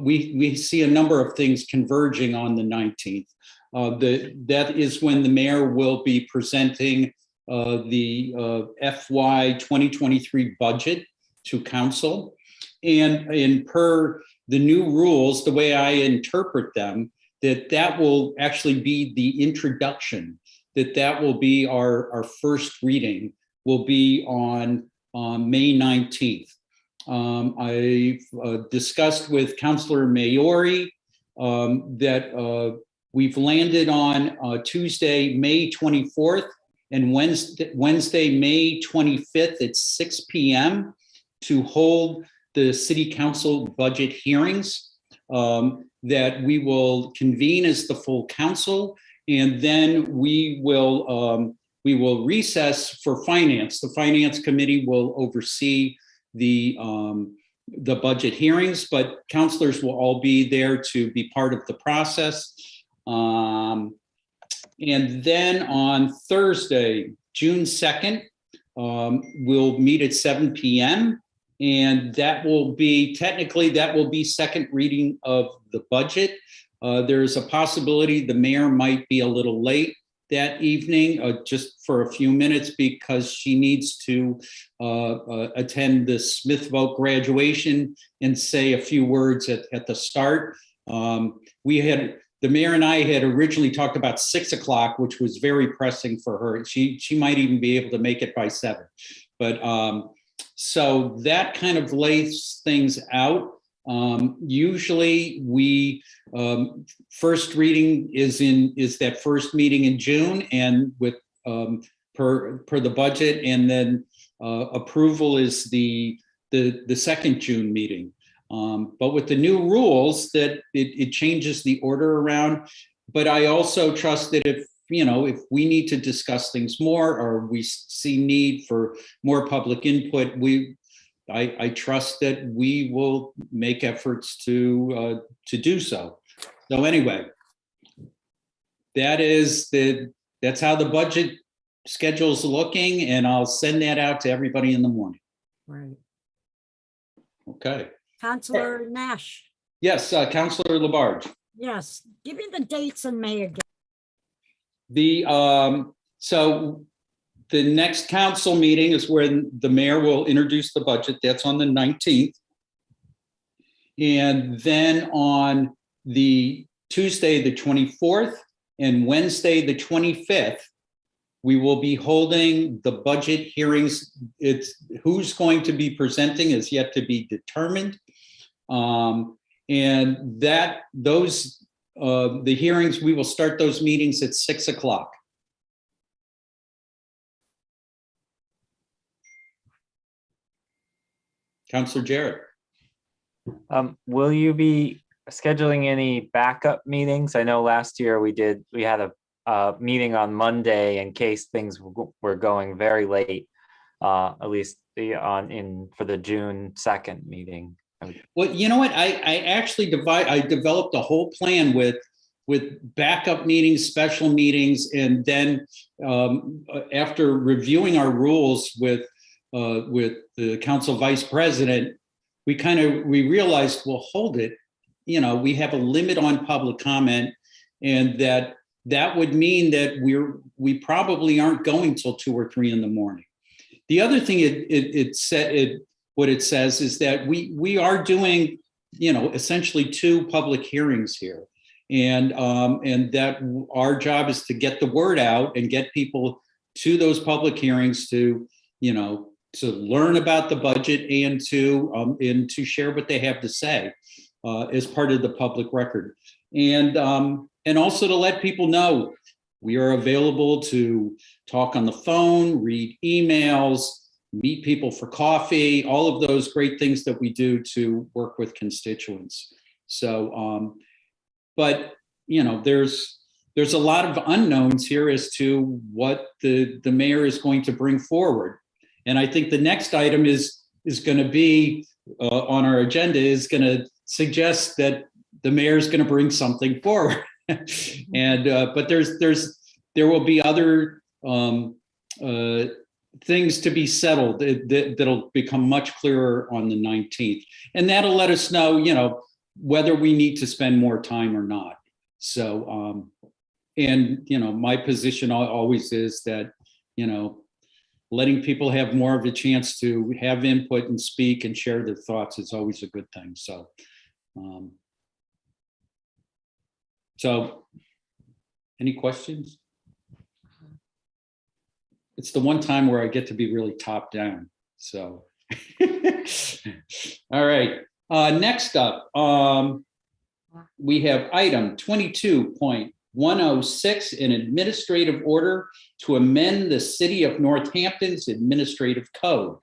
we see a number of things converging on the 19th. That is when the mayor will be presenting the FY 2023 budget to council. And per the new rules, the way I interpret them, that will actually be the introduction, that will be our first reading, will be on May 19th. I've discussed with Councilor Maori that we've landed on Tuesday, May 24th and Wednesday, May 25th at 6 p.m. to hold the city council budget hearings that we will convene as the full council, and then we will recess for finance. The finance committee will oversee the budget hearings, but councilors will all be there to be part of the process. And then on Thursday, June 2nd, we'll meet at 7 p.m. And that will be, technically, that will be second reading of the budget. There's a possibility the mayor might be a little late that evening, just for a few minutes, because she needs to attend the Smith Vote graduation and say a few words at the start. The mayor and I had originally talked about 6 o'clock, which was very pressing for her. She might even be able to make it by 7. But so that kind of lays things out. Usually we first reading is that first meeting in June, and with per the budget, and then approval is the second June meeting. But with the new rules, that it changes the order around. But I also trust that if we need to discuss things more, or we see need for more public input, I trust that we will make efforts to do so. So anyway, that's how the budget schedule is looking, and I'll send that out to everybody in the morning. Right. Okay. Councilor Nash. Yes, Councilor Labarge. Yes, give me the dates in May again. So the next council meeting is when the mayor will introduce the budget. That's on the 19th. And then on the Tuesday, the 24th, and Wednesday, the 25th, we will be holding the budget hearings. It's who's going to be presenting is yet to be determined. And the hearings, we will start those meetings at 6 o'clock. Councilor Jarrett. Will you be scheduling any backup meetings? I know last year we had a meeting on Monday in case things were going very late, at least for the June 2nd meeting. Well, you know what? I actually developed a whole plan with backup meetings, special meetings, and then after reviewing our rules with the council vice president, we realized, well, hold it. We have a limit on public comment, and that would mean that we probably aren't going till 2 or 3 in the morning. The other thing what it says is that we are doing, essentially 2 public hearings here, and that our job is to get the word out and get people to those public hearings to learn about the budget and to share what they have to say as part of the public record, and also to let people know we are available to talk on the phone, read emails, meet people for coffee, all of those great things that we do to work with constituents. So, but there's a lot of unknowns here as to what the mayor is going to bring forward. And I think the next item is going to be on our agenda is going to suggest that the mayor is going to bring something forward. And but there will be other things to be settled that'll become much clearer on the 19th, and that'll let us know, whether we need to spend more time or not. So, and my position always is that letting people have more of a chance to have input and speak and share their thoughts is always a good thing. So, any questions? It's the one time where I get to be really top down. So, all right. Next up, We have item 22.106, an administrative order to amend the City of Northampton's administrative code.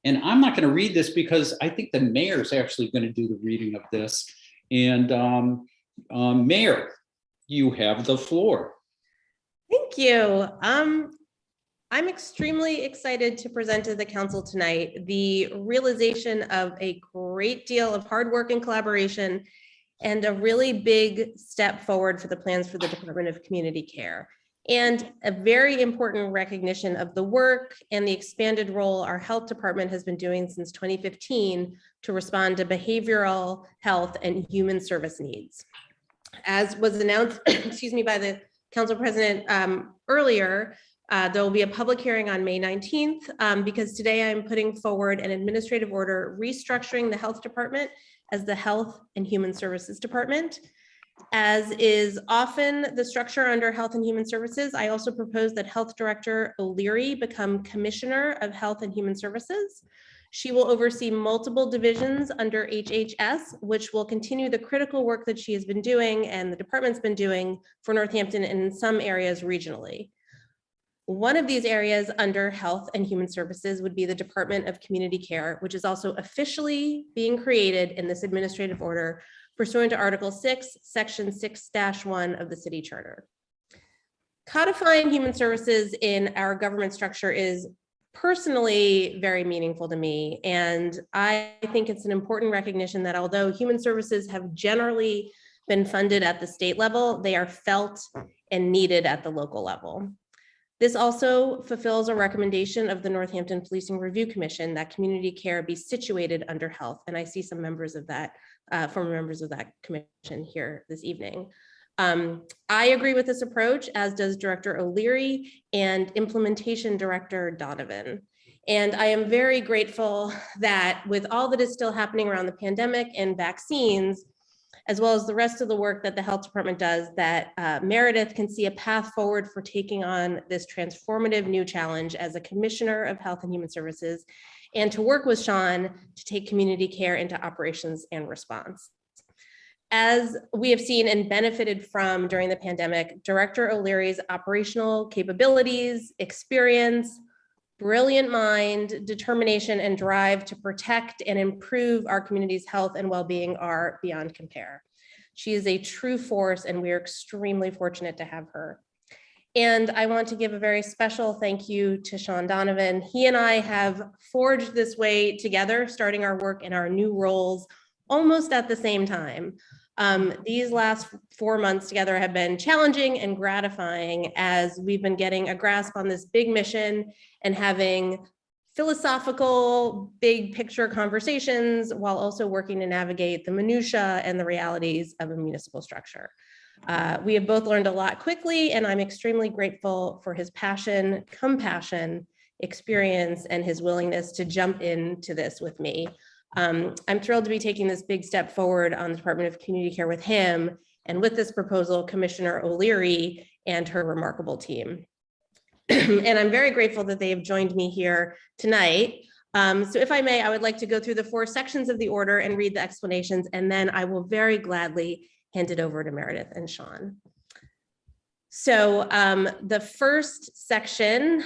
And I'm not going to read this because I think the mayor's actually going to do the reading of this. And Mayor, you have the floor. Thank you. I'm extremely excited to present to the council tonight the realization of a great deal of hard work and collaboration and a really big step forward for the plans for the Department of Community Care, and a very important recognition of the work and the expanded role our health department has been doing since 2015 to respond to behavioral health and human service needs. As was announced, excuse me, by the council president earlier, there will be a public hearing on May 19th because today I'm putting forward an administrative order restructuring the health department as the Health and Human Services Department. As is often the structure under Health and Human Services, I also propose that Health Director O'Leary become Commissioner of Health and Human Services. She will oversee multiple divisions under HHS, which will continue the critical work that she has been doing and the department's been doing for Northampton and in some areas regionally. One of these areas under Health and Human Services would be the Department of Community Care, which is also officially being created in this administrative order pursuant to Article 6, Section 6-1 of the City Charter. Codifying human services in our government structure is personally very meaningful to me, and I think it's an important recognition that although human services have generally been funded at the state level, they are felt and needed at the local level. This also fulfills a recommendation of the Northampton Policing Review Commission that community care be situated under health. And I see some members of that, former members of that commission here this evening. I agree with this approach, as does Director O'Leary and Implementation Director Donovan. And I am very grateful that with all that is still happening around the pandemic and vaccines, as well as the rest of the work that the health department does, that Meredith can see a path forward for taking on this transformative new challenge as a Commissioner of Health and Human Services, and to work with Sean to take community care into operations and response. As we have seen and benefited from during the pandemic, Director O'Leary's operational capabilities, experience, brilliant mind, determination, and drive to protect and improve our community's health and well-being are beyond compare. She is a true force, and we are extremely fortunate to have her. And I want to give a very special thank you to Sean Donovan. He and I have forged this way together, starting our work in our new roles almost at the same time. These last 4 months together have been challenging and gratifying as we've been getting a grasp on this big mission and having philosophical, big picture conversations while also working to navigate the minutia and the realities of a municipal structure. We have both learned a lot quickly, and I'm extremely grateful for his passion, compassion, experience, and his willingness to jump into this with me. I'm thrilled to be taking this big step forward on the Department of Community Care with him, and with this proposal, Commissioner O'Leary and her remarkable team. And I'm very grateful that they have joined me here tonight. So if I may, I would like to go through the 4 sections of the order and read the explanations, and then I will very gladly hand it over to Meredith and Sean. So the first section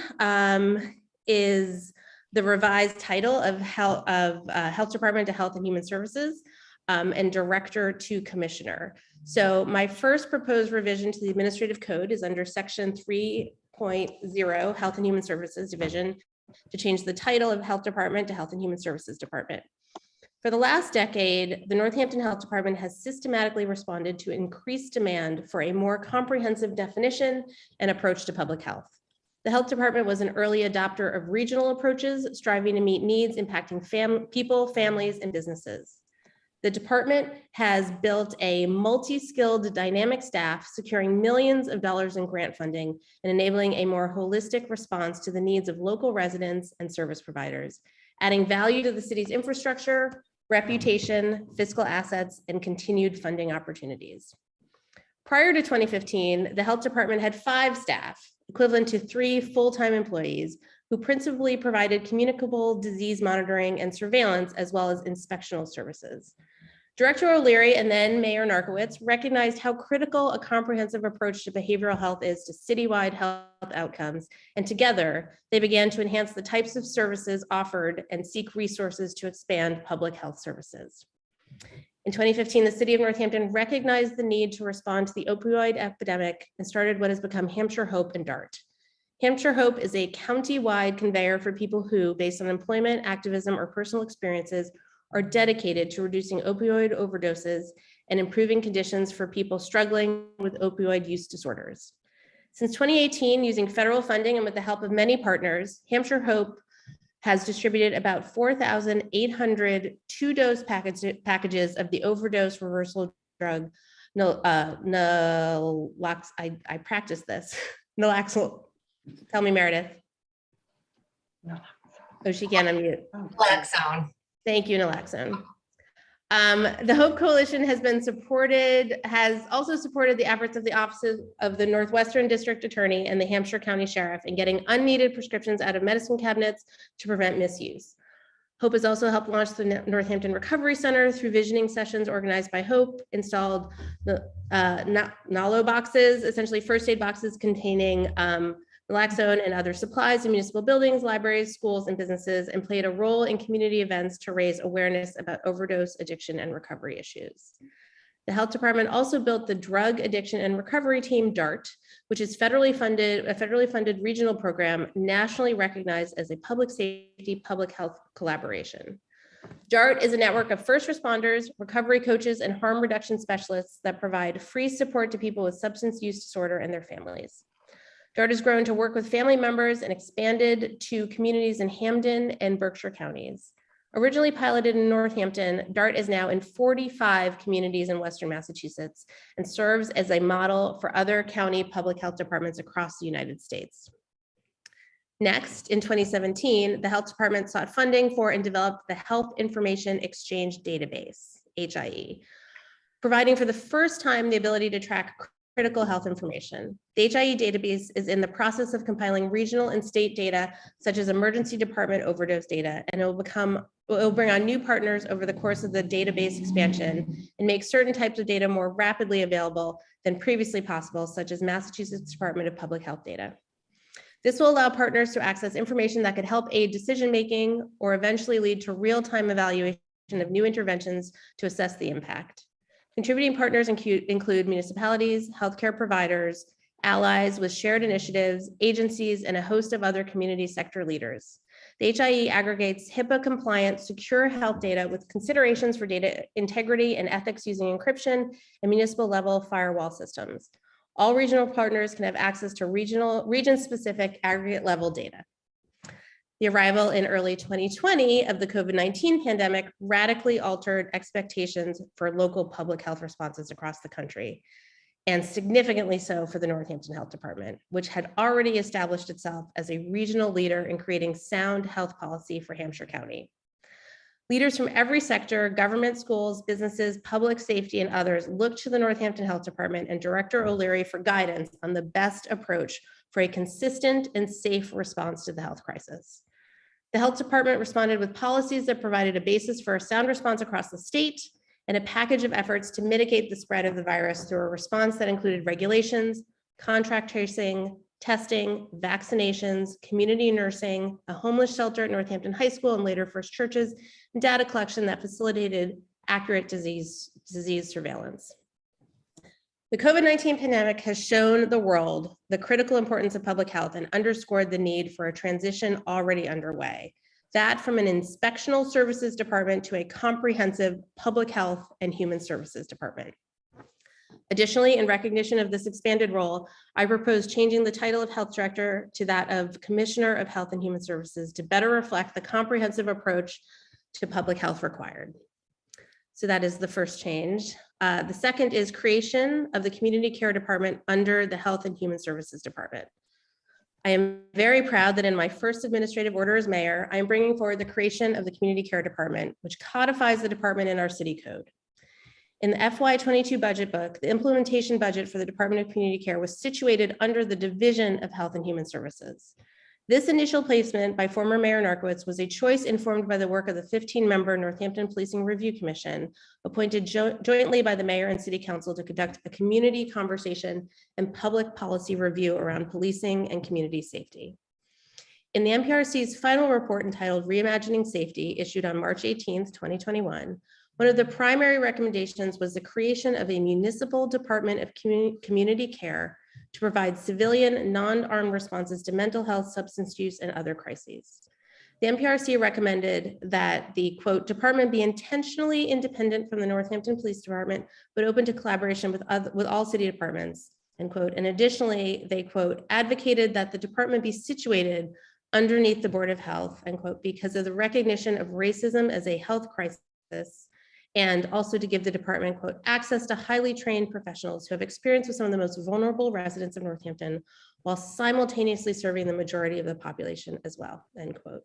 is the revised title of Health Department to Health and Human Services and Director to Commissioner. So my first proposed revision to the administrative code is under section 3.0 Health and Human Services Division to change the title of Health Department to Health and Human Services Department. For the last decade, the Northampton Health Department has systematically responded to increased demand for a more comprehensive definition and approach to public health. The health department was an early adopter of regional approaches, striving to meet needs impacting people, families, and businesses. The department has built a multi-skilled dynamic staff, securing millions of dollars in grant funding and enabling a more holistic response to the needs of local residents and service providers, adding value to the city's infrastructure, reputation, fiscal assets, and continued funding opportunities. Prior to 2015, the health department had 5 staff, equivalent to 3 full-time employees, who principally provided communicable disease monitoring and surveillance, as well as inspectional services. Director O'Leary and then Mayor Narcoitz recognized how critical a comprehensive approach to behavioral health is to citywide health outcomes, and together they began to enhance the types of services offered and seek resources to expand public health services. In 2015, the city of Northampton recognized the need to respond to the opioid epidemic and started what has become Hampshire Hope and DART. Hampshire Hope is a county-wide conveyor for people who, based on employment, activism, or personal experiences, are dedicated to reducing opioid overdoses and improving conditions for people struggling with opioid use disorders. Since 2018, using federal funding and with the help of many partners, Hampshire Hope has distributed about 4,800 two-dose packages of the overdose reversal drug, naloxone. I practiced this, naloxone. Tell me, Meredith. Oh, she can't unmute. Naloxone. Thank you, naloxone. The Hope Coalition has also supported the efforts of the offices of the Northwestern District Attorney and the Hampshire County Sheriff in getting unneeded prescriptions out of medicine cabinets to prevent misuse. Hope has also helped launch the Northampton Recovery Center through visioning sessions organized by Hope, installed the NALO boxes, essentially first aid boxes containing naloxone and other supplies in municipal buildings, libraries, schools, and businesses, and played a role in community events to raise awareness about overdose addiction and recovery issues. The health department also built the Drug Addiction and Recovery Team, DART, which is a federally funded regional program nationally recognized as a public safety, public health collaboration. DART is a network of first responders, recovery coaches, and harm reduction specialists that provide free support to people with substance use disorder and their families. DART has grown to work with family members and expanded to communities in Hampden and Berkshire counties. Originally piloted in Northampton, DART is now in 45 communities in Western Massachusetts and serves as a model for other county public health departments across the United States. Next, in 2017, the health department sought funding for and developed the Health Information Exchange Database, HIE, providing for the first time the ability to track critical health information. The HIE database is in the process of compiling regional and state data, such as emergency department overdose data, and it will bring on new partners over the course of the database expansion and make certain types of data more rapidly available than previously possible, such as Massachusetts Department of Public Health data. This will allow partners to access information that could help aid decision-making or eventually lead to real-time evaluation of new interventions to assess the impact. Contributing partners include municipalities, healthcare providers, allies with shared initiatives, agencies, and a host of other community sector leaders. The HIE aggregates HIPAA-compliant, secure health data with considerations for data integrity and ethics using encryption and municipal-level firewall systems. All regional partners can have access to region-specific aggregate-level data. The arrival in early 2020 of the COVID-19 pandemic radically altered expectations for local public health responses across the country, and significantly so for the Northampton Health Department, which had already established itself as a regional leader in creating sound health policy for Hampshire County. Leaders from every sector, government, schools, businesses, public safety, and others looked to the Northampton Health Department and Director O'Leary for guidance on the best approach for a consistent and safe response to the health crisis. The health department responded with policies that provided a basis for a sound response across the state and a package of efforts to mitigate the spread of the virus through a response that included regulations, contract tracing, testing, vaccinations, community nursing, a homeless shelter at Northampton High School and later First Churches, and data collection that facilitated accurate disease surveillance. The COVID-19 pandemic has shown the world the critical importance of public health and underscored the need for a transition already underway. That from an inspectional services department to a comprehensive public health and human services department. Additionally, in recognition of this expanded role, I propose changing the title of health director to that of Commissioner of Health and Human Services to better reflect the comprehensive approach to public health required. So that is the first change. The second is creation of the Community Care Department under the Health and Human Services Department. I am very proud that in my first administrative order as mayor, I am bringing forward the creation of the Community Care Department, which codifies the department in our city code. In the FY22 budget book, the implementation budget for the Department of Community Care was situated under the Division of Health and Human Services. This initial placement by former Mayor Narcoitz was a choice informed by the work of the 15-member Northampton Policing Review Commission, appointed jointly by the mayor and city council to conduct a community conversation and public policy review around policing and community safety. In the MPRC's final report entitled Reimagining Safety, issued on March 18th, 2021, one of the primary recommendations was the creation of a municipal department of community care to provide civilian, non-armed responses to mental health, substance use, and other crises. The MPRC recommended that the, quote, department be intentionally independent from the Northampton Police Department, but open to collaboration with all city departments, end quote. And additionally, they, quote, advocated that the department be situated underneath the Board of Health, end quote, because of the recognition of racism as a health crisis, and also to give the department, quote, access to highly trained professionals who have experience with some of the most vulnerable residents of Northampton, while simultaneously serving the majority of the population as well, end quote.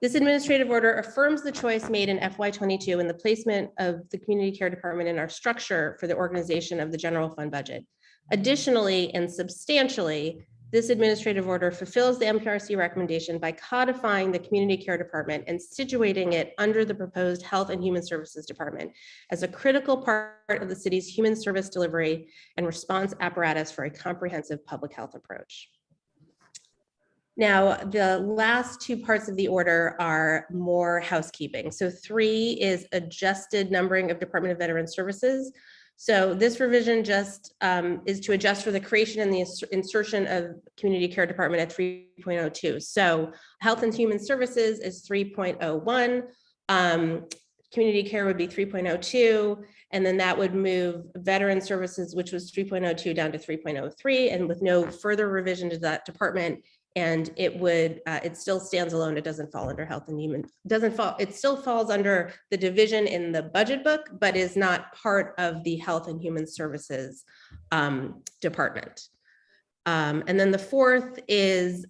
This administrative order affirms the choice made in FY22 in the placement of the community care department in our structure for the organization of the general fund budget. Additionally, and substantially, this administrative order fulfills the MPRC recommendation by codifying the community care department and situating it under the proposed Health and Human Services Department as a critical part of the city's human service delivery and response apparatus for a comprehensive public health approach. Now, the last two parts of the order are more housekeeping. So 3 is adjusted numbering of Department of Veteran Services. So this revision just is to adjust for the creation and the insertion of community care department at 3.02. So health and human services is 3.01. Community care would be 3.02. And then that would move veteran services, which was 3.02 down to 3.03. And with no further revision to that department, and it would, it still stands alone. It doesn't fall under health and human, it still falls under the division in the budget book, but is not part of the health and human services department. And then the 4th is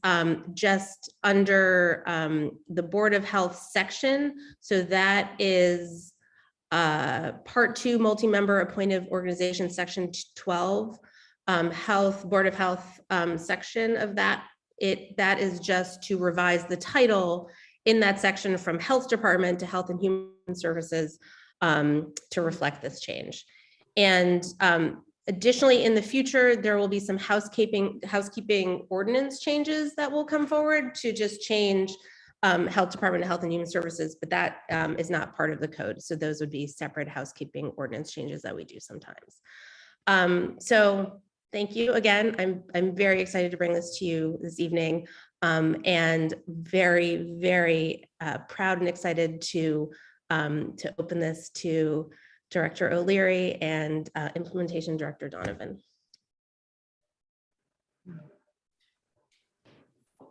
just under the Board of Health section. So that is part 2, multi-member appointed organization, section 12, health, Board of Health section of that. That is just to revise the title in that section from Health Department to Health and Human Services to reflect this change. And additionally, in the future, there will be some housekeeping ordinance changes that will come forward to just change Health Department to Health and Human Services, but that is not part of the code. So those would be separate housekeeping ordinance changes that we do sometimes. So thank you again. I'm very excited to bring this to you this evening, and very, very proud and excited to open this to Director O'Leary and Implementation Director Donovan.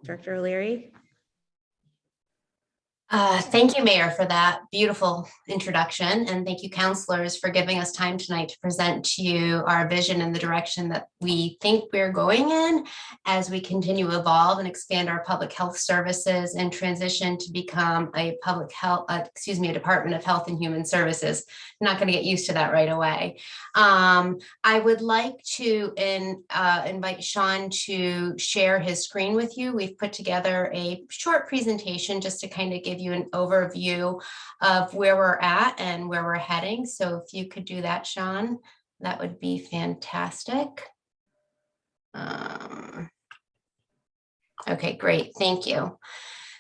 Director O'Leary. Thank you, Mayor, for that beautiful introduction. And thank you, counselors, for giving us time tonight to present to you our vision and the direction that we think we're going in as we continue to evolve and expand our public health services and transition to become a public health, a Department of Health and Human Services. I'm not going to get used to that right away. I would like to invite Sean to share his screen with you. We've put together a short presentation just to kind of give you an overview of where we're at and where we're heading. So if you could do that, Sean, that would be fantastic. Okay, great. Thank you.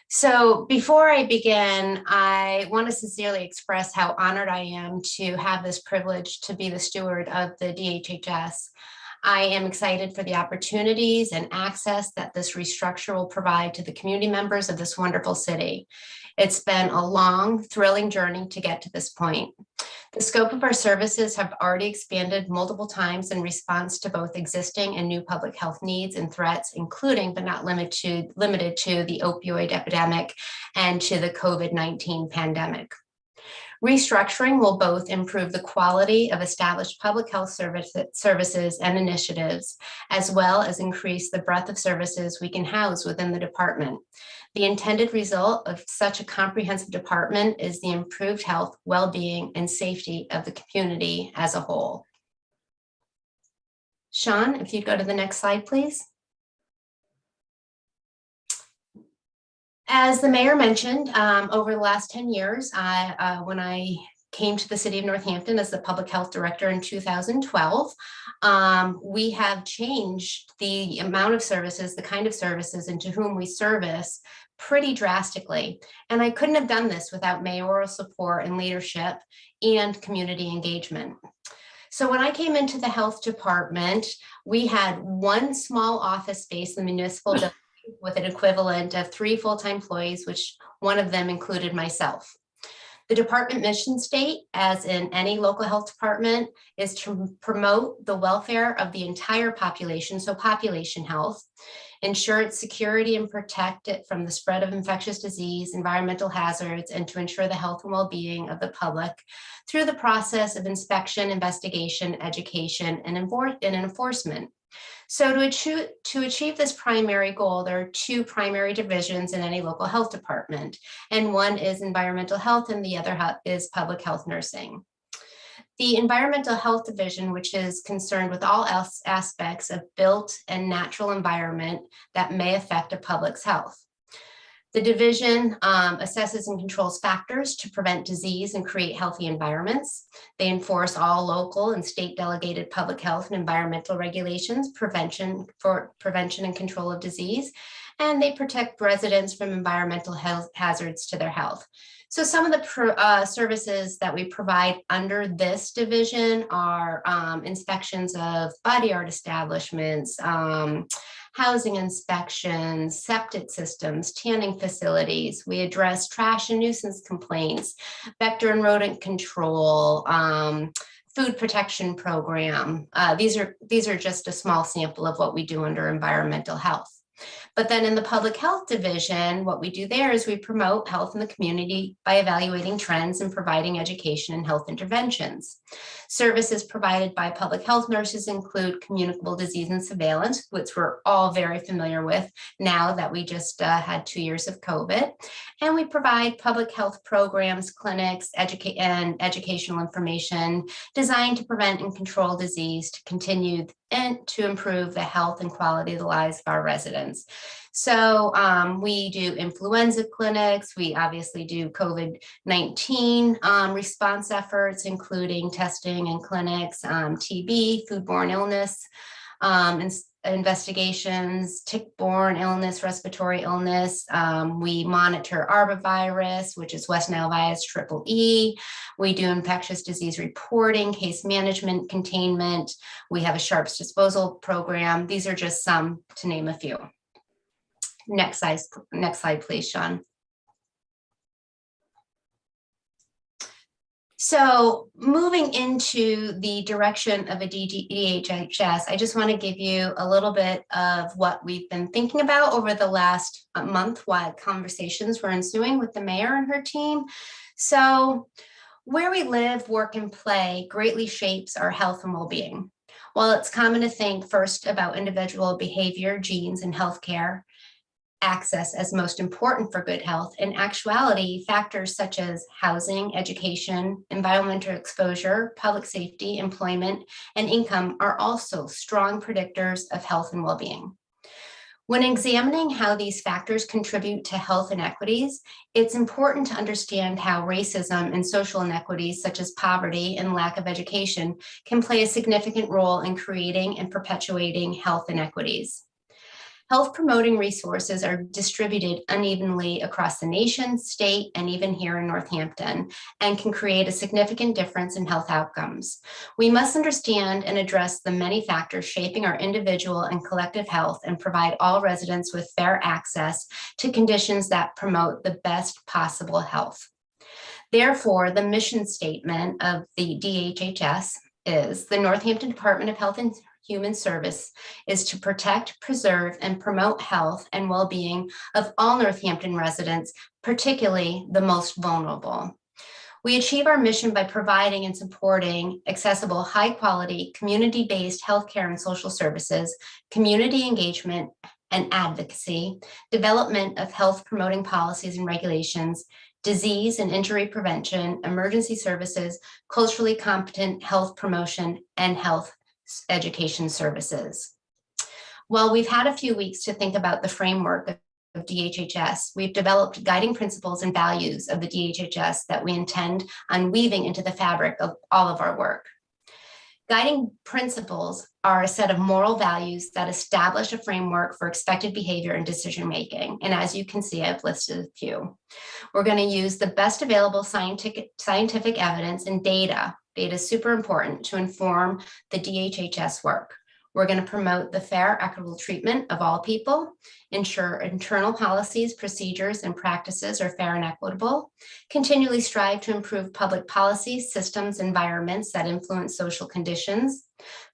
So before I begin, I want to sincerely express how honored I am to have this privilege to be the steward of the DHHS. I am excited for the opportunities and access that this restructure will provide to the community members of this wonderful city. It's been a long, thrilling journey to get to this point. The scope of our services have already expanded multiple times in response to both existing and new public health needs and threats, including but not limited to the opioid epidemic and to the COVID-19 pandemic. Restructuring will both improve the quality of established public health services and initiatives, as well as increase the breadth of services we can house within the department. The intended result of such a comprehensive department is the improved health, well-being, and safety of the community as a whole. Sean, if you'd go to the next slide, please. As the mayor mentioned, over the last 10 years, when I came to the city of Northampton as the public health director in 2012, we have changed the amount of services, the kind of services, and to whom we service pretty drastically. And I couldn't have done this without mayoral support and leadership and community engagement. So when I came into the health department, we had one small office space in the municipal building with an equivalent of 3 full-time employees, which one of them included myself. The department mission state, as in any local health department, is to promote the welfare of the entire population, so population health, ensure its security and protect it from the spread of infectious disease, environmental hazards, and to ensure the health and well-being of the public through the process of inspection, investigation, education, and enforcement. So to achieve this primary goal, there are 2 primary divisions in any local health department, and one is environmental health and the other is public health nursing. The environmental health division, which is concerned with all aspects of built and natural environment that may affect a public's health. The division assesses and controls factors to prevent disease and create healthy environments. They enforce all local and state delegated public health and environmental regulations, prevention and control of disease, and they protect residents from environmental health hazards to their health. So some of the services that we provide under this division are inspections of body art establishments, housing inspections, septic systems, tanning facilities. We address trash and nuisance complaints, vector and rodent control, food protection program. These are just a small sample of what we do under environmental health. But then in the public health division, what we do there is we promote health in the community by evaluating trends and providing education and health interventions. Services provided by public health nurses include communicable disease and surveillance, which we're all very familiar with now that we just had 2 years of COVID. And we provide public health programs, clinics, and educational information designed to prevent and control disease, to continue and to improve the health and quality of the lives of our residents. So we do influenza clinics. We obviously do COVID-19 response efforts, including testing and clinics, TB, foodborne illness, investigations, tick-borne illness, respiratory illness. We monitor arbovirus, which is West Nile virus triple E. We do infectious disease reporting, case management, containment. We have a sharps disposal program. These are just some to name a few. Next slide, please, Sean. So moving into the direction of a DHHS, I just want to give you a little bit of what we've been thinking about over the last month while conversations were ensuing with the mayor and her team. So where we live, work, and play greatly shapes our health and well-being. While it's common to think first about individual behavior, genes, and healthcare access as most important for good health, in actuality, factors such as housing, education, environmental exposure, public safety, employment, and income are also strong predictors of health and well-being. When examining how these factors contribute to health inequities, it's important to understand how racism and social inequities such as poverty and lack of education can play a significant role in creating and perpetuating health inequities. Health promoting resources are distributed unevenly across the nation, state, and even here in Northampton, and can create a significant difference in health outcomes. We must understand and address the many factors shaping our individual and collective health and provide all residents with fair access to conditions that promote the best possible health. Therefore, the mission statement of the DHHS is the Northampton Department of Health and Human Service is to protect, preserve, and promote health and well-being of all Northampton residents, particularly the most vulnerable. We achieve our mission by providing and supporting accessible, high-quality, community-based healthcare and social services, community engagement and advocacy, development of health-promoting policies and regulations, disease and injury prevention, emergency services, culturally competent health promotion, and health education services. Well, we've had a few weeks to think about the framework of of DHHS, we've developed guiding principles and values of the DHHS that we intend on weaving into the fabric of all of our work. Guiding principles are a set of moral values that establish a framework for expected behavior and decision-making. And as you can see, I've listed a few. We're going to use the best available scientific evidence and data. Data is super important to inform the DHHS work. We're going to promote the fair, equitable treatment of all people, ensure internal policies, procedures, and practices are fair and equitable, continually strive to improve public policies, systems, environments that influence social conditions,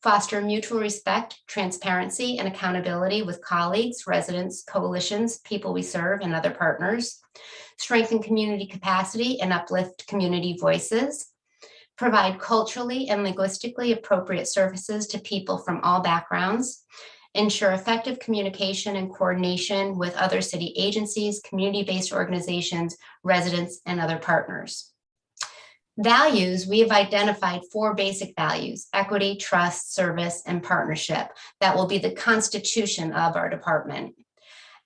foster mutual respect, transparency, and accountability with colleagues, residents, coalitions, people we serve, and other partners, strengthen community capacity and uplift community voices, provide culturally and linguistically appropriate services to people from all backgrounds, ensure effective communication and coordination with other city agencies, community-based organizations, residents, and other partners. Values, we have identified 4 basic values: equity, trust, service, and partnership that will be the constitution of our department.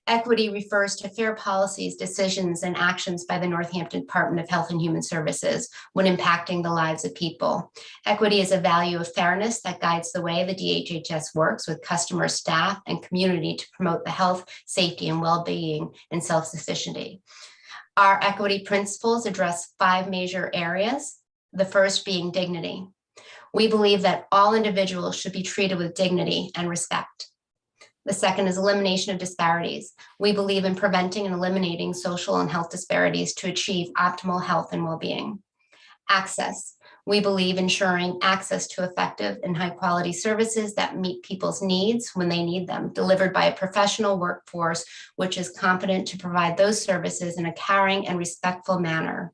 Equity refers to fair policies, decisions, and actions by the Northampton Department of Health and Human Services when impacting the lives of people. Equity is a value of fairness that guides the way the DHHS works with customers, staff, and community to promote the health, safety, and well-being and self-sufficiency. Our equity principles address 5 major areas, the first being dignity. We believe that all individuals should be treated with dignity and respect. The second is elimination of disparities. We believe in preventing and eliminating social and health disparities to achieve optimal health and well-being. Access. We believe ensuring access to effective and high-quality services that meet people's needs when they need them, delivered by a professional workforce which is competent to provide those services in a caring and respectful manner.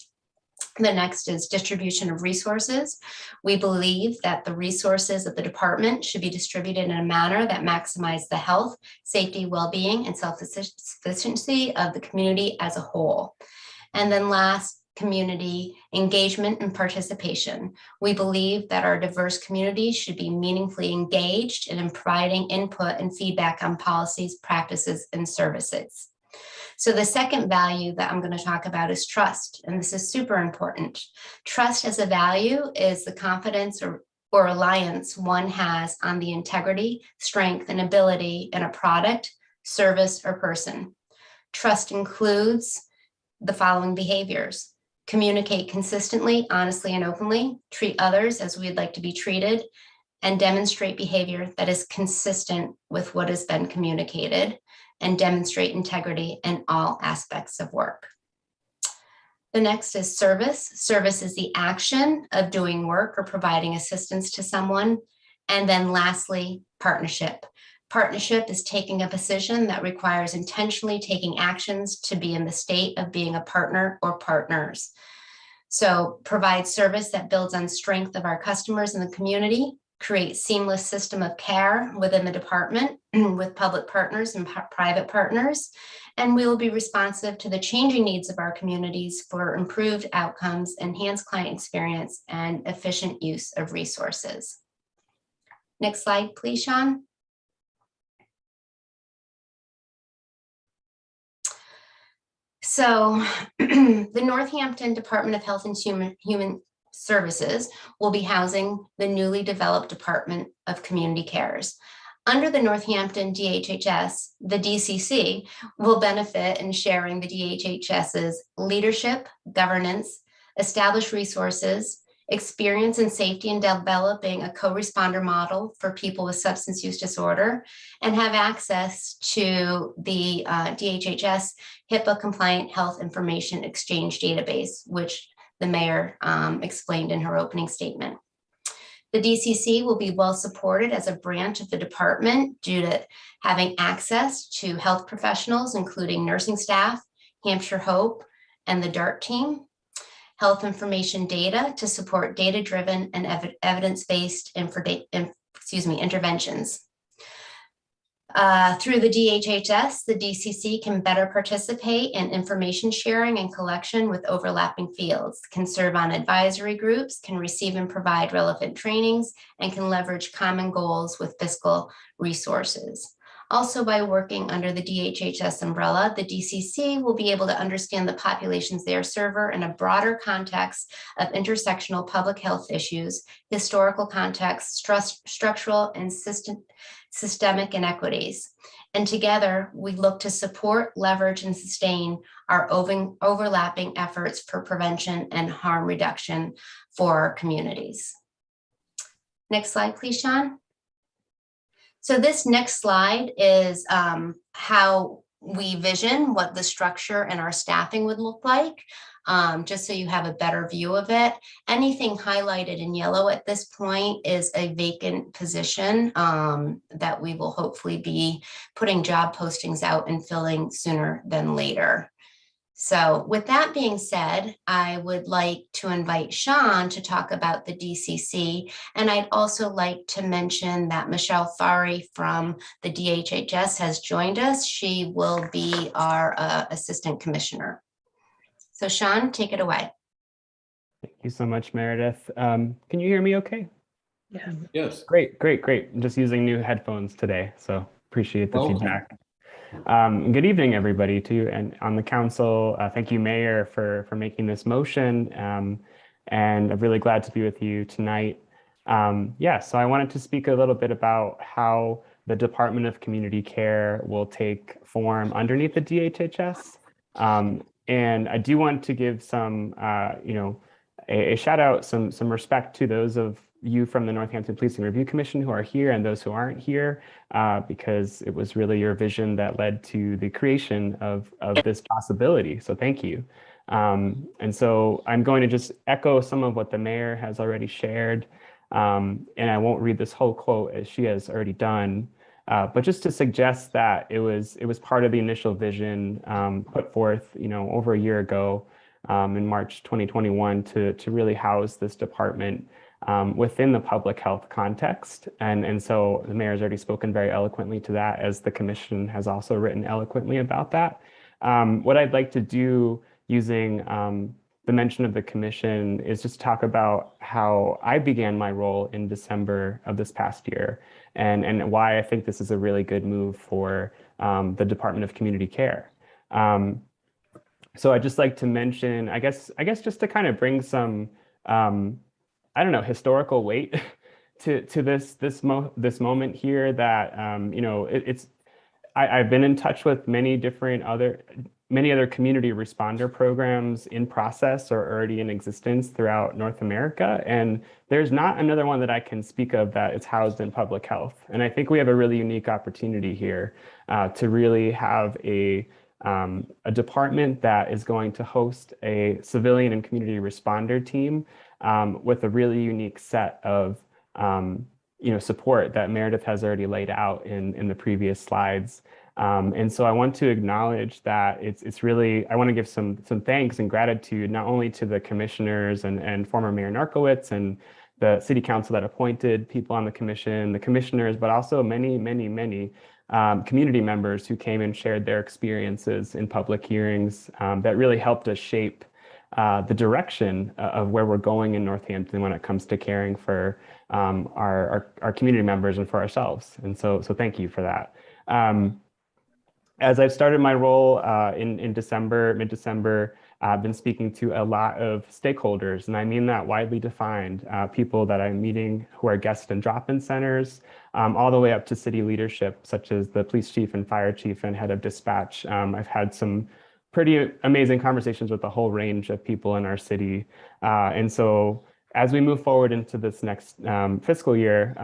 The next is distribution of resources. We believe that the resources of the department should be distributed in a manner that maximizes the health, safety, well-being, and self-sufficiency of the community as a whole. And then last, community engagement and participation. We believe that our diverse community should be meaningfully engaged in providing input and feedback on policies, practices, and services. So the second value that I'm going to talk about is trust, and this is super important. Trust as a value is the confidence or reliance one has on the integrity, strength, and ability in a product, service, or person. Trust includes the following behaviors: communicate consistently, honestly, and openly, treat others as we'd like to be treated, and demonstrate behavior that is consistent with what has been communicated, and demonstrate integrity in all aspects of work. The next is service. Service is the action of doing work or providing assistance to someone. And then lastly, partnership. Partnership is taking a position that requires intentionally taking actions to be in the state of being a partner or partners. So provide service that builds on strength of our customers in the community, create seamless system of care within the department with public partners and private partners, and we will be responsive to the changing needs of our communities for improved outcomes, enhanced client experience, and efficient use of resources. Next slide, please, Sean. So the Northampton Department of Health and Human Services will be housing the newly developed Department of Community Cares. Under the Northampton DHHS, the DCC will benefit in sharing the DHHS's leadership, governance, established resources, experience in safety and developing a co-responder model for people with substance use disorder, and have access to the DHHS HIPAA compliant health information exchange database, which the mayor explained in her opening statement. The DCC will be well supported as a branch of the department due to having access to health professionals, including nursing staff, Hampshire Hope, and the DART team, health information data to support data-driven and evidence-based interventions. Through the DHHS, the DCC can better participate in information sharing and collection with overlapping fields, can serve on advisory groups, can receive and provide relevant trainings, and can leverage common goals with fiscal resources. Also, by working under the DHHS umbrella, the DCC will be able to understand the populations they serve in a broader context of intersectional public health issues, historical context, structural and systemic inequities. And together, we look to support, leverage, and sustain our overlapping efforts for prevention and harm reduction for our communities. Next slide, please, Sean. So this next slide is how we vision what the structure and our staffing would look like, just so you have a better view of it. Anything highlighted in yellow at this point is a vacant position that we will hopefully be putting job postings out and filling sooner than later. So with that being said, I would like to invite Sean to talk about the DCC. And I'd also like to mention that Michelle Fari from the DHHS has joined us. She will be our Assistant Commissioner. So Sean, take it away. Thank you so much, Meredith. Can you hear me okay? Yeah. Yes. Great, great, great. I'm just using new headphones today, so appreciate the Welcome. feedback. Good evening, everybody, to you and on the council. Thank you, Mayor, for making this motion. And I'm really glad to be with you tonight. So I wanted to speak a little bit about how the Department of Community Care will take form underneath the DHHS. And I do want to give some, a shout out, some respect to those of you from the Northampton Policing Review Commission who are here and those who aren't here, because it was really your vision that led to the creation of this possibility. So thank you. And so I'm going to just echo some of what the mayor has already shared. And I won't read this whole quote as she has already done, but just to suggest that it was part of the initial vision put forth, over a year ago in March 2021 to really house this department within the public health context. And so the mayor has already spoken very eloquently to that, as the commission has also written eloquently about that. What I'd like to do using the mention of the commission is just talk about how I began my role in December of this past year and why I think this is a really good move for the Department of Community Care. So I'd just like to mention, I guess just to kind of bring some, historical weight to this moment here that, I've been in touch with many other community responder programs in process or already in existence throughout North America. And there's not another one that I can speak of that is housed in public health. And I think we have a really unique opportunity here to really have a department that is going to host a civilian and community responder team with a really unique set of support that Meredith has already laid out in the previous slides. And so I want to acknowledge that it's really, I want to give some thanks and gratitude, not only to the commissioners and former Mayor Narkowitz and the city council that appointed people on the commission, the commissioners, but also many community members who came and shared their experiences in public hearings that really helped us shape the direction of where we're going in Northampton when it comes to caring for our community members and for ourselves. And so thank you for that. As I've started my role in mid-December, I've been speaking to a lot of stakeholders, and I mean that widely defined, people that I'm meeting who are guest and drop-in centers, all the way up to city leadership, such as the police chief and fire chief and head of dispatch. I've had some pretty amazing conversations with a whole range of people in our city. And so as we move forward into this next fiscal year,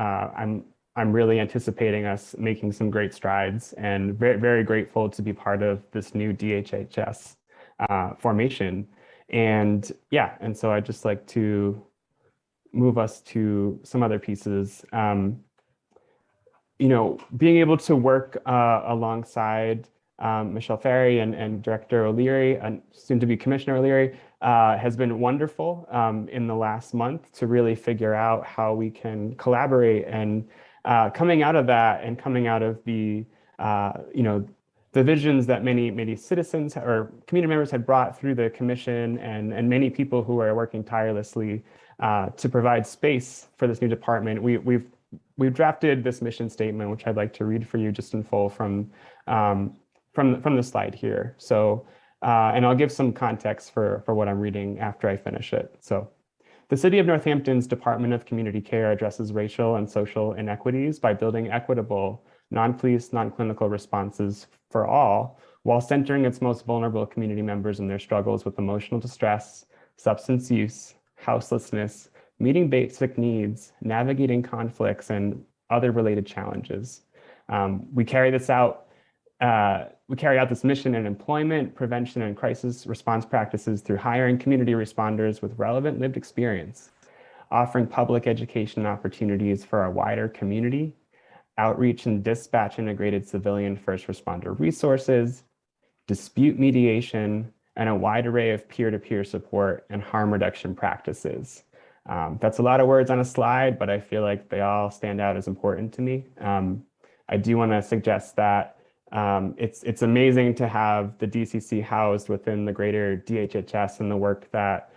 I'm really anticipating us making some great strides and very, very grateful to be part of this new DHHS formation. And so I'd just like to move us to some other pieces. Being able to work alongside Michelle Ferry and Director O'Leary, and soon to be Commissioner O'Leary, has been wonderful in the last month to really figure out how we can collaborate. And coming out of that and coming out of the visions that many citizens or community members had brought through the commission and many people who are working tirelessly to provide space for this new department, we've we've drafted this mission statement, which I'd like to read for you just in full from the slide here. So, and I'll give some context for what I'm reading after I finish it. So, the City of Northampton's Department of Community Care addresses racial and social inequities by building equitable, non-police, non-clinical responses for all, while centering its most vulnerable community members in their struggles with emotional distress, substance use, houselessness, meeting basic needs, navigating conflicts, and other related challenges. We carry out this mission in employment, prevention, and crisis response practices through hiring community responders with relevant lived experience, offering public education opportunities for a wider community, outreach and dispatch integrated civilian first responder resources, dispute mediation, and a wide array of peer-to-peer support and harm reduction practices. That's a lot of words on a slide, but I feel like they all stand out as important to me. I do want to suggest that it's amazing to have the DCC housed within the greater DHHS and the work that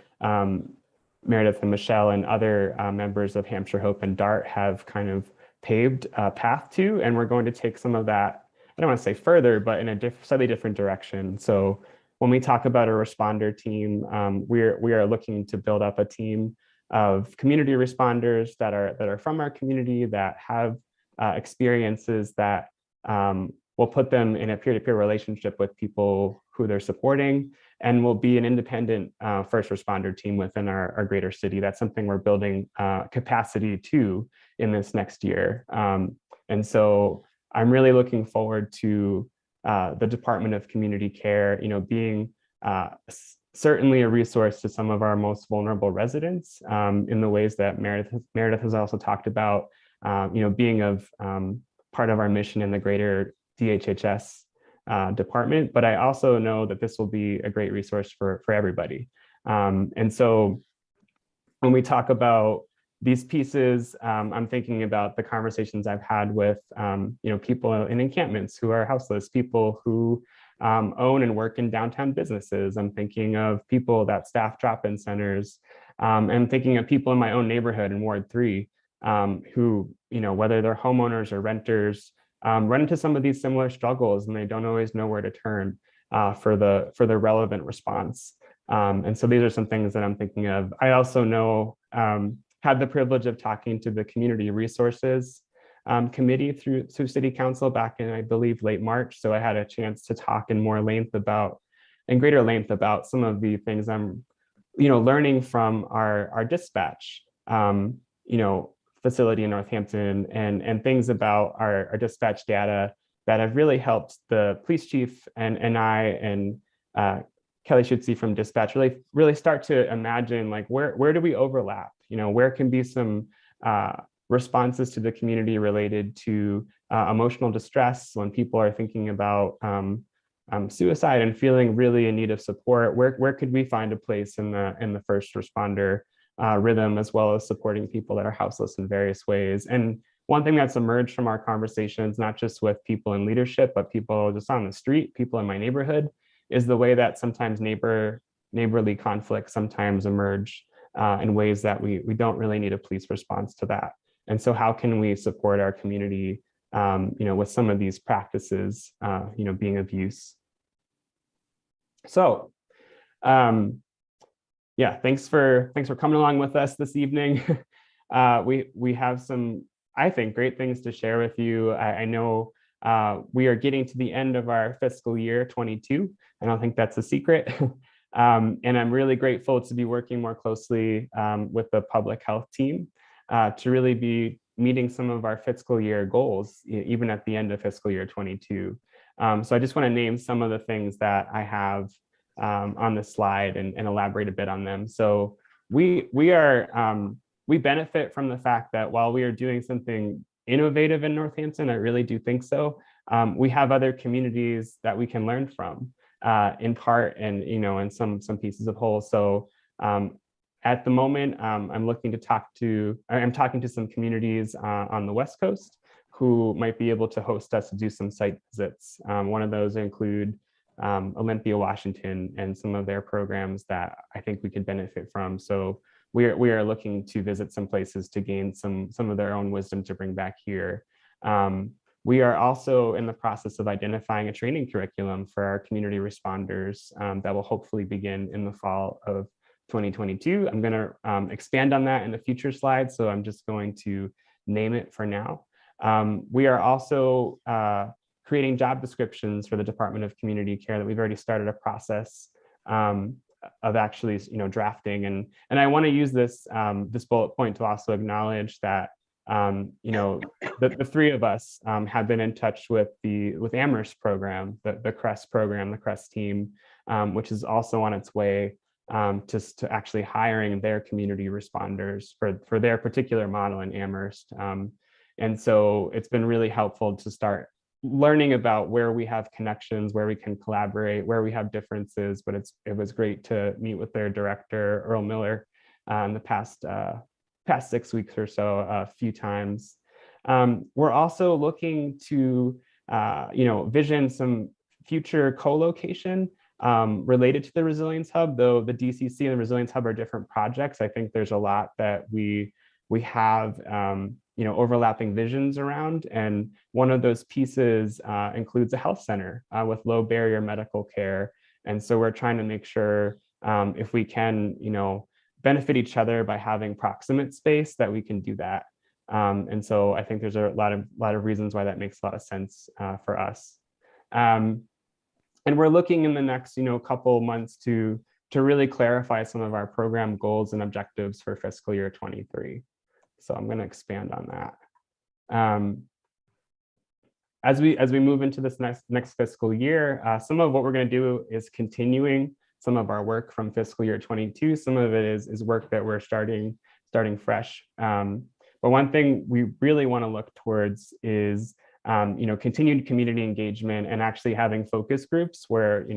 Meredith and Michelle and other members of Hampshire Hope and DART have kind of paved a path to, and we're going to take some of that, I don't want to say further, but in a slightly different direction. So when we talk about a responder team, we are looking to build up a team of community responders that are from our community, that have experiences that will put them in a peer-to-peer relationship with people who they're supporting, and will be an independent first responder team within our greater city. That's something we're building capacity to in this next year. And so I'm really looking forward to the Department of Community Care, being certainly a resource to some of our most vulnerable residents in the ways that Meredith has also talked about, being of part of our mission in the greater DHHS department. But I also know that this will be a great resource for everybody. And so when we talk about these pieces, I'm thinking about the conversations I've had with people in encampments who are houseless, people who own and work in downtown businesses. I'm thinking of people that staff drop-in centers. I'm thinking of people in my own neighborhood in Ward 3 who, whether they're homeowners or renters, run into some of these similar struggles, and they don't always know where to turn for the relevant response. And so these are some things that I'm thinking of. I also know, had the privilege of talking to the Community Resources Committee through City Council back in, I believe, late March. So I had a chance to talk in greater length about some of the things I'm, learning from our dispatch, facility in Northampton, and things about our dispatch data that have really helped the police chief and I and Kelly Schutze from dispatch really start to imagine, like, where do we overlap? Where can be some responses to the community related to emotional distress when people are thinking about suicide and feeling really in need of support. Where could we find a place in the first responder rhythm, as well as supporting people that are houseless in various ways? And one thing that's emerged from our conversations, not just with people in leadership, but people just on the street, people in my neighborhood, is the way that sometimes neighborly conflicts sometimes emerge in ways that we don't really need a police response to that. And so how can we support our community, with some of these practices, being of use? So, yeah, thanks for coming along with us this evening. We have some, I think, great things to share with you. I know we are getting to the end of our fiscal year 22. I don't think that's a secret. And I'm really grateful to be working more closely with the public health team to really be meeting some of our fiscal year goals, even at the end of fiscal year 22. So I just want to name some of the things that I have on this slide and elaborate a bit on them. So we benefit from the fact that while we are doing something innovative in Northampton, I really do think so, we have other communities that we can learn from in part, and in some pieces of whole. So at the moment, I'm talking to some communities on the West Coast who might be able to host us to do some site visits. One of those include Olympia, Washington, and some of their programs that I think we could benefit from. So we are looking to visit some places to gain some of their own wisdom to bring back here. We are also in the process of identifying a training curriculum for our community responders that will hopefully begin in the fall of 2022. I'm going to expand on that in the future slides, so I'm just going to name it for now. We are also creating job descriptions for the Department of Community Care that we've already started a process of actually, drafting. And I want to use this this bullet point to also acknowledge that the three of us have been in touch with Amherst program, the CREST program, the CREST team, which is also on its way to actually hiring their community responders for their particular model in Amherst. And so it's been really helpful to start learning about where we have connections, where we can collaborate, where we have differences. But it was great to meet with their director, Earl Miller, in the past 6 weeks or so, a few times. We're also looking to vision some future co-location related to the Resilience Hub, though the DCC and the Resilience Hub are different projects. I think there's a lot that we have overlapping visions around, and one of those pieces includes a health center with low barrier medical care. And so we're trying to make sure if we can benefit each other by having proximate space, that we can do that. And so I think there's a lot of reasons why that makes a lot of sense for us. And we're looking in the next couple months to really clarify some of our program goals and objectives for fiscal year 23. So I'm going to expand on that. As we move into this next fiscal year, some of what we're going to do is continuing some of our work from fiscal year 22. Some of it is work that we're starting fresh. But one thing we really want to look towards is continued community engagement and actually having focus groups where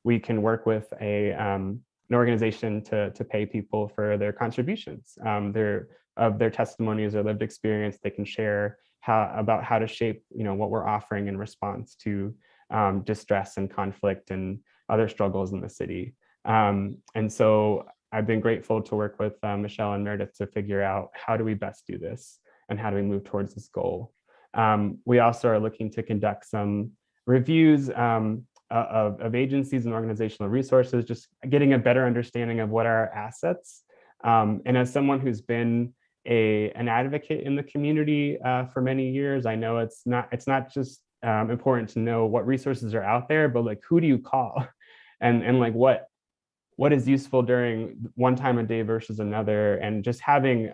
we can work with an organization to pay people for their contributions, their testimonies or lived experience. They can share about how to shape what we're offering in response to distress and conflict and other struggles in the city. And so I've been grateful to work with Michelle and Meredith to figure out how do we best do this and how do we move towards this goal. We also are looking to conduct some reviews of agencies and organizational resources, just getting a better understanding of what are our assets. And as someone who's been an advocate in the community for many years, I know it's not just important to know what resources are out there, but like, who do you call? And like what is useful during one time of day versus another, and just having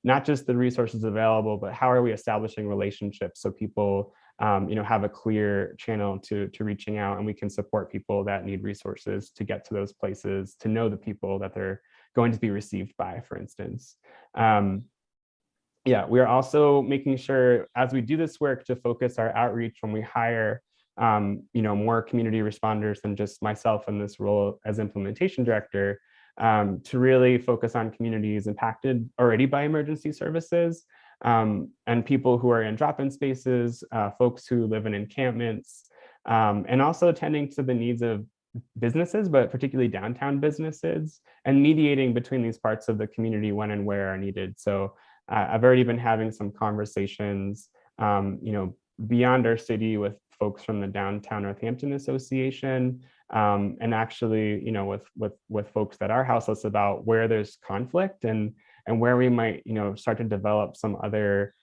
not just the resources available, but how are we establishing relationships so people have a clear channel to reaching out, and we can support people that need resources to get to those places, to know the people that they're going to be received by, for instance. We are also making sure as we do this work to focus our outreach when we hire more community responders than just myself in this role as implementation director, to really focus on communities impacted already by emergency services, and people who are in drop-in spaces, folks who live in encampments, and also attending to the needs of businesses, but particularly downtown businesses, and mediating between these parts of the community when and where are needed. So I've already been having some conversations, beyond our city with folks from the Downtown Northampton Association, and actually, with folks that are houseless about where there's conflict and where we might, start to develop some other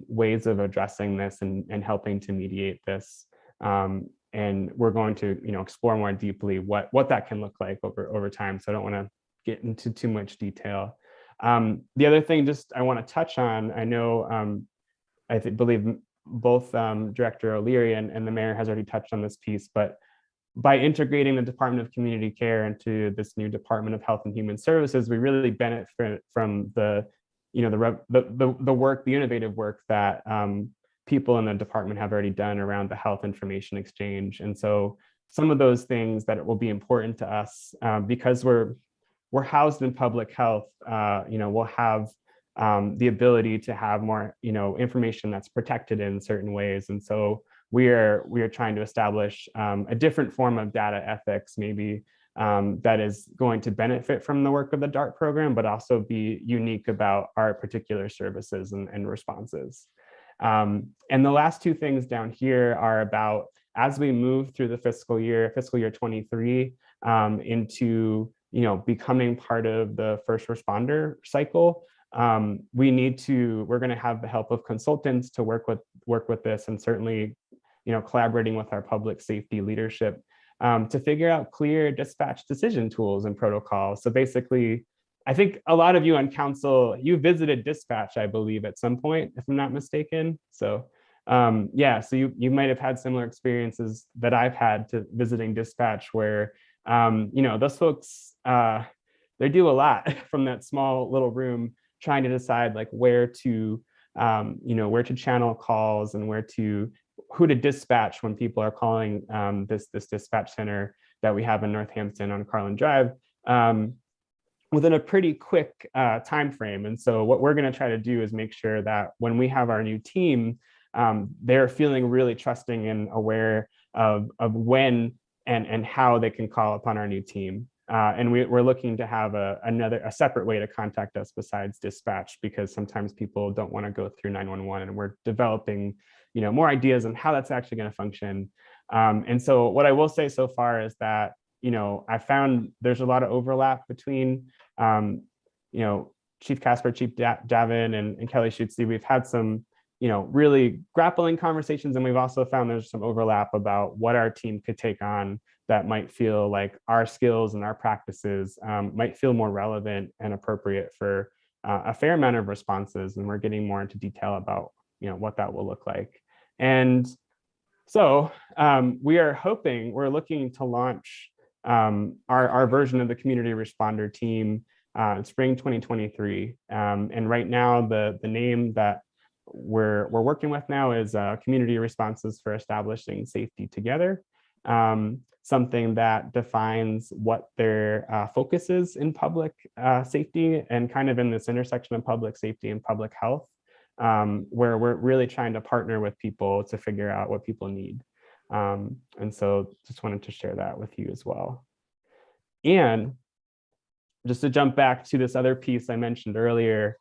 ways of addressing this and helping to mediate this. And we're going to, explore more deeply what that can look like over time. So I don't want to get into too much detail. The other thing just I want to touch on, I know, believe both Director O'Leary and the mayor has already touched on this piece, but by integrating the Department of Community Care into this new Department of Health and Human Services, we really benefit from the work, the innovative work that people in the department have already done around the health information exchange. And so some of those things that will be important to us, because we're housed in public health, we'll have the ability to have more, information that's protected in certain ways. And so we are trying to establish a different form of data ethics, maybe that is going to benefit from the work of the DART program, but also be unique about our particular services and responses. And the last two things down here are about, as we move through the fiscal year 23, into becoming part of the first responder cycle, we're going to have the help of consultants to work with this, and certainly collaborating with our public safety leadership to figure out clear dispatch decision tools and protocols. So basically, I think a lot of you on council, you visited dispatch, I believe, at some point, if I'm not mistaken. So yeah, so you might have had similar experiences that I've had to visiting dispatch, where those folks, they do a lot from that small little room, trying to decide like where to channel calls and who to dispatch when people are calling this dispatch center that we have in Northampton on Carlin Drive, within a pretty quick time frame. And so what we're going to try to do is make sure that when we have our new team, they're feeling really trusting and aware of when and how they can call upon our new team. And we're looking to have a separate way to contact us besides dispatch, because sometimes people don't want to go through 911, and we're developing more ideas on how that's actually going to function. And so what I will say so far is that I found there's a lot of overlap between Chief Casper, Chief Davin, and Kelly Schutze. We've had some really grappling conversations, and we've also found there's some overlap about what our team could take on that might feel like our skills and our practices might feel more relevant and appropriate for a fair amount of responses. And we're getting more into detail about what that will look like. And so we're looking to launch our version of the community responder team in spring 2023. And right now, the name that we're working with now is Community Responses for Establishing Safety Together, something that defines what their focus is in public safety, and kind of in this intersection of public safety and public health, where we're really trying to partner with people to figure out what people need. And so just wanted to share that with you as well. And just to jump back to this other piece I mentioned earlier,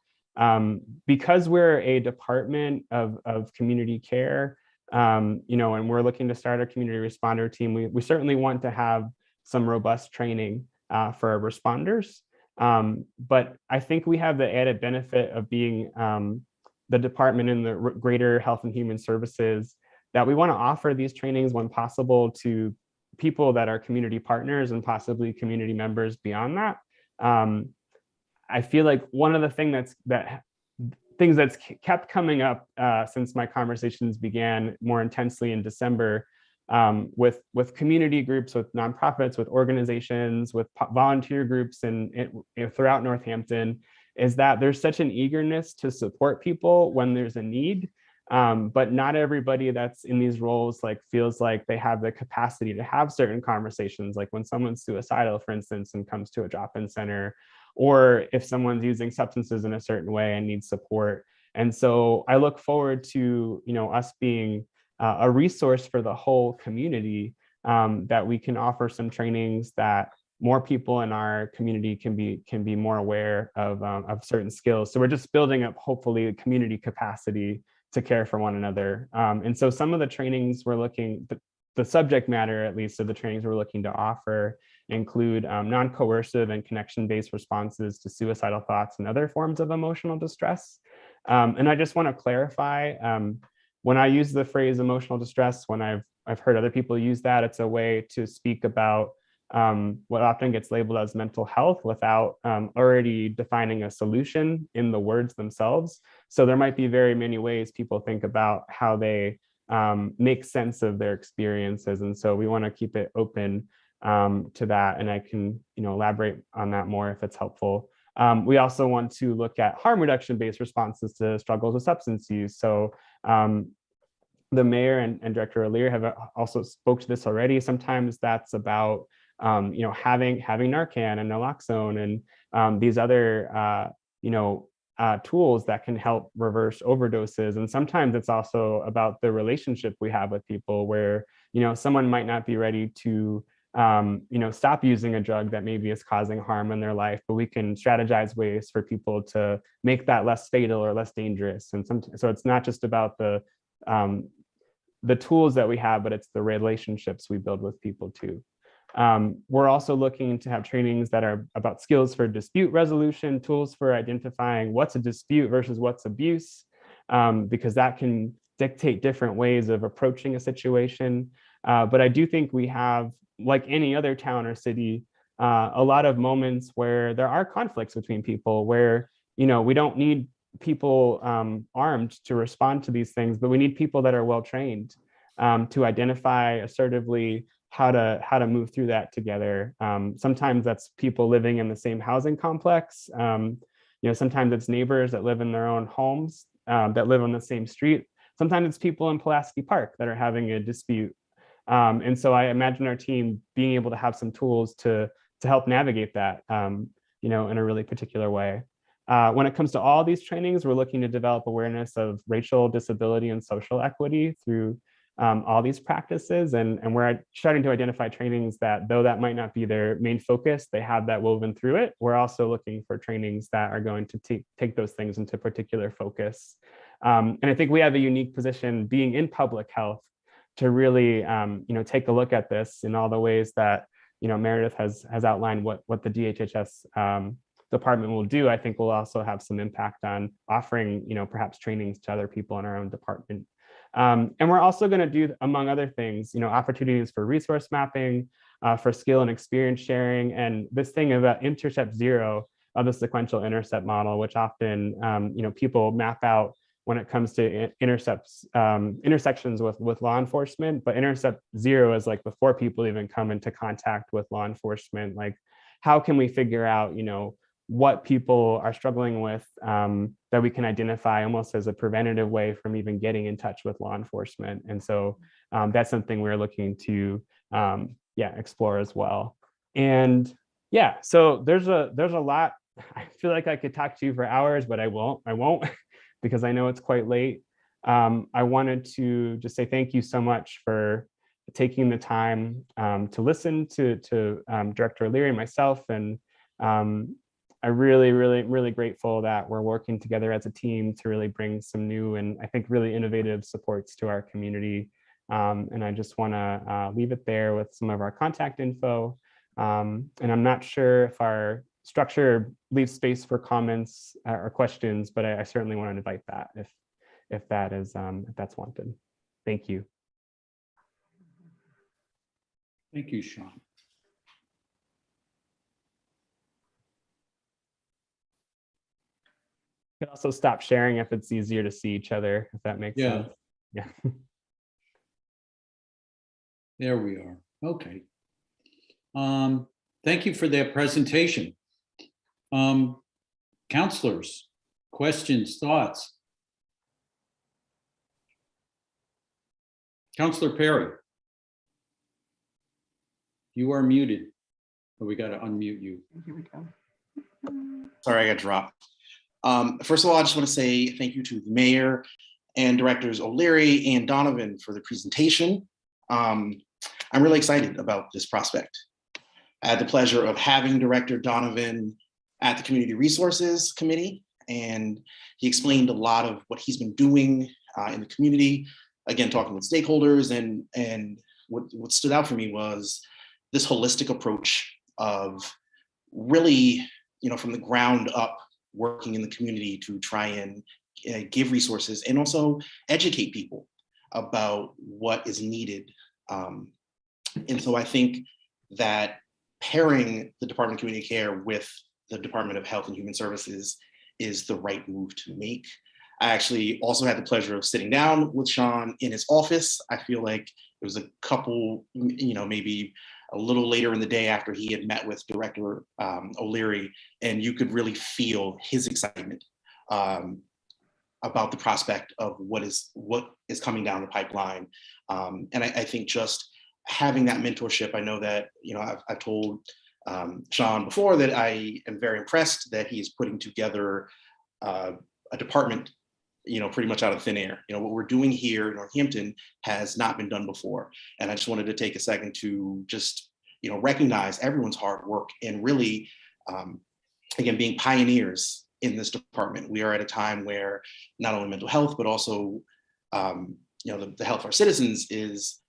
because we're a department of community care, and we're looking to start a community responder team, we certainly want to have some robust training for our responders. But I think we have the added benefit of being the department in the greater Health and Human Services, that we want to offer these trainings when possible to people that are community partners and possibly community members beyond that. I feel like one of the things that's kept coming up since my conversations began more intensely in December, with community groups, with nonprofits, with organizations, with volunteer groups and throughout Northampton, is that there's such an eagerness to support people when there's a need. But not everybody that's in these roles feels like they have the capacity to have certain conversations, like when someone's suicidal, for instance, and comes to a drop-in center, or if someone's using substances in a certain way and needs support. And so I look forward to us being a resource for the whole community, that we can offer some trainings that more people in our community can be more aware of certain skills. So we're just building up, hopefully, community capacity to care for one another. And so some of the trainings the subject matter, at least, of the trainings we're looking to offer include non-coercive and connection-based responses to suicidal thoughts and other forms of emotional distress. And I just want to clarify, when I use the phrase emotional distress, when I've heard other people use that, it's a way to speak about what often gets labeled as mental health without already defining a solution in the words themselves. So there might be very many ways people think about how they make sense of their experiences. And so we want to keep it open to that. And I can elaborate on that more if it's helpful. We also want to look at harm reduction-based responses to struggles with substance use. So the mayor and Director O'Leary have also spoke to this already. Sometimes that's about having Narcan and naloxone and these other tools that can help reverse overdoses. And sometimes it's also about the relationship we have with people where, someone might not be ready to, stop using a drug that maybe is causing harm in their life, but we can strategize ways for people to make that less fatal or less dangerous. And so it's not just about the tools that we have, but it's the relationships we build with people too. We're also looking to have trainings that are about skills for dispute resolution, tools for identifying what's a dispute versus what's abuse, because that can dictate different ways of approaching a situation. But I do think we have, like any other town or city, a lot of moments where there are conflicts between people, where we don't need people armed to respond to these things, but we need people that are well trained to identify assertively how to move through that together. Sometimes that's people living in the same housing complex. Sometimes it's neighbors that live in their own homes, that live on the same street. Sometimes it's people in Pulaski Park that are having a dispute. And so I imagine our team being able to have some tools to help navigate that, in a really particular way. When it comes to all these trainings, we're looking to develop awareness of racial, disability, and social equity through all these practices. And we're starting to identify trainings that, though that might not be their main focus, they have that woven through it. We're also looking for trainings that are going to take those things into particular focus. And I think we have a unique position being in public health to really, take a look at this in all the ways that, Meredith has outlined what the DHHS department will do. I think we'll also have some impact on offering, perhaps trainings to other people in our own department. And we're also going to do, among other things, opportunities for resource mapping, for skill and experience sharing, and this thing about intercept zero of the sequential intercept model, which often, people map out when it comes to intersections with law enforcement, but intercept zero is like before people even come into contact with law enforcement. Like, how can we figure out, what people are struggling with, that we can identify almost as a preventative way from even getting in touch with law enforcement. And so that's something we're looking to explore as well. And so there's a lot. I feel like I could talk to you for hours, but I won't because I know it's quite late. I wanted to just say thank you so much for taking the time to listen to Director O'Leary and myself. And I'm really grateful that we're working together as a team to really bring some new and I think really innovative supports to our community. And I just want to leave it there with some of our contact info. And I'm not sure if our structure leaves space for comments or questions, but I certainly want to invite that if that's wanted. Thank you. Thank you, Sean. You can also stop sharing if it's easier to see each other, if that makes sense. Yeah. There we are. Okay. Thank you for that presentation. Counselors, questions, thoughts? Counselor Perry. You are muted. Oh, we got to unmute you. Here we go. Sorry, I got dropped. First of all, I just want to say thank you to the mayor and directors O'Leary and Donovan for the presentation. I'm really excited about this prospect. I had the pleasure of having Director Donovan at the Community Resources Committee, and he explained a lot of what he's been doing in the community, again, talking with stakeholders, and what stood out for me was this holistic approach of really, from the ground up, working in the community to try and give resources and also educate people about what is needed. And so I think that pairing the Department of Community Care with the Department of Health and Human Services is the right move to make. I actually also had the pleasure of sitting down with Sean in his office. I feel like it was a couple, maybe a little later in the day after he had met with Director O'Leary, and you could really feel his excitement about the prospect of what is coming down the pipeline. And I think just having that mentorship, I know that, I've told Sean before that I am very impressed that he is putting together a department, pretty much out of thin air. What we're doing here in Northampton has not been done before. And I just wanted to take a second to just, recognize everyone's hard work and really, again, being pioneers in this department. We are at a time where not only mental health, but also, the health of our citizens is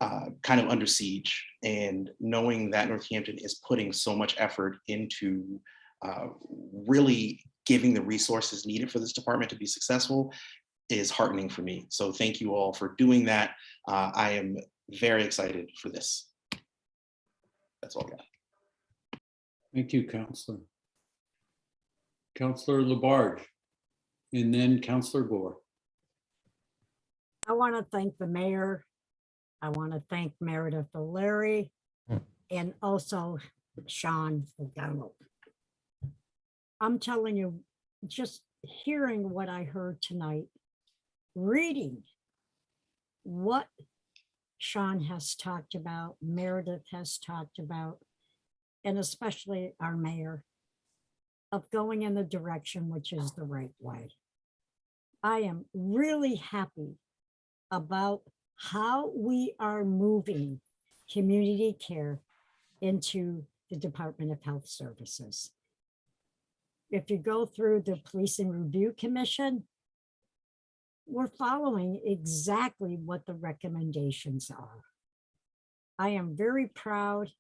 kind of under siege. And knowing that Northampton is putting so much effort into really giving the resources needed for this department to be successful is heartening for me. So thank you all for doing that. I am very excited for this. That's all I got. Thank you, Counselor. Counselor Labarge, and then Counselor Gore. I want to thank the mayor. I want to thank Meredith O'Leary and also Sean McDonald. I'm telling you, just hearing what I heard tonight, reading what Sean has talked about, Meredith has talked about, and especially our mayor, of going in the direction which is the right way. I am really happy about how we are moving community care into the Department of Health Services. If you go through the Policing Review Commission, we're following exactly what the recommendations are. I am very proud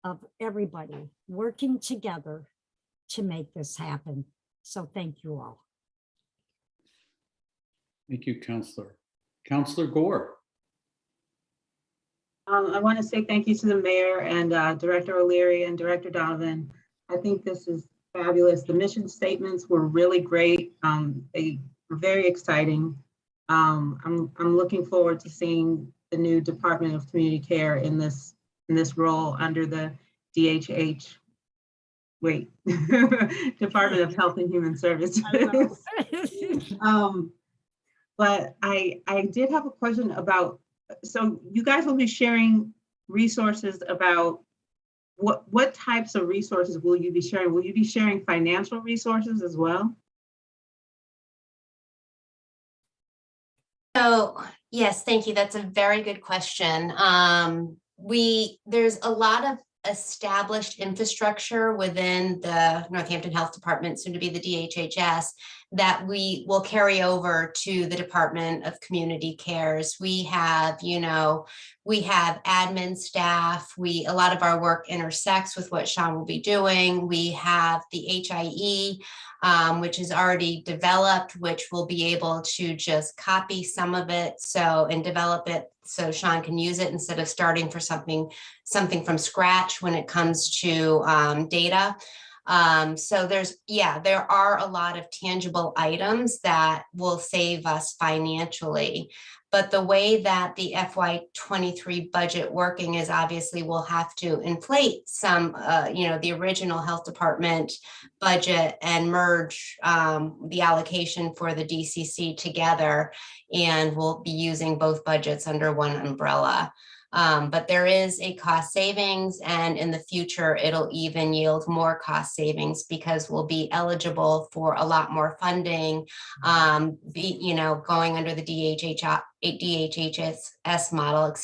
of everybody working together to make this happen. So thank you all. Thank you, Counselor. Counselor Gore. I want to say thank you to the mayor and Director O'Leary and Director Donovan. I think this is fabulous. The mission statements were really great. They were very exciting. I'm looking forward to seeing the new Department of Community Care in this role under the DHH. Wait, Department of Health and Human Services. But I did have a question about, so you guys will be sharing resources about what types of resources will you be sharing? Will you be sharing financial resources as well? So yes, thank you. That's a very good question. There's a lot of established infrastructure within the Northampton Health Department, soon to be the DHHS, that we will carry over to the Department of Community Cares. We have, admin staff. A lot of our work intersects with what Sean will be doing. We have the HIE, which is already developed, which will be able to just copy some of it and develop it so Sean can use it instead of starting for something from scratch when it comes to data. So there are a lot of tangible items that will save us financially. But the way that the FY23 budget working is obviously we'll have to inflate some, the original health department budget and merge the allocation for the DCC together. And we'll be using both budgets under one umbrella. But there is a cost savings, and in the future, it'll even yield more cost savings because we'll be eligible for a lot more funding, going under the DHHS model,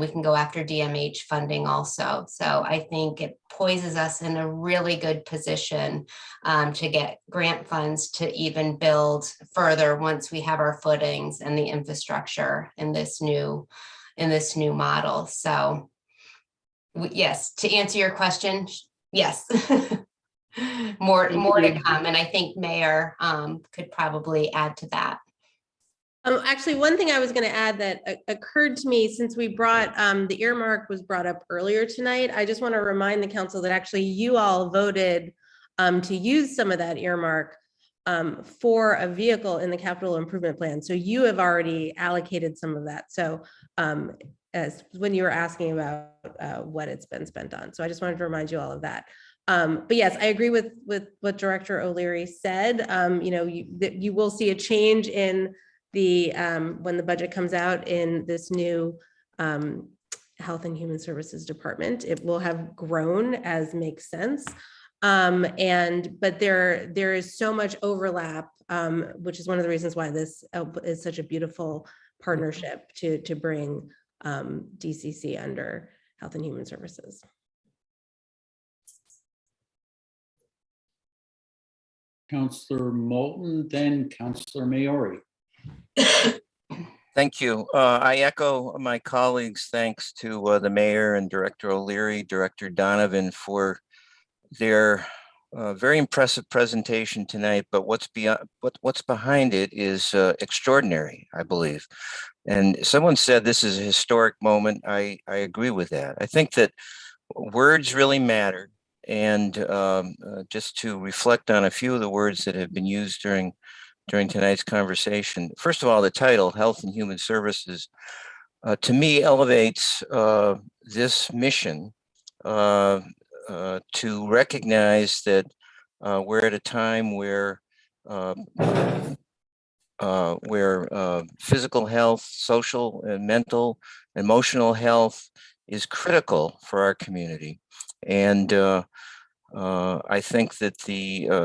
we can go after DMH funding also. So I think it poises us in a really good position to get grant funds to even build further once we have our footings and the infrastructure in this new model. So yes, to answer your question, yes. more to come. And I think Mayor could probably add to that. Actually, one thing I was going to add that occurred to me since we brought the earmark was brought up earlier tonight. I just want to remind the council that actually you all voted to use some of that earmark for a vehicle in the capital improvement plan. So you have already allocated some of that. So as when you were asking about what it's been spent on. So I just wanted to remind you all of that. But yes, I agree with what Director O'Leary said. You will see a change in the when the budget comes out in this new Health and Human Services Department. It will have grown as makes sense. But there is so much overlap, which is one of the reasons why this is such a beautiful partnership to bring DCC under Health and Human Services. Counselor Moulton, then Counselor Maori. Thank you. I echo my colleagues' thanks to the mayor and Director O'Leary, Director Donovan for their very impressive presentation tonight. But what's behind it is extraordinary, I believe. And someone said this is a historic moment. I agree with that. I think that words really matter. And just to reflect on a few of the words that have been used during tonight's conversation. First of all, the title, Health and Human Services, to me elevates this mission to recognize that we're at a time where physical health, social and mental, emotional health is critical for our community. And I think that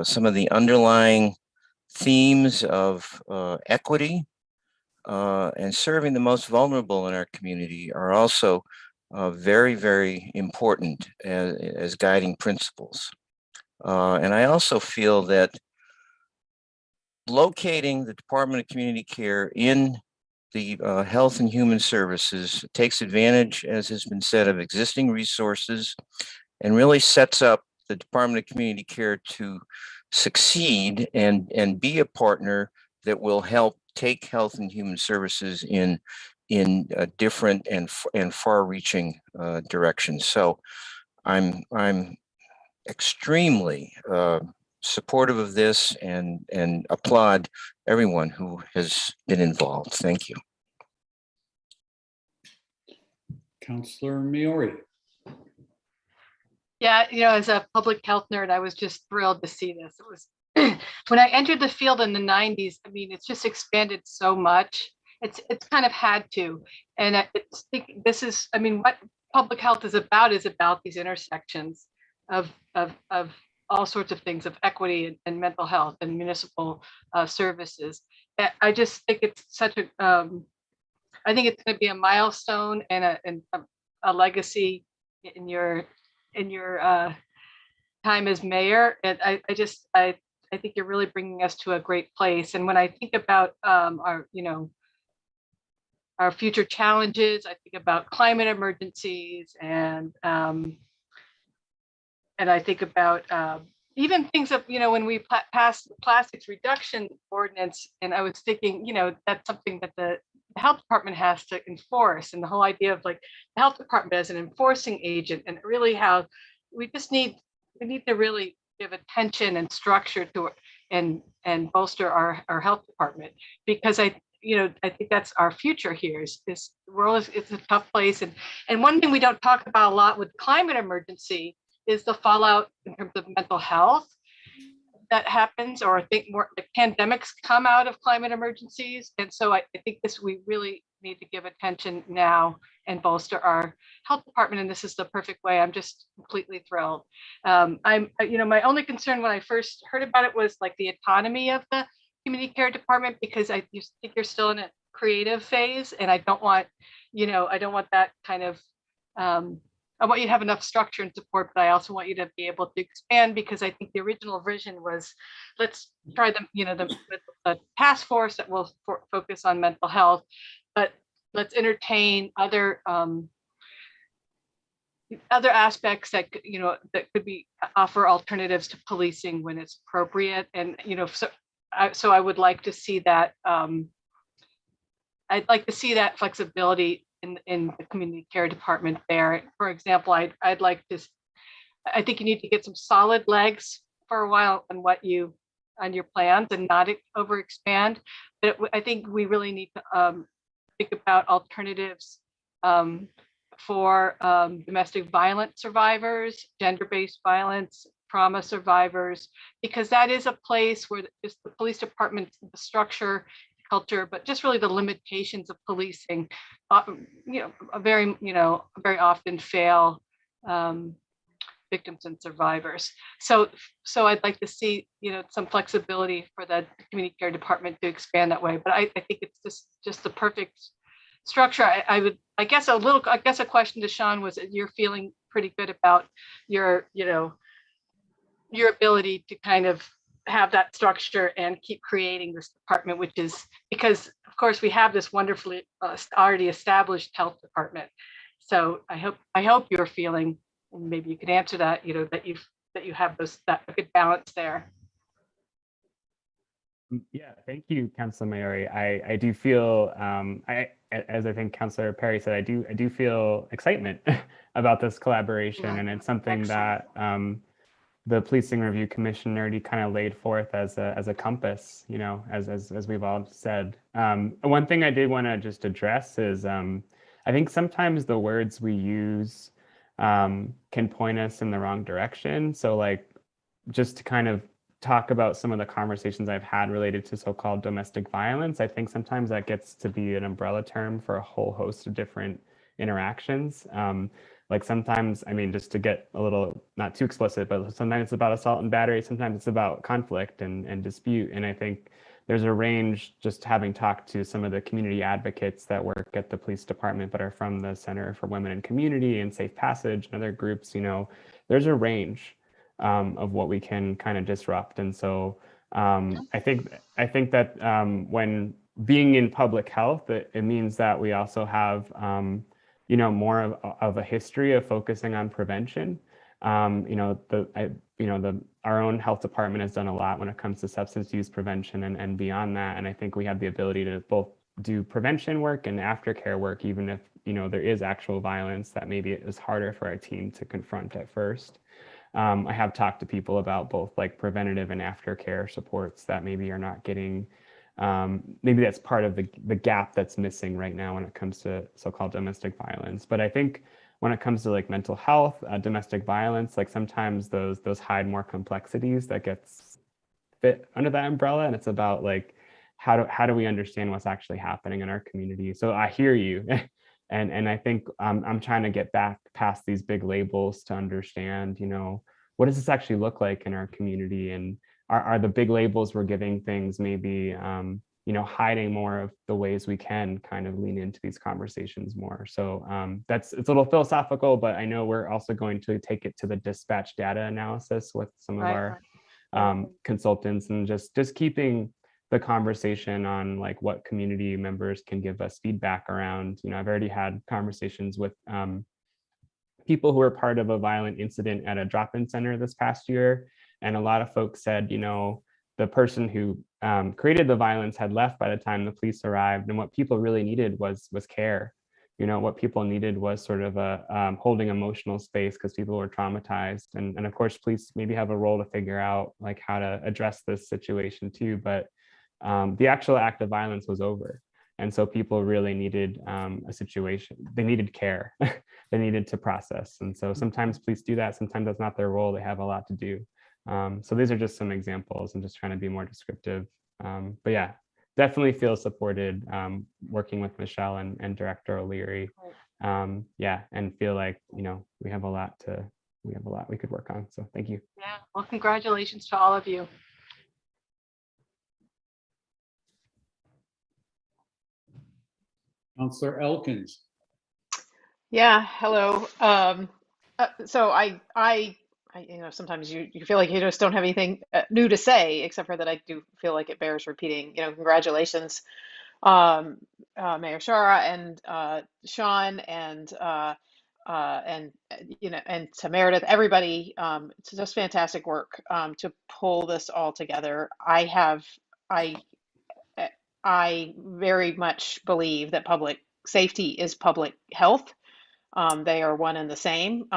some of the underlying themes of equity and serving the most vulnerable in our community are also very, very important as guiding principles. And I also feel that locating the Department of Community Care in the Health and Human Services takes advantage, as has been said, of existing resources and really sets up the Department of Community Care to succeed and be a partner that will help take Health and Human Services in different and far-reaching directions. So I'm extremely supportive of this and applaud everyone who has been involved. Thank you. Counselor Maori. Yeah, as a public health nerd, I was just thrilled to see this. It was when I entered the field in the 90s, I mean, it's just expanded so much. It's kind of had to. And this is, I mean, what public health is about these intersections of all sorts of things, of equity and mental health and municipal services. I just think it's such a, I think it's going to be a milestone and a legacy in your time as mayor. And I think you're really bringing us to a great place. And when I think about our future challenges, I think about climate emergencies and I think about even things of, when we passed the plastics reduction ordinance, and I was thinking, that's something that the health department has to enforce, and the whole idea of like the health department as an enforcing agent, and really how we need to really give attention and structure to it and bolster our health department, because I think that's our future here. This world is a tough place, and one thing we don't talk about a lot with climate emergency is the fallout in terms of mental health that happens, or I think more the pandemics come out of climate emergencies. And so I think we really need to give attention now and bolster our health department. And this is the perfect way. I'm just completely thrilled. My only concern when I first heard about it was like the autonomy of the community care department, because I just think you're still in a creative phase, and I don't want that kind of, I want you to have enough structure and support, but I also want you to be able to expand, because I think the original vision was, let's try the task force that will focus on mental health, but let's entertain other aspects that could be offer alternatives to policing when it's appropriate. And so I would like to see that. I'd like to see that flexibility in the community care department there. For example, I think you need to get some solid legs for a while on your plans and not overexpand. But I think we really need to think about alternatives for domestic violence survivors, gender-based violence, trauma survivers, because that is a place where just the police department, the structure, culture, but just really the limitations of policing, very often fail victims and survivors. So I'd like to see, some flexibility for the community care department to expand that way. But I think it's just the perfect structure. I guess a question to Sean was that you're feeling pretty good about your ability to kind of have that structure and keep creating this department, which is because, of course, we have this wonderfully already established health department. So I hope you're feeling, and maybe you could answer that, that you have that good balance there. Yeah, thank you, Councilor Maori. I do feel, as I think Councilor Perry said, I do feel excitement about this collaboration, and it's something that the Policing Review Commission already kind of laid forth as a compass, as we've all said. One thing I did want to just address is I think sometimes the words we use can point us in the wrong direction. So like, just to kind of talk about some of the conversations I've had related to so-called domestic violence, I think sometimes that gets to be an umbrella term for a whole host of different interactions. Like sometimes, I mean, just to get a little, not too explicit, but sometimes it's about assault and battery, sometimes it's about conflict and dispute. And I think there's a range, just having talked to some of the community advocates that work at the police department, but are from the Center for Women and Community and Safe Passage and other groups, there's a range of what we can kind of disrupt. And so I think that when being in public health, it means that we also have more of a history of focusing on prevention. Our own health department has done a lot when it comes to substance use prevention and beyond that. And I think we have the ability to both do prevention work and aftercare work, even if there is actual violence that maybe it is harder for our team to confront at first. I have talked to people about both like preventative and aftercare supports that maybe are not getting. Maybe that's part of the gap that's missing right now when it comes to so-called domestic violence. But I think when it comes to like mental health, domestic violence, like sometimes those hide more complexities that gets fit under that umbrella. And it's about like, how do we understand what's actually happening in our community? So I hear you. And I think I'm trying to get back past these big labels to understand, what does this actually look like in our community? And are the big labels we're giving things maybe, hiding more of the ways we can kind of lean into these conversations more. So it's a little philosophical, but I know we're also going to take it to the dispatch data analysis with some of our consultants, and just keeping the conversation on like what community members can give us feedback around. I've already had conversations with people who were part of a violent incident at a drop-in center this past year. And a lot of folks said, the person who created the violence had left by the time the police arrived. And what people really needed was care. What people needed was sort of a holding emotional space because people were traumatized. And of course, police maybe have a role to figure out like how to address this situation too. But the actual act of violence was over. And so people really needed a situation. They needed care. They needed to process. And so sometimes police do that. Sometimes that's not their role. They have a lot to do. So these are just some examples. I'm just trying to be more descriptive. But yeah, definitely feel supported working with Michelle and Director O'Leary. And feel like, we have a lot we could work on. So thank you. Yeah, well, congratulations to all of you. Councillor Elkins. Yeah, hello. So I sometimes you feel like you just don't have anything new to say, except for that I do feel like it bears repeating. Congratulations, Mayor Shara and Sean and to Meredith, everybody. It's just fantastic work to pull this all together. I very much believe that public safety is public health. They are one and the same.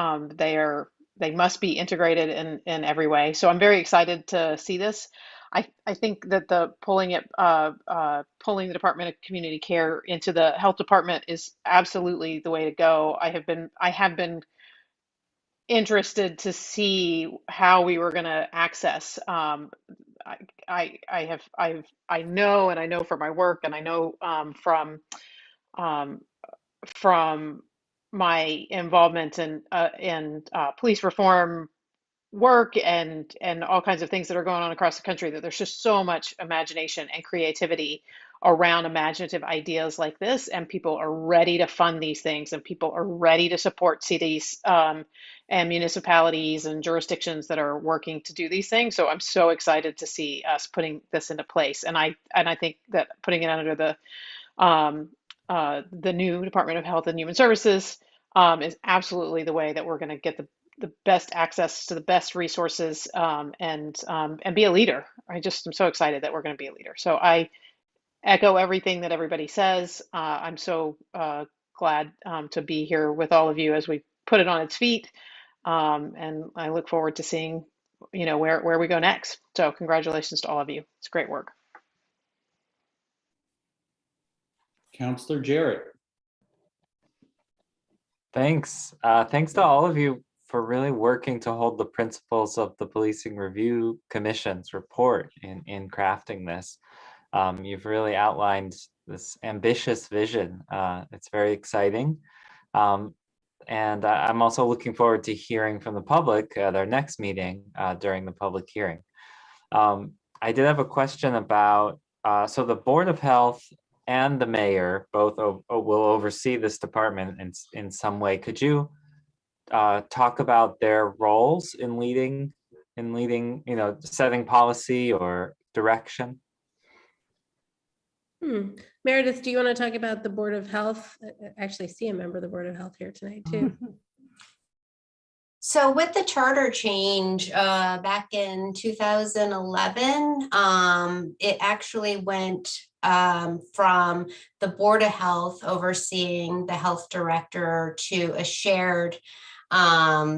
They must be integrated in every way. So I'm very excited to see this. I think that pulling the Department of Community Care into the Health Department is absolutely the way to go. I have been interested to see how we were going to access. I know, and I know from my work, and I know from my involvement in police reform work and all kinds of things that are going on across the country, that there's just so much imagination and creativity around imaginative ideas like this, and people are ready to fund these things, and people are ready to support cities and municipalities and jurisdictions that are working to do these things. So I'm so excited to see us putting this into place, and I think that putting it under the new Department of Health and Human Services is absolutely the way that we're going to get the best access to the best resources and be a leader. I just am so excited that we're going to be a leader. So I echo everything that everybody says. I'm so glad to be here with all of you as we put it on its feet. And I look forward to seeing, where we go next. So congratulations to all of you. It's great work. Counselor Jarrett. Thanks. Thanks to all of you for really working to hold the principles of the Policing Review Commission's report in crafting this. You've really outlined this ambitious vision. It's very exciting. And I'm also looking forward to hearing from the public at our next meeting during the public hearing. I did have a question about, so the Board of Health and the mayor both will oversee this department in some way. Could you talk about their roles in leading, setting policy or direction? Meredith, do you want to talk about the Board of Health? I actually see a member of the Board of Health here tonight too. So with the charter change back in 2011, it actually went from the Board of Health overseeing the health director to a shared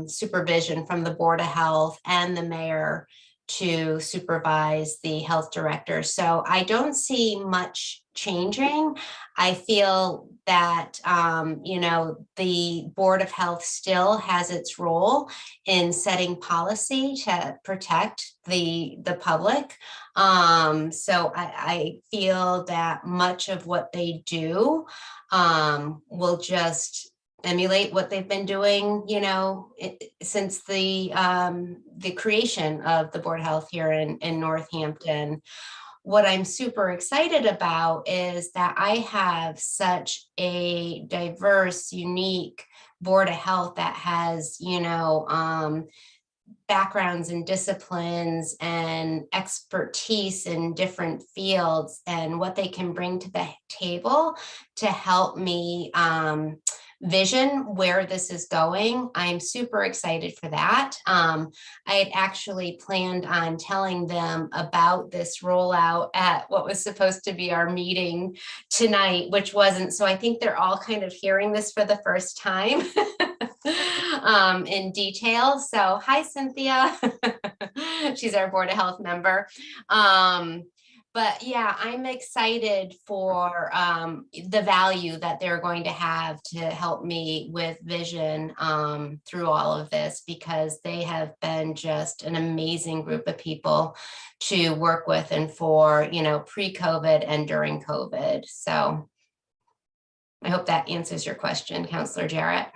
supervision from the Board of Health and the mayor to supervise the health director. So I don't see much changing. I feel that, the Board of Health still has its role in setting policy to protect the public. So I feel that much of what they do will just emulate what they've been doing, since the creation of the Board of Health here in Northampton. What I'm super excited about is that I have such a diverse, unique Board of Health that has, backgrounds and disciplines and expertise in different fields, and what they can bring to the table to help me vision where this is going. I'm super excited for that. I had actually planned on telling them about this rollout at what was supposed to be our meeting tonight, which wasn't. So I think they're all kind of hearing this for the first time in detail. So hi, Cynthia. She's our Board of Health member. But yeah, I'm excited for the value that they're going to have to help me with vision through all of this, because they have been just an amazing group of people to work with and for, pre-COVID and during COVID. So I hope that answers your question, Counselor Jarrett.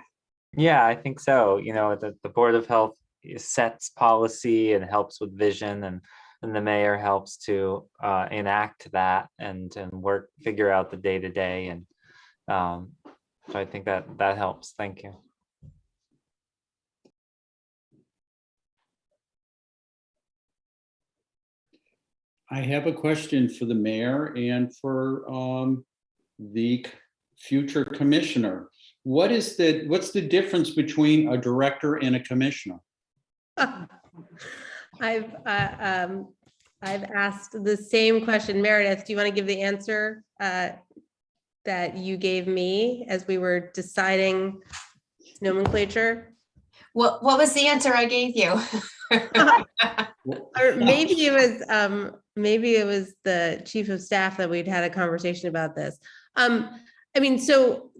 Yeah, I think so. The Board of Health sets policy and helps with vision, and the mayor helps to enact that and figure out the day-to-day. And so I think that helps. Thank you. I have a question for the mayor and for the future commissioner. What's the difference between a director and a commissioner? I've asked the same question. Meredith, do you want to give the answer that you gave me as we were deciding nomenclature? What was the answer I gave you? Or maybe it was the chief of staff that we'd had a conversation about this. So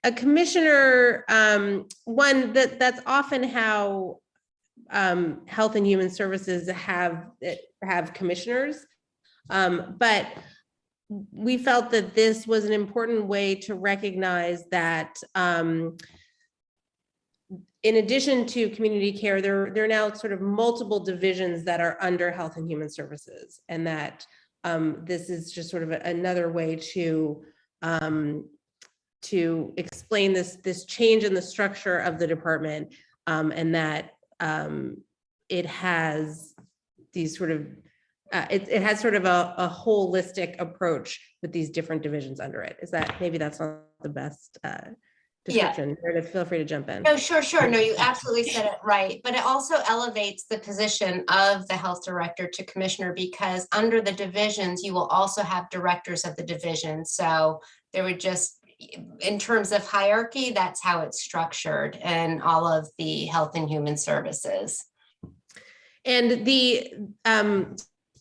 a commissioner, that's often how Health and Human Services have commissioners, but we felt that this was an important way to recognize that in addition to community care, there are now sort of multiple divisions that are under Health and Human Services, and that this is just sort of another way to explain this change in the structure of the department, and that it has these sort of it has sort of a holistic approach with these different divisions under it. Is that, maybe that's not the best description? Meredith, feel free to jump in. No, sure. No, you absolutely said it right. But it also elevates the position of the health director to commissioner, because under the divisions, you will also have directors of the division. So there would just, in terms of hierarchy, that's how it's structured in all of the Health and Human Services. And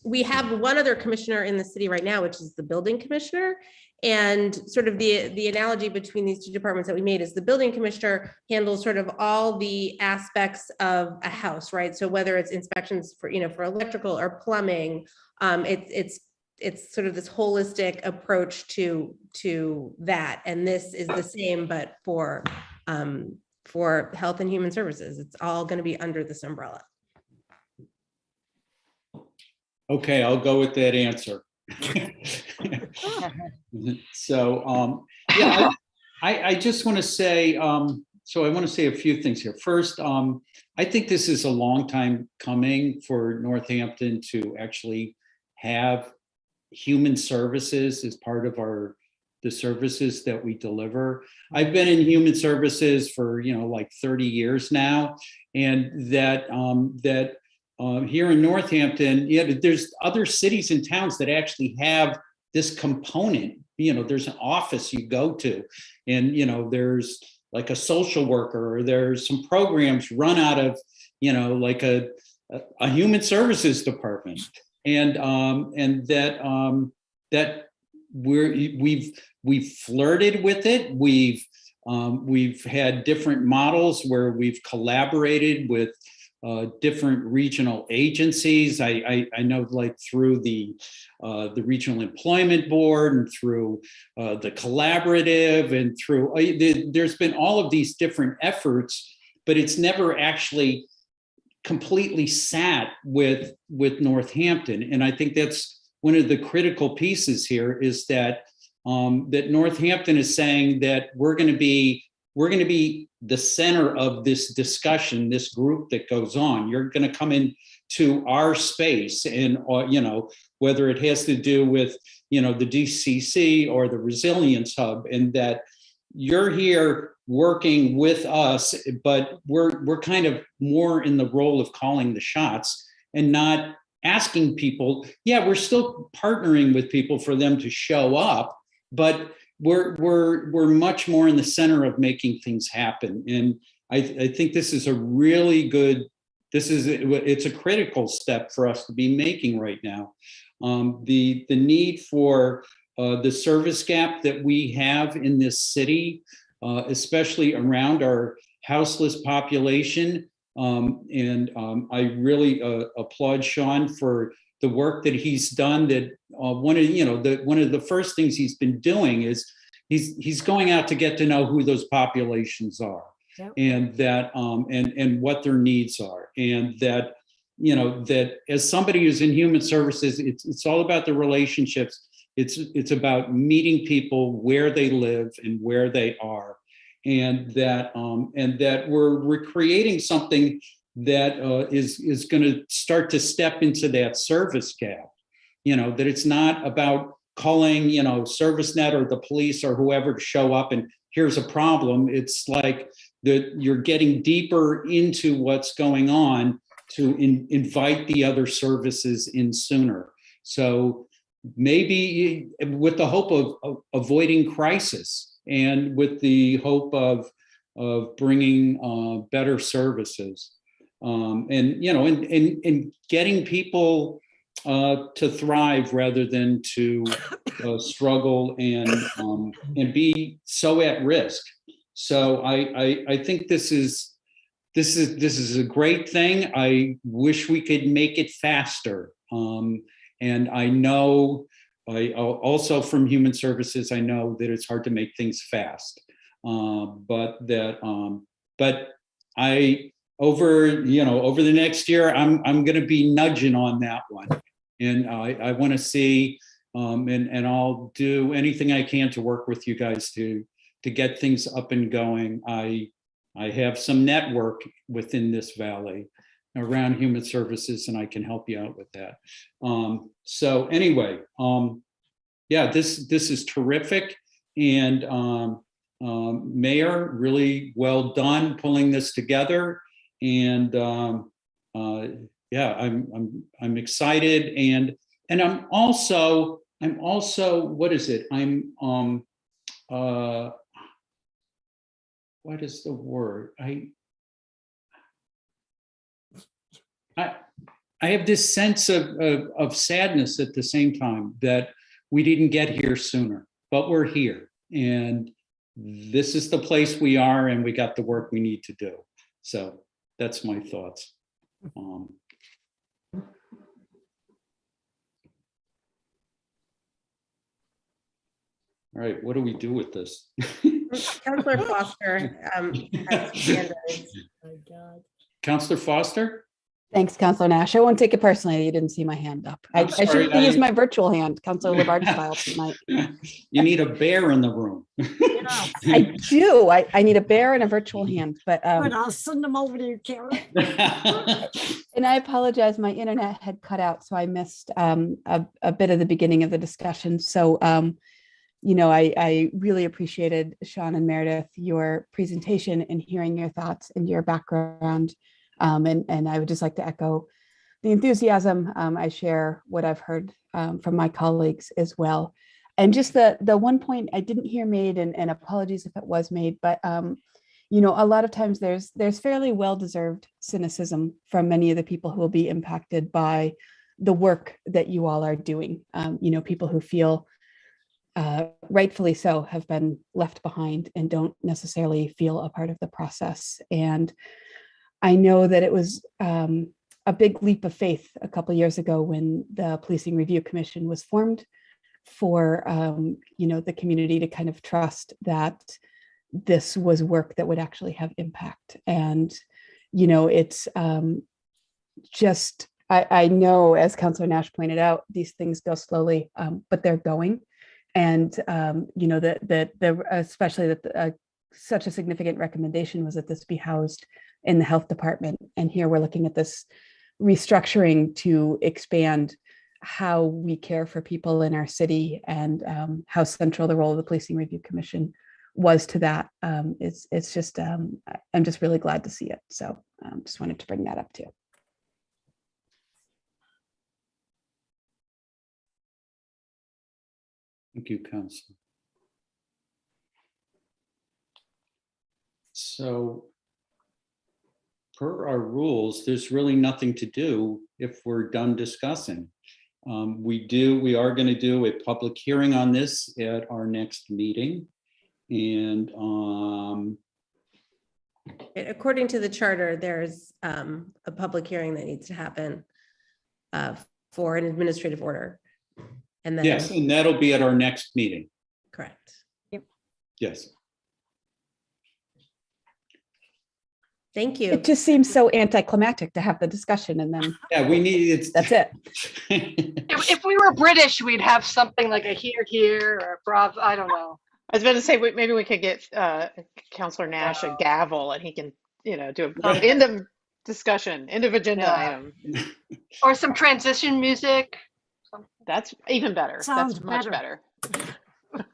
we have one other commissioner in the city right now, which is the building commissioner. And sort of the analogy between these two departments that we made is the building commissioner handles sort of all the aspects of a house, right? So whether it's inspections for, for electrical or plumbing, it's sort of this holistic approach to that. And this is the same, but for Health and Human Services. It's all going to be under this umbrella. Okay, I'll go with that answer. So, yeah, I just want to say, so I want to say a few things here. First, I think this is a long time coming for Northampton to actually have human services as part of the services that we deliver. I've been in human services for, like 30 years now, and that here in Northampton, there's other cities and towns that actually have this component. There's an office you go to, and there's like a social worker, or there's some programs run out of like a human services department, and that we've flirted with it. We've had different models where we've collaborated with different regional agencies. I know, like through the Regional Employment Board, and through the Collaborative, and through there's been all of these different efforts, but it's never actually completely sat with Northampton. And I think that's one of the critical pieces here, is that that Northampton is saying that we're going to be the center of this discussion, this group that goes on. You're going to come into our space, and whether it has to do with the DCC or the Resilience Hub, and that you're here working with us, but we're kind of more in the role of calling the shots and not asking people. Yeah, we're still partnering with people for them to show up, but we're much more in the center of making things happen. And I think this is a really good, it's a critical step for us to be making right now. The need for the service gap that we have in this city, especially around our houseless population. And I really applaud Sean for the work that he's done. That one of the first things he's been doing is he's going out to get to know who those populations are. Yep. And that and what their needs are, and that that as somebody who's in human services, it's all about the relationships. It's about meeting people where they live and where they are, and that we're creating something that is going to start to step into that service gap. That it's not about calling ServiceNet or the police or whoever to show up and here's a problem. It's like that you're getting deeper into what's going on to invite the other services in sooner. So maybe with the hope of avoiding crisis, and with the hope of bringing better services, and getting people to thrive rather than to struggle and be so at risk. So I think this is a great thing. I wish we could make it faster. And I know, also from human services, I know that it's hard to make things fast. But over the next year, I'm going to be nudging on that one. And I want to see, and I'll do anything I can to work with you guys to get things up and going. I have some network within this valley around human services, and I can help you out with that. So anyway, yeah, this is terrific. And Mayor, really well done pulling this together. And yeah, I'm excited, and I'm also what is it? What is the word? I have this sense of sadness at the same time that we didn't get here sooner, but we're here, and this is the place we are, and we got the work we need to do. So that's my thoughts. All right, what do we do with this? Councillor Foster. Has his hand raised. Councillor Foster? Thanks, Councillor Nash. I won't take it personally that you didn't see my hand up. I I'm sorry, should use my virtual hand, Councillor Labarge style tonight. You need a bear in the room. I do. I need a bear and a virtual hand, but But I'll send them over to you, Karen. and I apologize, my internet had cut out, so I missed a bit of the beginning of the discussion. So, you know, I really appreciated, Sean and Meredith, your presentation and hearing your thoughts and your background. And I would just like to echo the enthusiasm. I share what I've heard from my colleagues as well. And just the one point I didn't hear made, and apologies if it was made, but you know, a lot of times there's fairly well-deserved cynicism from many of the people who will be impacted by the work that you all are doing. You know, people who feel rightfully so have been left behind and don't necessarily feel a part of the process. And I know that it was a big leap of faith a couple of years ago when the Policing Review Commission was formed for you know, the community to kind of trust that this was work that would actually have impact. And you know, it's just I know, as Councillor Nash pointed out, these things go slowly, but they're going. And you know, especially that such a significant recommendation was that this be housed in the health department. And here we're looking at this restructuring to expand how we care for people in our city, and how central the role of the Policing Review Commission was to that. It's just, I'm just really glad to see it. So just wanted to bring that up too. Thank you, Councilor. So per our rules, there's really nothing to do if we're done discussing. We are going to do a public hearing on this at our next meeting. And According to the charter, there's a public hearing that needs to happen for an administrative order. And then, yes, and that'll be at our next meeting. correct. Yes. Thank you. It just seems so anticlimactic to have the discussion and then Yeah, we need that's it. If we were British, we'd have something like a here, or a bravo, I don't know. I was about to say, maybe we could get Counselor Nash a gavel and he can, do an end of discussion, end of agenda Yeah. item. Or some transition music. That's even better. Sounds That's much better.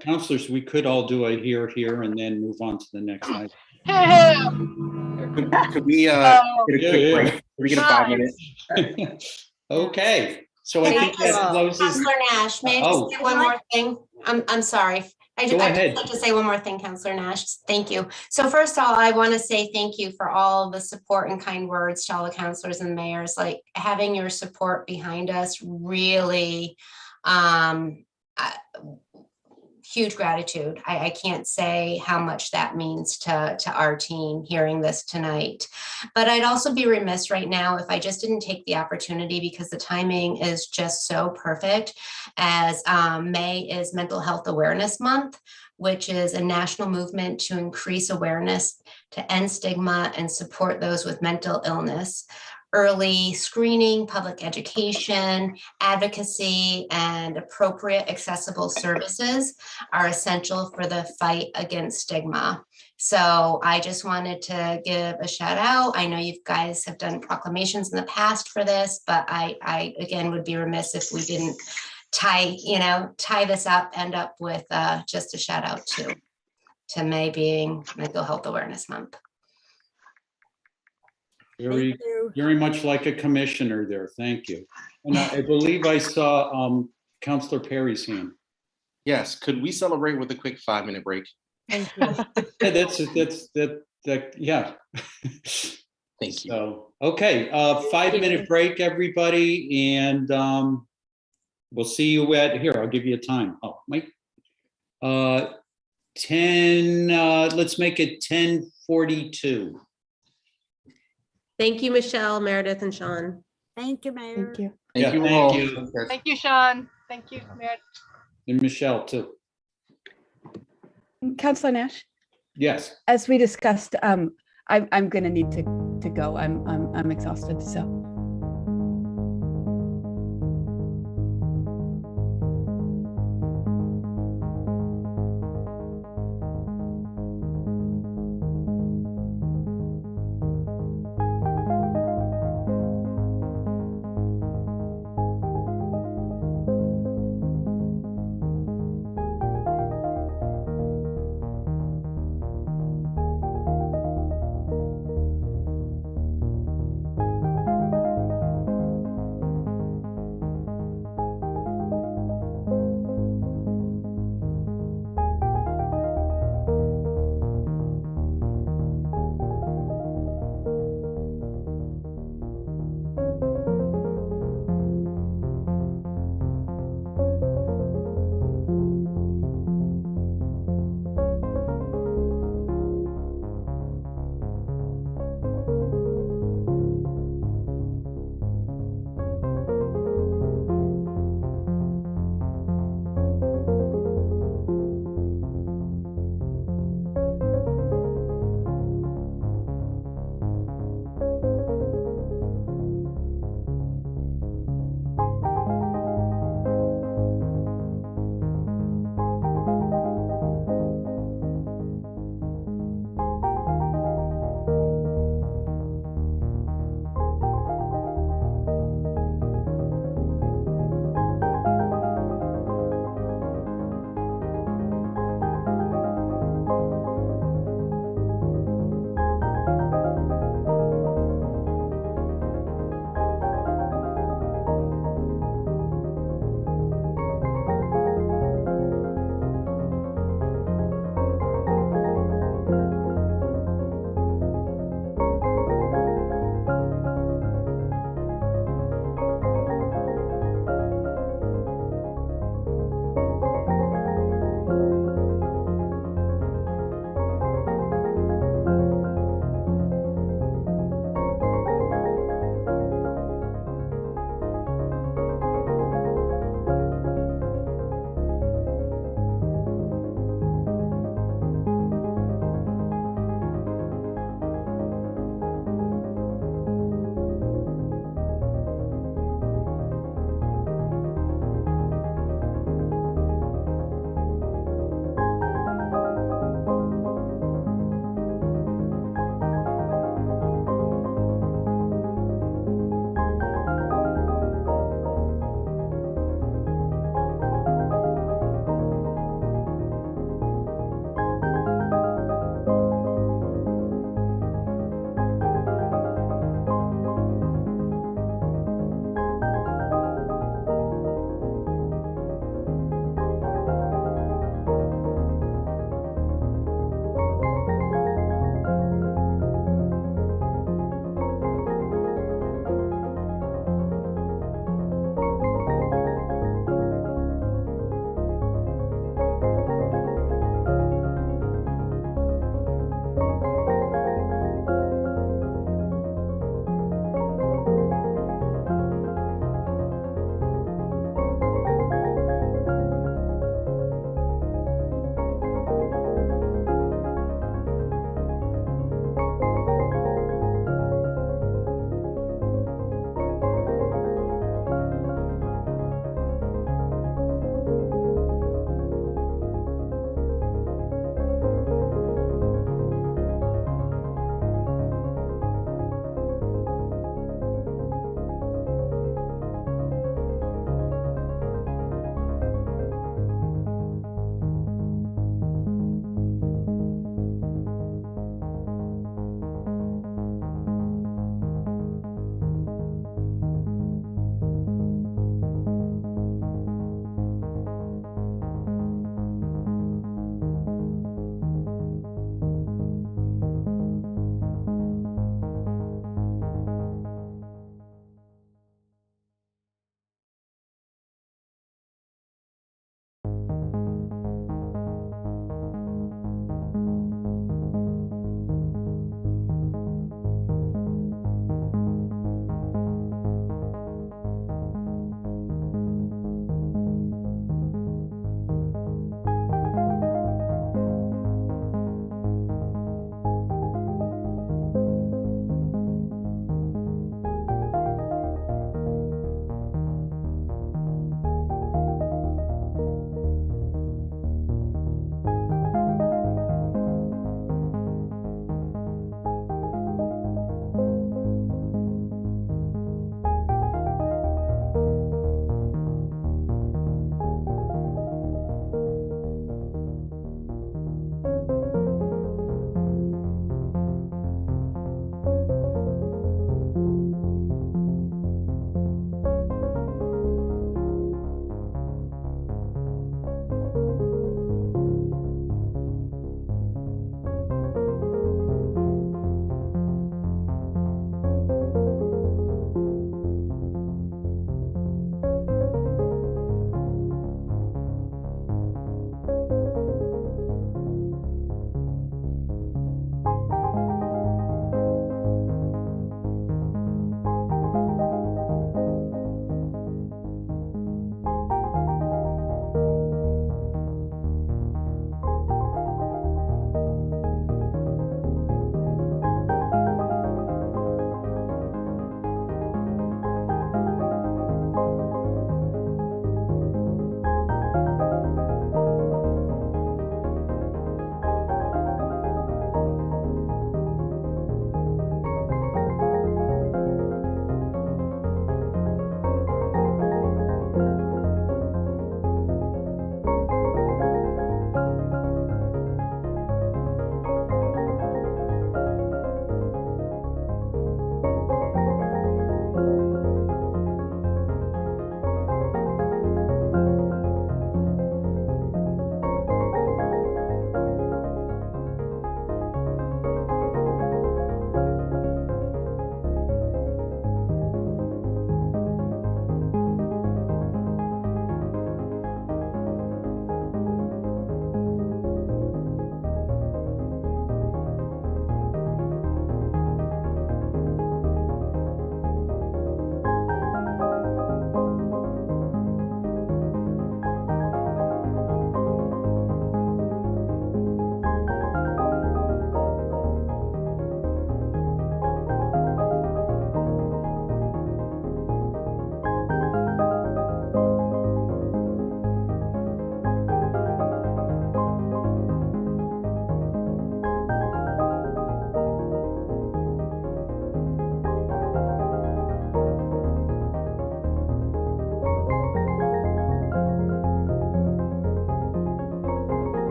Counselors, we could all do a here, and then move on to the next item. Could we get a quick break? Could we get a 5 minutes? Okay, so I think that closes. Councillor Nash, may I Oh. just say one more thing? I'm sorry. I'd Go ahead. just like to say one more thing, Councillor Nash. Thank you. So first of all, I want to say thank you for all the support and kind words to all the councillors and mayors. Like, having your support behind us really huge gratitude. I can't say how much that means to our team hearing this tonight. But I'd also be remiss right now if I just didn't take the opportunity, because the timing is just so perfect, as May is Mental Health Awareness Month, which is a national movement to increase awareness, to end stigma, and support those with mental illness. Early screening, public education, advocacy, and appropriate accessible services are essential for the fight against stigma. So I just wanted to give a shout out. I know you guys have done proclamations in the past for this, but I again would be remiss if we didn't tie this up, end up with just a shout out to May being Mental Health Awareness Month. Very, very much like a commissioner there. Thank you. And I believe I saw Councillor Perry's hand. Yes, could we celebrate with a quick 5-minute break? Thank you. Yeah. Thank you. So, okay, 5-minute break, everybody, and we'll see you at, here, I'll give you a time. Oh, Mike. 10, let's make it 10:42. Thank you, Michelle, Meredith, and Sean. Thank you, Mayor. Thank you. Thank you Thank all. you. Thank you, Sean. Thank you, Meredith. And Michelle, too. Councillor Nash, Yes. as we discussed, I'm going to need to go. I'm exhausted, so.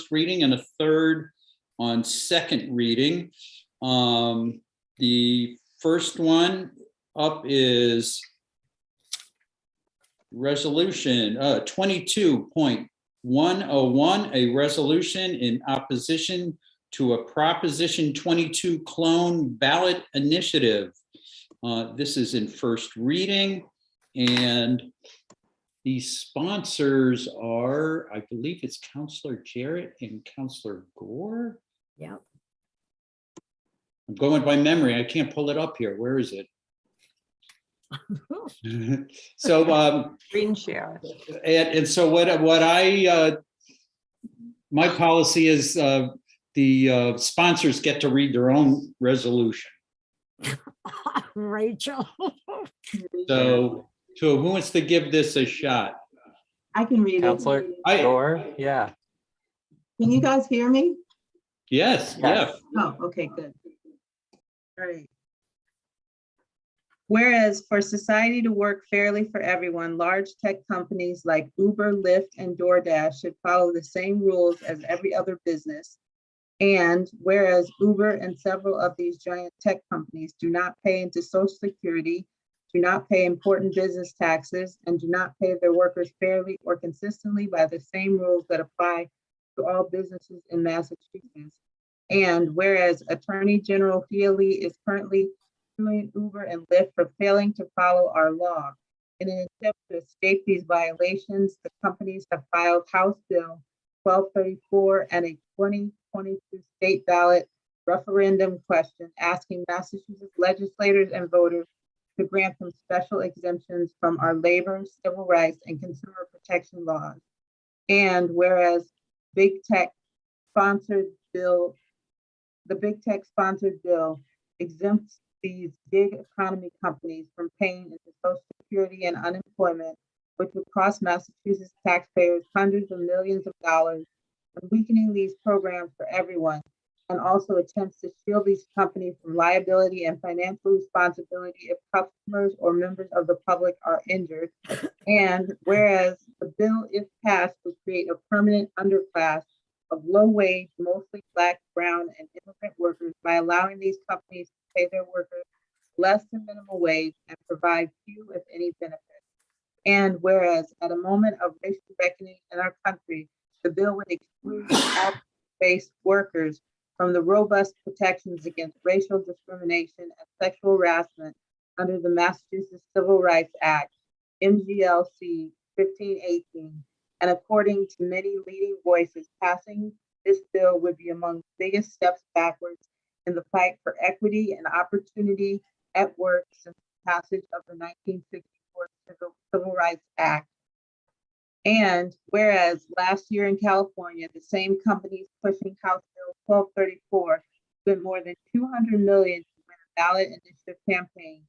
first reading and a third on second reading. The first one up is resolution 22.101, a resolution in opposition to a Proposition 22 clone ballot initiative. This is in first reading, and the sponsors are, I believe it's Councilor Jarrett and Councilor Gore. Yep. I'm going by memory. I can't pull it up here. Where is it? So Screen share. and so what I my policy is the sponsors get to read their own resolution. Rachel. So who wants to give this a shot? I can read Counselor it. Gore, yeah. Can you guys hear me? Yes, yes. Oh, okay, good. All right. Whereas for society to work fairly for everyone, large tech companies like Uber, Lyft, and DoorDash should follow the same rules as every other business. And whereas Uber and several of these giant tech companies do not pay into Social Security, do not pay important business taxes, and do not pay their workers fairly or consistently by the same rules that apply to all businesses in Massachusetts. And whereas Attorney General Healy is currently suing Uber and Lyft for failing to follow our law. In an attempt to escape these violations, the companies have filed House Bill 1234 and a 2022 state ballot referendum question asking Massachusetts legislators and voters to grant them special exemptions from our labor, civil rights, and consumer protection laws. And whereas the big tech sponsored bill exempts these gig economy companies from paying into Social Security and unemployment, which would cost Massachusetts taxpayers hundreds of millions of dollars, and weakening these programs for everyone, and also attempts to shield these companies from liability and financial responsibility if customers or members of the public are injured. And whereas the bill, if passed, would create a permanent underclass of low-wage, mostly Black, brown, and immigrant workers by allowing these companies to pay their workers less than minimum wage and provide few, if any, benefits. And whereas at a moment of racial reckoning in our country, the bill would exclude faith-based workers from the robust protections against racial discrimination and sexual harassment under the Massachusetts Civil Rights Act, MGLC 1518. And according to many leading voices, passing this bill would be among the biggest steps backwards in the fight for equity and opportunity at work since the passage of the 1964 Civil Rights Act. And whereas last year in California, the same companies pushing House Bill 1234 spent more than $200 million to win a ballot initiative campaign.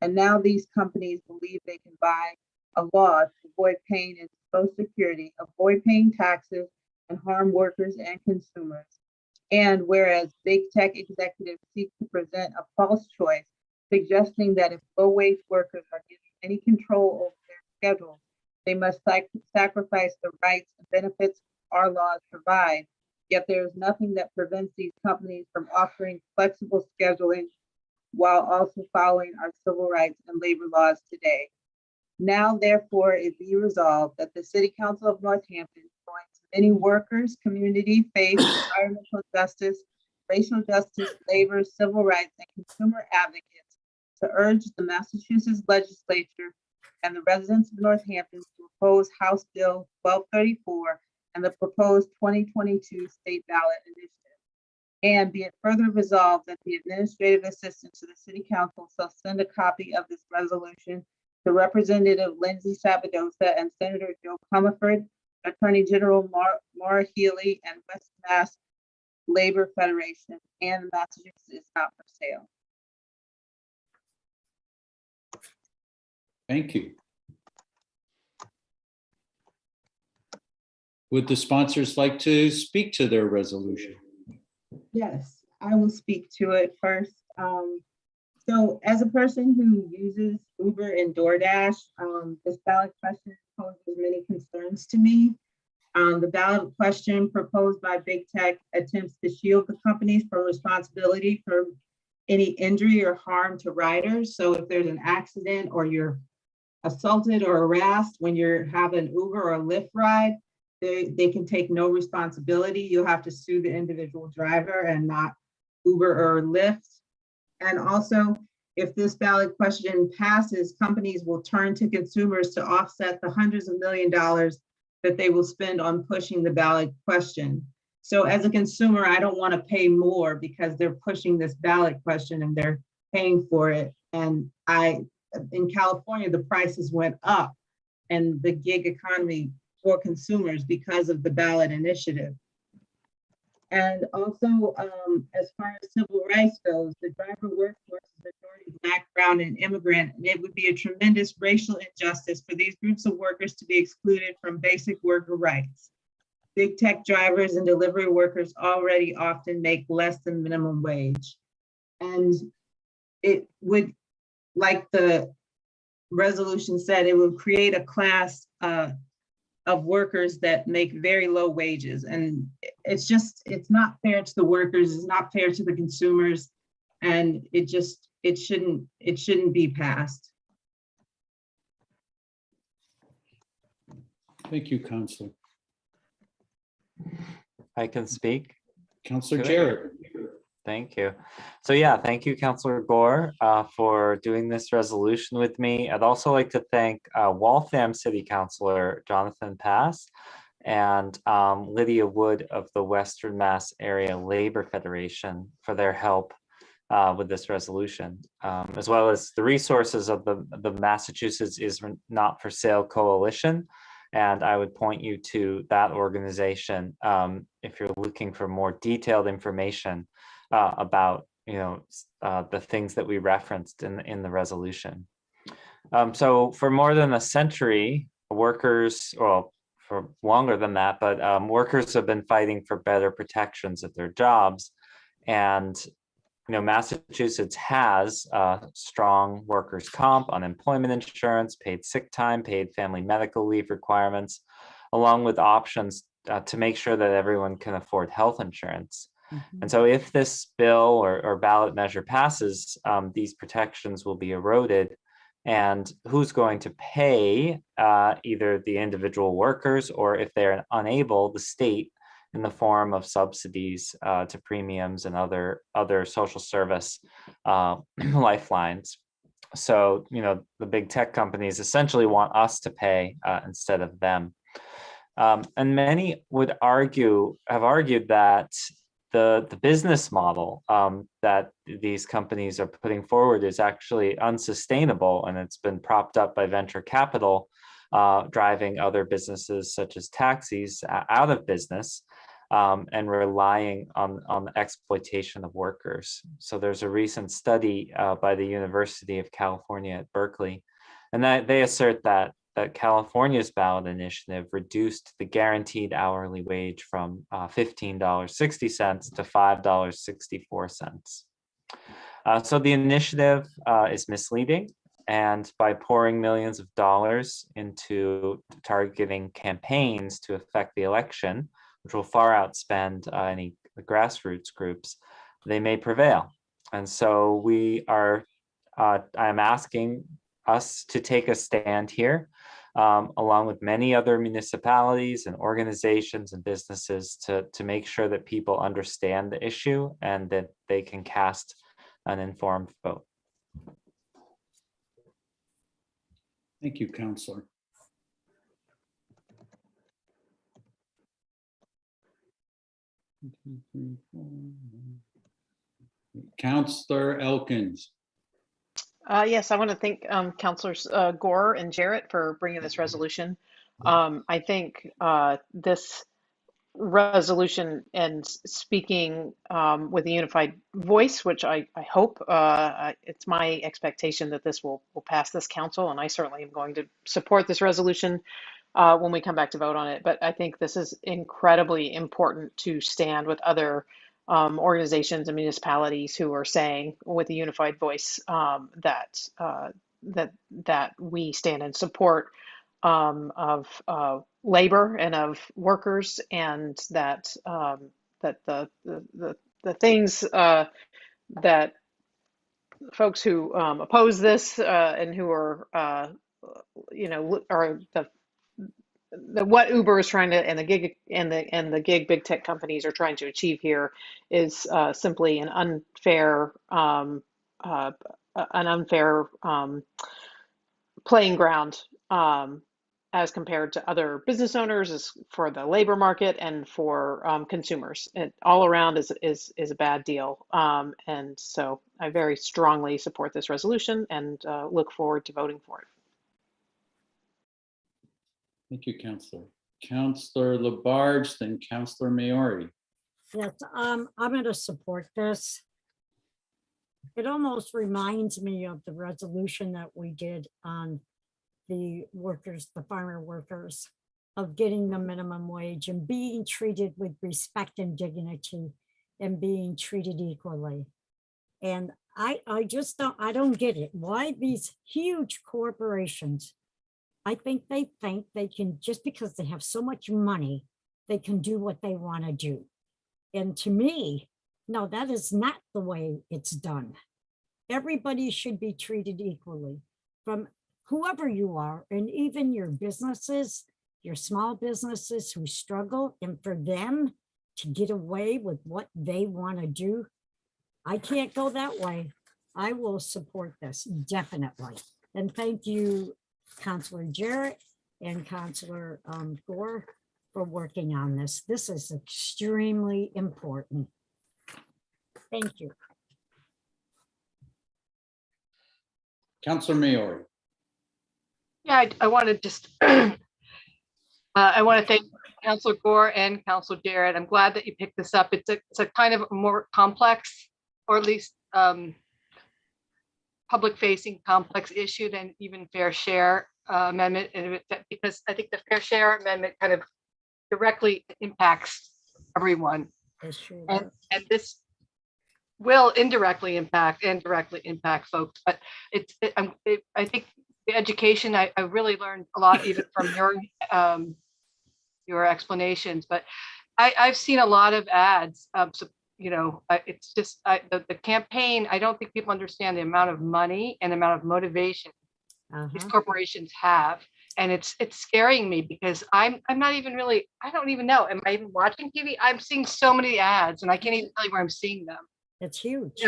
And now these companies believe they can buy a law to avoid paying into Social Security, avoid paying taxes, and harm workers and consumers. And whereas big tech executives seek to present a false choice, suggesting that if low-wage workers are given any control over their schedules, they must sacrifice the rights and benefits our laws provide. Yet there is nothing that prevents these companies from offering flexible scheduling while also following our civil rights and labor laws today. Now, therefore, it be resolved that the City Council of Northampton joins many workers, community, faith, environmental justice, racial justice, labor, civil rights, and consumer advocates to urge the Massachusetts legislature and the residents of Northampton to oppose House Bill 1234 and the proposed 2022 state ballot initiative. And be it further resolved that the administrative assistant to the City Council shall send a copy of this resolution to Representative Lindsay Sabadosa and Senator Joe Comerford, Attorney General Maura Healey, and West Mass Labor Federation, and Massachusetts is not for sale. Thank you. Would the sponsors like to speak to their resolution? Yes, I will speak to it first. So as a person who uses Uber and DoorDash, this ballot question poses many concerns to me. The ballot question proposed by Big Tech attempts to shield the companies from responsibility for any injury or harm to riders. So if there's an accident or you're assaulted or harassed when you're having Uber or Lyft ride, they can take no responsibility. You'll have to sue the individual driver and not Uber or Lyft. And also, if this ballot question passes, companies will turn to consumers to offset the hundreds of millions of dollars that they will spend on pushing the ballot question. So as a consumer, I don't want to pay more because they're pushing this ballot question and they're paying for it. And in California, the prices went up and the gig economy for consumers because of the ballot initiative. And also, as far as civil rights goes, the driver workforce is majority Black, Brown, and immigrant, and it would be a tremendous racial injustice for these groups of workers to be excluded from basic worker rights. Big tech drivers and delivery workers already often make less than minimum wage. And it would, like the resolution said, it would create a class of workers that make very low wages. And it's not fair to the workers, it's not fair to the consumers, and it shouldn't be passed. Thank you, Counselor. I can speak. Counselor Good. Jarrett. Thank you. So yeah, thank you, Councillor Gore, for doing this resolution with me. I'd also like to thank Waltham City Councillor Jonathan Pass and Lydia Wood of the Western Mass Area Labor Federation for their help with this resolution, as well as the resources of the Massachusetts is Not for Sale Coalition. And I would point you to that organization if you're looking for more detailed information about the things that we referenced in the resolution. So for more than a century, workers, well, for longer than that, but workers have been fighting for better protections at their jobs. And Massachusetts has strong workers' comp, unemployment insurance, paid sick time, paid family medical leave requirements, along with options to make sure that everyone can afford health insurance. And so if this bill or ballot measure passes, these protections will be eroded. And who's going to pay either the individual workers, or if they're unable, the state, in the form of subsidies to premiums and other social service lifelines. So, the big tech companies essentially want us to pay instead of them. And many have argued that the business model that these companies are putting forward is actually unsustainable, and it's been propped up by venture capital, driving other businesses such as taxis out of business and relying on the exploitation of workers. So there's a recent study by the University of California at Berkeley, and that they assert that California's ballot initiative reduced the guaranteed hourly wage from $15.60 to $5.64. So the initiative is misleading, and by pouring millions of dollars into targeting campaigns to affect the election, which will far outspend any grassroots groups, they may prevail. And so I'm asking us to take a stand here, along with many other municipalities and organizations and businesses, to make sure that people understand the issue and that they can cast an informed vote. Thank you, Counselor. Counselor Elkins. Yes, I want to thank Councilors Gore and Jarrett for bringing this resolution. I think this resolution and speaking with a unified voice, which I hope, it's my expectation that this will pass this council, and I certainly am going to support this resolution when we come back to vote on it. But I think this is incredibly important to stand with other organizations and municipalities who are saying with a unified voice that we stand in support of labor and of workers, and that that the things that folks who oppose this and who are are the what Uber is trying to, and the gig big tech companies are trying to achieve here is simply an unfair playing ground as compared to other business owners, is for the labor market and for consumers. It all around is a bad deal. And so I very strongly support this resolution and look forward to voting for it. Thank you, Counselor. Counselor Labarge, then Counselor Maori. Yes, I'm going to support this. It almost reminds me of the resolution that we did on the workers, the farmer workers, of getting the minimum wage and being treated with respect and dignity and being treated equally. And I don't get it. Why these huge corporations? I think they can, just because they have so much money, they can do what they want to do. And to me, no, that is not the way it's done. Everybody should be treated equally, from whoever you are, and even your businesses, your small businesses who struggle, and for them to get away with what they want to do. I can't go that way. I will support this, definitely. And thank you, Counselor Jarrett and Counselor Gore, for working on this. This is extremely important. Thank you. Counselor Maori. Yeah, I want to just, I want to thank Counselor Gore and Counselor Jarrett. I'm glad that you picked this up. It's a kind of more complex, or at least public-facing complex issue than even fair share amendment, because I think the fair share amendment kind of directly impacts everyone. And this will indirectly impact and directly impact folks. But I think the education, I really learned a lot even from your explanations. But I've seen a lot of ads. So, it's just the campaign. I don't think people understand the amount of money and the amount of motivation these corporations have. And it's scaring me, because I'm not even really, I don't even know. Am I even watching TV? I'm seeing so many ads and I can't even tell you where I'm seeing them. It's huge.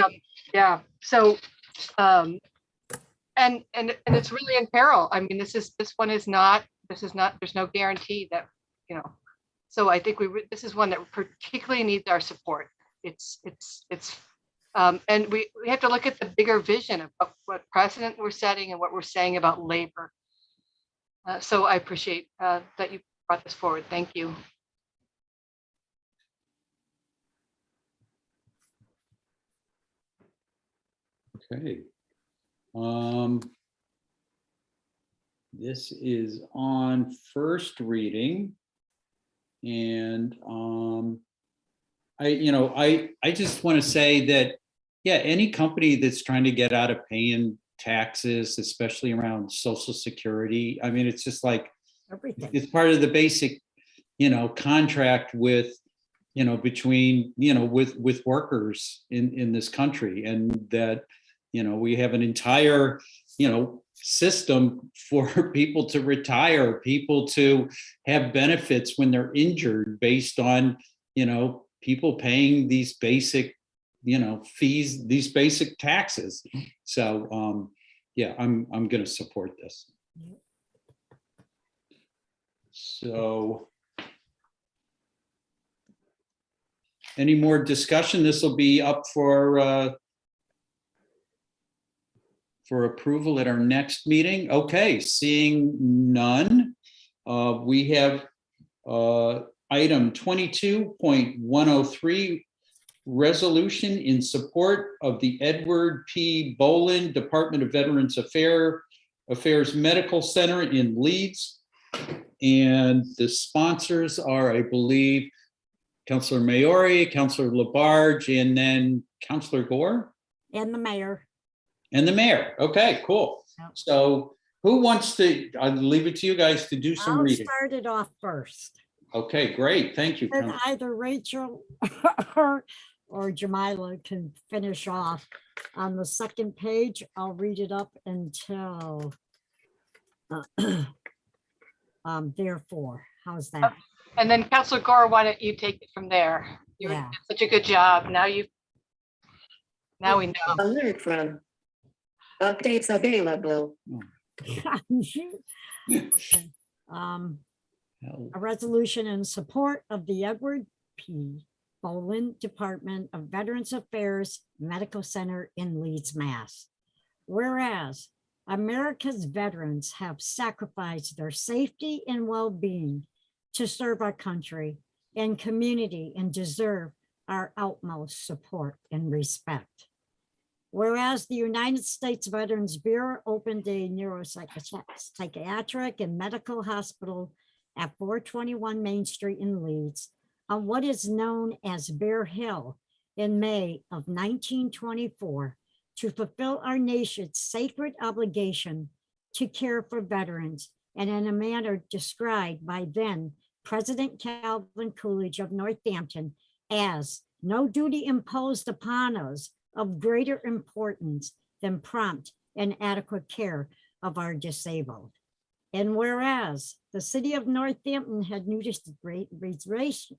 Yeah. So, and it's really in peril. I mean, there's no guarantee that, so I think this is one that particularly needs our support. And we have to look at the bigger vision of what precedent we're setting and what we're saying about labor. So I appreciate that you brought this forward. Thank you. Okay. This is on first reading. And I just want to say that, yeah, any company that's trying to get out of paying taxes, especially around Social Security, I mean, it's just like, everything. It's part of the basic, contract with, between, with workers in this country, and that, we have an entire, system for people to retire, people to have benefits when they're injured based on, people paying these basic, fees, these basic taxes. So, yeah, I'm going to support this. So, any more discussion? This will be up for approval at our next meeting. Okay, seeing none, we have item 22.103, resolution in support of the Edward P. Boland Department of Veterans Affairs Medical Center in Leeds. And the sponsors are, I believe, Counselor Maori, Counselor Labarge, and then Counselor Gore? And the mayor. And the mayor. Okay, cool. So Who wants to, I'll leave it to you guys to do some I'll reading. start it off first. Okay, great. Thank you. And Council. either Rachel or Jamila can finish off. On the second page, I'll read it up until therefore. How's that? And then Councilor Gore, why don't you take it from there? You Yeah. did such a good job. Now we know. Alert from updates available. Okay. A resolution in support of the Edward P. Boland Department of Veterans Affairs Medical Center in Leeds, Mass. Whereas America's veterans have sacrificed their safety and well-being to serve our country and community and deserve our utmost support and respect. Whereas the United States Veterans Bureau opened a neuropsychiatric and medical hospital at 421 Main Street in Leeds on what is known as Bear Hill in May of 1924 to fulfill our nation's sacred obligation to care for veterans and in a manner described by then President Calvin Coolidge of Northampton as no duty imposed upon us of greater importance than prompt and adequate care of our disabled. And whereas the city of Northampton had noticed a great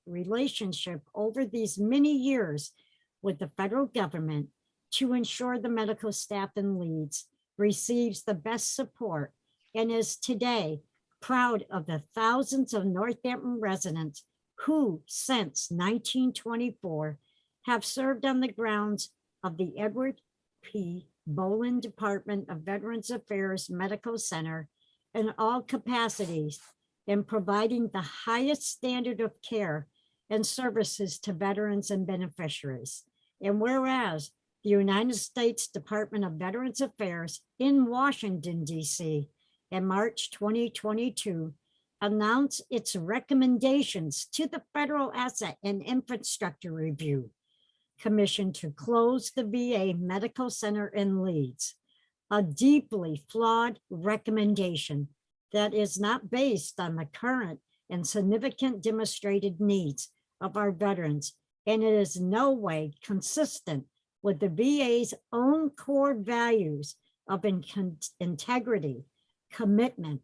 relationship over these many years with the federal government to ensure the medical staff in Leeds receives the best support and is today proud of the thousands of Northampton residents who since 1924 have served on the grounds of the Edward P. Boland Department of Veterans Affairs Medical Center in all capacities in providing the highest standard of care and services to veterans and beneficiaries. And whereas the United States Department of Veterans Affairs in Washington, D.C. in March 2022 announced its recommendations to the Federal Asset and Infrastructure Review Commission to close the VA Medical Center in Leeds, a deeply flawed recommendation that is not based on the current and significant demonstrated needs of our veterans, and it is no way consistent with the VA's own core values of integrity, commitment,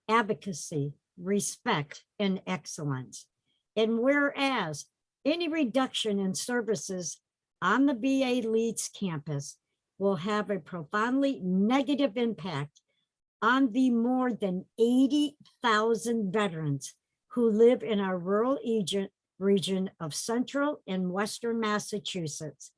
advocacy, respect, and excellence. And whereas any reduction in services on the VA Leeds campus will have a profoundly negative impact on the more than 80,000 veterans who live in our rural region of central and western Massachusetts,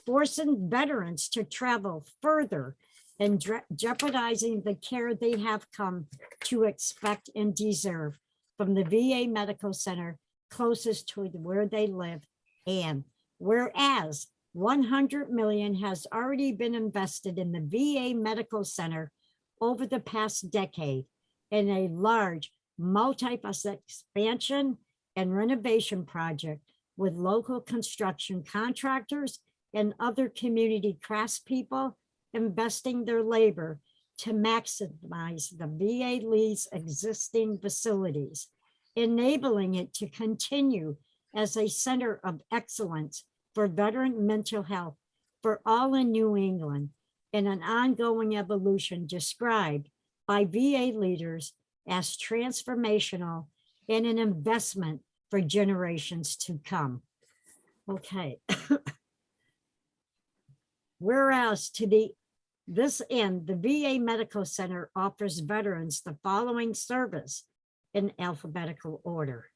forcing veterans to travel further and jeopardizing the care they have come to expect and deserve from the VA Medical Center closest to where they live. And whereas 100 million has already been invested in the VA Medical Center over the past decade in a large multi-phase expansion and renovation project with local construction contractors and other community craftspeople investing their labor to maximize the VA Leeds existing facilities, enabling it to continue as a center of excellence for veteran mental health for all in New England, in an ongoing evolution described by VA leaders as transformational and an investment for generations to come. Okay. Whereas to this end, the VA Medical Center offers veterans the following service in alphabetical order: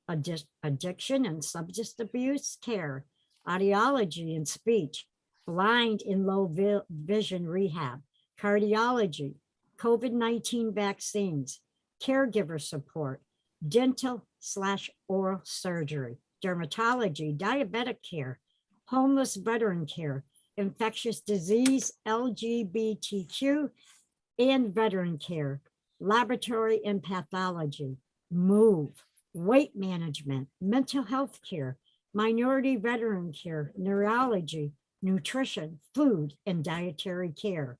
addiction and substance abuse care, audiology and speech, blind and low vision rehab, cardiology, COVID-19 vaccines, caregiver support, dental/oral surgery, dermatology, diabetic care, homeless veteran care, infectious disease, LGBTQ, and veteran care, laboratory and pathology, MOVE, weight management, mental health care, minority veteran care, neurology, nutrition, food, and dietary care.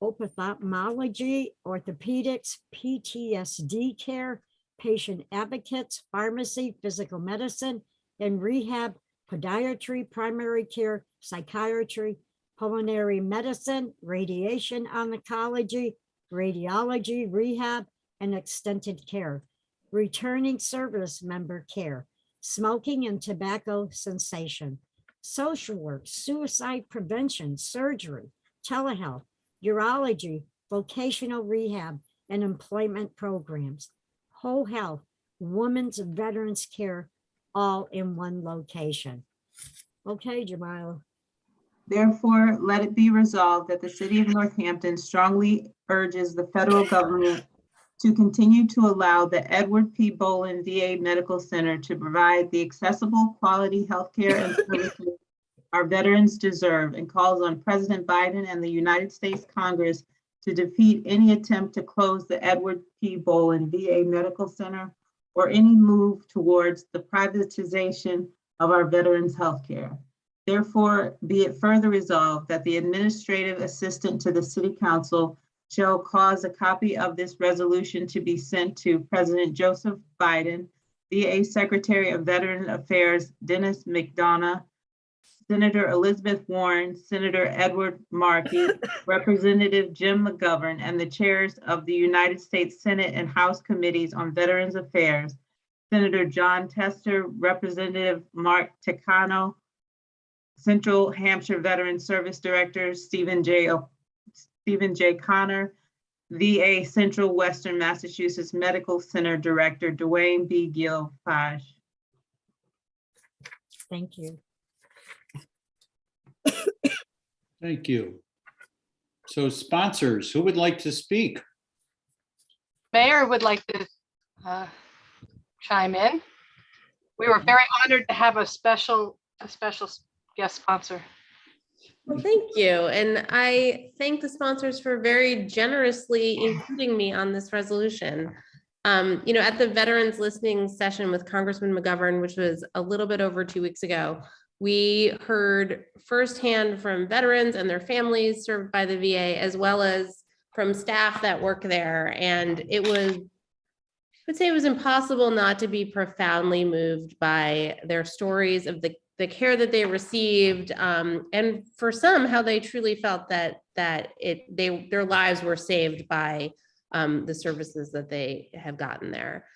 ophthalmology, orthopedics, PTSD care, patient advocates, pharmacy, physical medicine, and rehab, podiatry, primary care, psychiatry, pulmonary medicine, radiation oncology, radiology, rehab, and extended care, returning service member care, smoking and tobacco cessation, social work, suicide prevention, surgery, telehealth, urology, vocational rehab, and employment programs, whole health, women's and veterans care, all in one location. Okay, Jamila. Therefore, let it be resolved that the city of Northampton strongly urges the federal government to continue to allow the Edward P. Bolin VA Medical Center to provide the accessible quality healthcare and services our veterans deserve, and calls on President Biden and the United States Congress to defeat any attempt to close the Edward P. Bolin VA Medical Center or any move towards the privatization of our veterans' healthcare. Therefore, be it further resolved that the administrative assistant to the city council shall cause a copy of this resolution to be sent to President Joseph Biden, VA Secretary of Veteran Affairs Dennis McDonough, Senator Elizabeth Warren, Senator Edward Markey, Representative Jim McGovern, and the chairs of the United States Senate and House Committees on Veterans Affairs, Senator John Tester, Representative Mark Takano, Central Hampshire Veteran Service Director Stephen J. Connor, VA Central Western Massachusetts Medical Center Director Dwayne B. Gill-Faj. Thank you. Thank you. So sponsors, who would like to speak? Mayor would like to chime in. We were very honored to have a special guest sponsor. Well, thank you. And I thank the sponsors for very generously including me on this resolution. At the veterans listening session with Congressman McGovern, which was a little bit over 2 weeks ago, we heard firsthand from veterans and their families served by the VA, as well as from staff that work there. And I would say it was impossible not to be profoundly moved by their stories of the care that they received, and for some, how they truly felt that their lives were saved by the services that they have gotten there.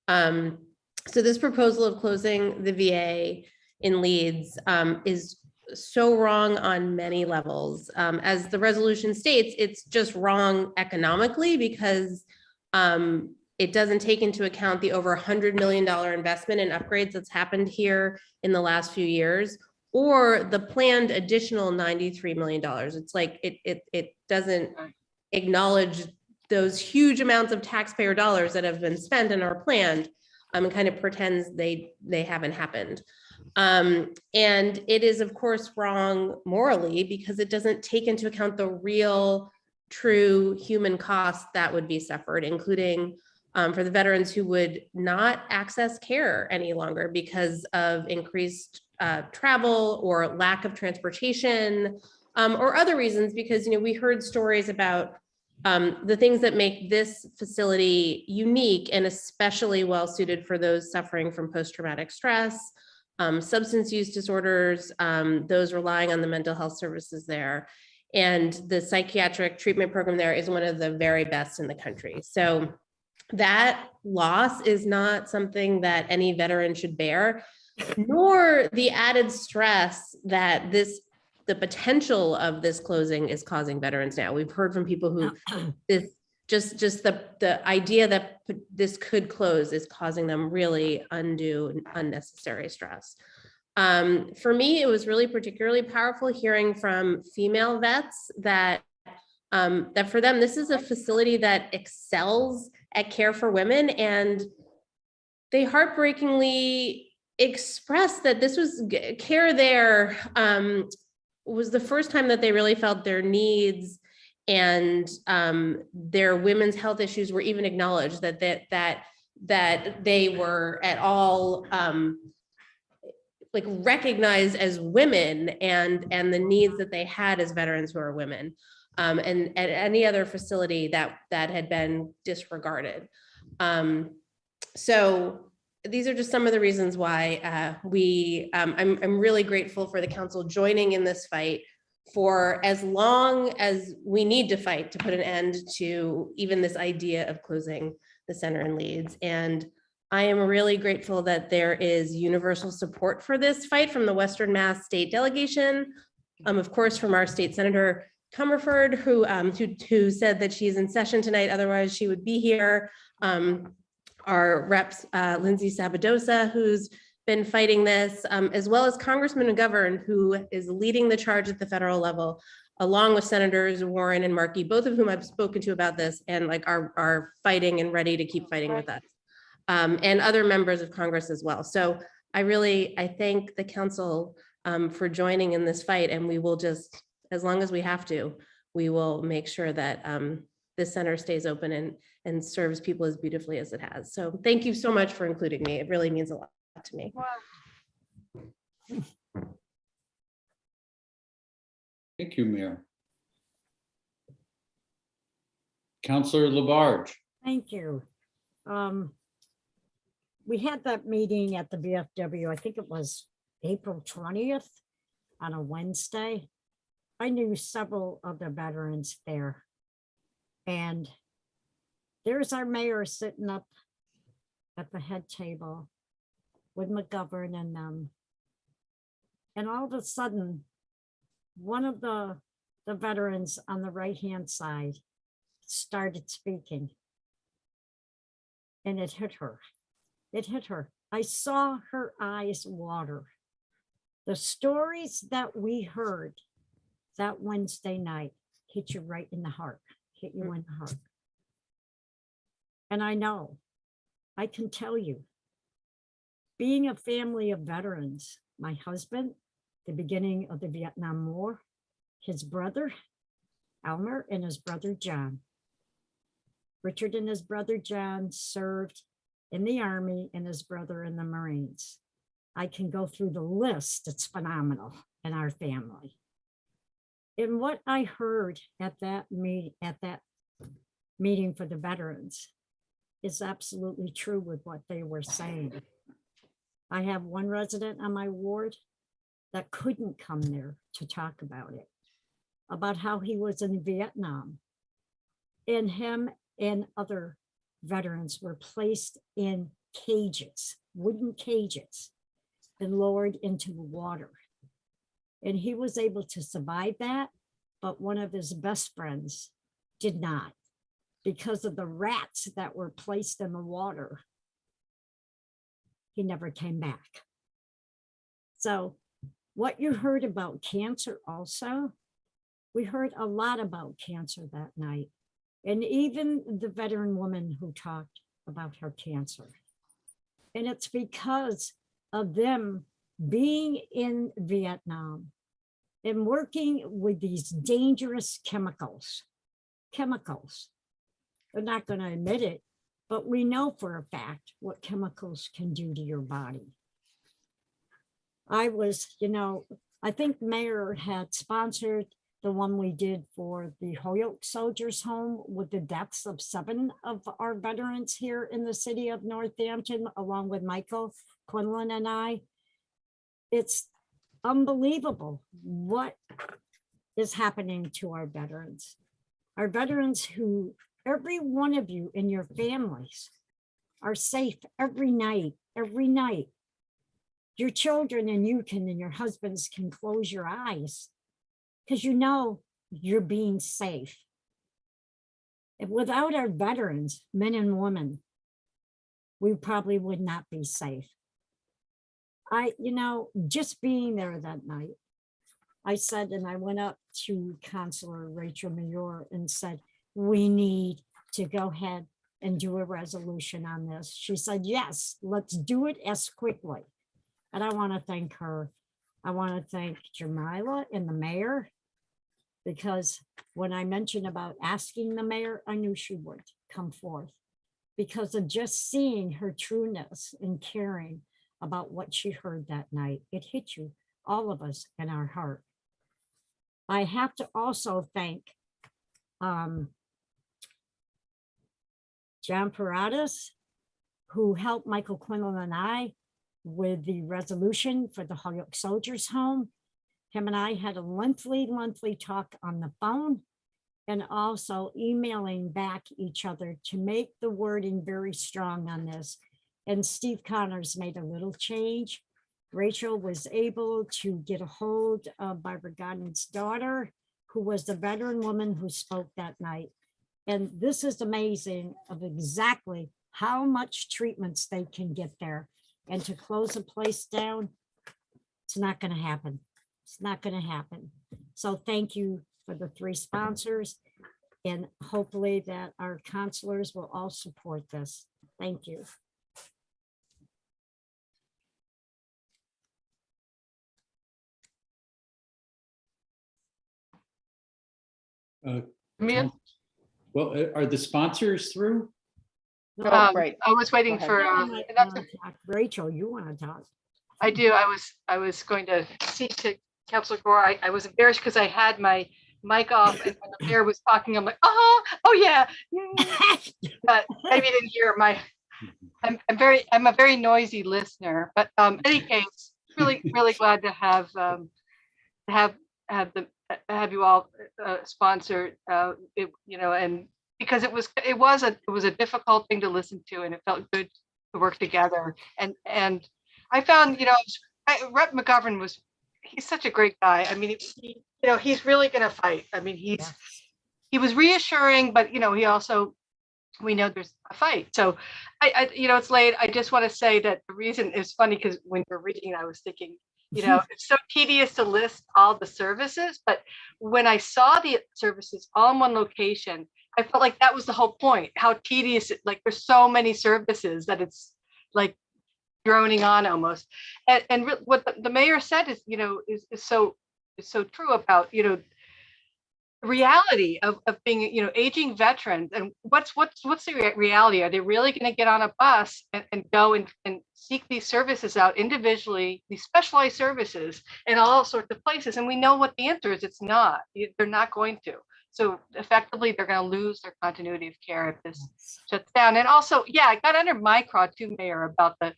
So this proposal of closing the VA in Leeds is so wrong on many levels. As the resolution states, it's just wrong economically because it doesn't take into account the over $100 million investment in upgrades that's happened here in the last few years, or the planned additional $93 million. It's like it doesn't acknowledge those huge amounts of taxpayer dollars that have been spent and are planned, and kind of pretends they haven't happened. And it is, of course, wrong morally because it doesn't take into account the real, true human costs that would be suffered, including for the veterans who would not access care any longer because of increased travel or lack of transportation, or other reasons, because we heard stories about the things that make this facility unique and especially well suited for those suffering from post-traumatic stress, substance use disorders, those relying on the mental health services there. And the psychiatric treatment program there is one of the very best in the country. So that loss is not something that any veteran should bear, nor the added stress that the potential of this closing is causing veterans now. We've heard from people who just the idea that this could close is causing them really undue and unnecessary stress. For me, it was really particularly powerful hearing from female vets that for them, this is a facility that excels at care for women, and they heartbreakingly expressed that this was care there was the first time that they really felt their needs and their women's health issues were even acknowledged, that they were at all like recognized as women and the needs that they had as veterans who are women. and any other facility that had been disregarded. So these are just some of the reasons why I'm really grateful for the council joining in this fight for as long as we need to fight to put an end to even this idea of closing the center in Leeds. And I am really grateful that there is universal support for this fight from the Western Mass State Delegation, of course, from our state senator Comerford, who said that she's in session tonight, otherwise she would be here. Our reps, Lindsay Sabadosa, who's been fighting this, as well as Congressman McGovern, who is leading the charge at the federal level, along with Senators Warren and Markey, both of whom I've spoken to about this and like are fighting and ready to keep fighting with us, and other members of Congress as well. So I thank the council for joining in this fight, and we will just, as long as we have to, we will make sure that this center stays open and serves people as beautifully as it has. So thank you so much for including me. It really means a lot to me. Thank you, Mayor. Councillor Labarge. Thank you. We had that meeting at the VFW, I think it was April 20th on a Wednesday. I knew several of the veterans there. And there's our mayor sitting up at the head table with McGovern and them. And all of a sudden, one of the veterans on the right-hand side started speaking. And it hit her. It hit her. I saw her eyes water. The stories that we heard that Wednesday night hit you right in the heart, hit you in the heart. And I know, I can tell you, being a family of veterans, my husband, the beginning of the Vietnam War, his brother, Elmer, and his brother, John. Richard and his brother, John, served in the Army and his brother in the Marines. I can go through the list. It's phenomenal in our family. And what I heard at that meeting for the veterans is absolutely true with what they were saying. I have one resident on my ward that couldn't come there to talk about it, about how he was in Vietnam, and him and other veterans were placed in cages, wooden cages, and lowered into the water. And he was able to survive that, but one of his best friends did not, because of the rats that were placed in the water. He never came back. So what you heard about cancer also, we heard a lot about cancer that night. And even the veteran woman who talked about her cancer. And it's because of them being in Vietnam and working with these dangerous chemicals. They're not going to admit it, but we know for a fact what chemicals can do to your body. I was, I think Mayor had sponsored the one we did for the Holyoke Soldiers Home with the deaths of 7 of our veterans here in the city of Northampton, along with Michael Quinlan and I. It's unbelievable what is happening to our veterans. Our veterans who, every one of you in your families are safe every night. Your children and you can, and your husbands can close your eyes because you know you're being safe. If without our veterans, men and women, we probably would not be safe. Just being there that night, I said, and I went up to Councilor Rachel Mayor and said, we need to go ahead and do a resolution on this. She said, yes, let's do it as quickly. And I want to thank her. I want to thank Jamila and the mayor, because when I mentioned about asking the mayor, I knew she would come forth because of just seeing her trueness and caring about what she heard that night. It hit you, all of us, in our heart. I have to also thank John Paradas, who helped Michael Quinlan and I with the resolution for the Holyoke Soldiers Home. Him and I had a monthly talk on the phone and also emailing back each other to make the wording very strong on this. And Steve Connors made a little change. Rachel was able to get a hold of Barbara Godin's daughter, who was the veteran woman who spoke that night. And this is amazing of exactly how much treatments they can get there. And to close a place down, it's not going to happen. It's not going to happen. So thank you for the 3 sponsors. And hopefully that our counselors will all support this. Thank you. Mia? Well, are the sponsors through? Right. I was waiting Go ahead. for, You might wanna talk. Rachel, you want to talk? I do. I was going to speak to Councilor Gore. I was embarrassed because I had my mic off and when the mayor was talking, I'm like, oh yeah. But maybe you didn't hear I'm a very noisy listener, but in any case, really glad to have you all sponsor it, and because it was a difficult thing to listen to, and it felt good to work together. And I found, Rep. McGovern he's such a great guy. I mean, he's really going to fight. I mean, he was reassuring, but he also, we know there's a fight. So it's late. I just want to say that the reason is funny because when you're reading, I was thinking, it's so tedious to list all the services, but when I saw the services all in one location, I felt like that was the whole point, how tedious like there's so many services that it's like droning on almost. And what the mayor said is, is so true about, the reality of being, aging veterans. And what's the reality? Are they really going to get on a bus and go and seek these services out individually, these specialized services in all sorts of places? And we know what the answer is. It's not. They're not going to. So effectively, they're going to lose their continuity of care if this shuts down. And also, I got under my craw too, Mayor, about the,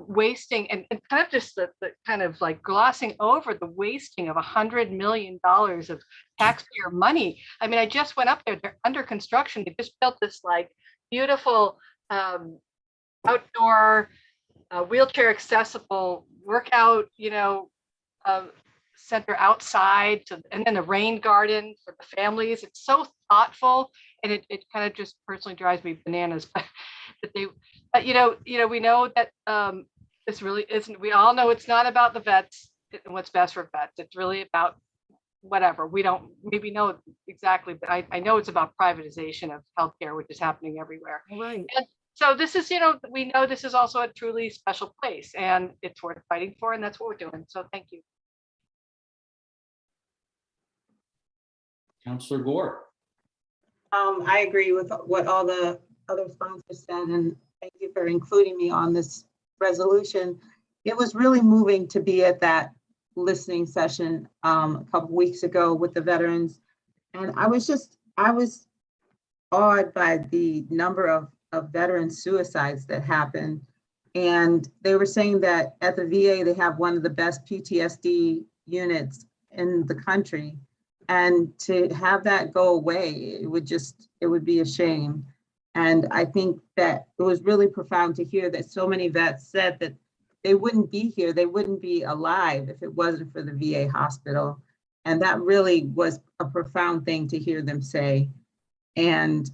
wasting and kind of just the kind of like glossing over the wasting of $100 million of taxpayer money. I mean, I just went up there. They're under construction. They just built this like beautiful outdoor wheelchair accessible workout, center outside, and then the rain garden for the families. It's so thoughtful, and it kind of just personally drives me bananas. But we know that this really isn't. We all know it's not about the vets and what's best for vets. It's really about whatever. We don't maybe know exactly, but I know it's about privatization of healthcare, which is happening everywhere. Right. And so this is, we know this is also a truly special place, and it's worth fighting for, and that's what we're doing. So thank you. Councilor Gore. I agree with what all the other sponsors said, and thank you for including me on this resolution. It was really moving to be at that listening session a couple weeks ago with the veterans. And I was awed by the number of veteran suicides that happened. And they were saying that at the VA, they have one of the best PTSD units in the country. And to have that go away, it would be a shame. And I think that it was really profound to hear that so many vets said that they wouldn't be here, they wouldn't be alive if it wasn't for the VA hospital. And that really was a profound thing to hear them say. And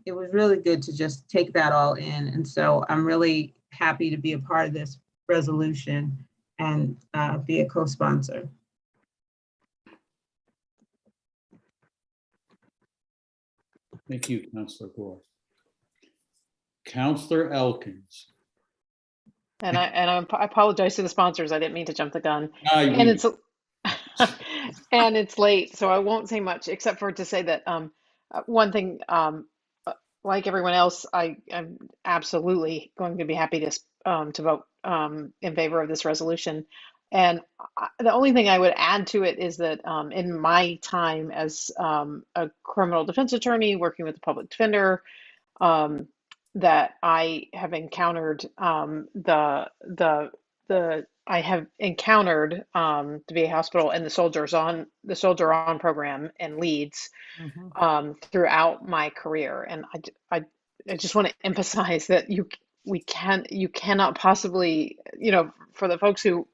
it was really good to just take that all in. And so I'm really happy to be a part of this resolution and be a co-sponsor. Thank you, Councilor Gore. Councilor Elkins. And I apologize to the sponsors. I didn't mean to jump the gun. And it's and it's late, so I won't say much except for to say that one thing, like everyone else, I'm absolutely going to be happy to vote in favor of this resolution. The only thing I would add to it is that in my time as a criminal defense attorney working with the public defender, that I have encountered I have encountered the VA hospital and the Soldier On program in Leeds throughout my career, and I just want to emphasize that you cannot possibly, for the folks who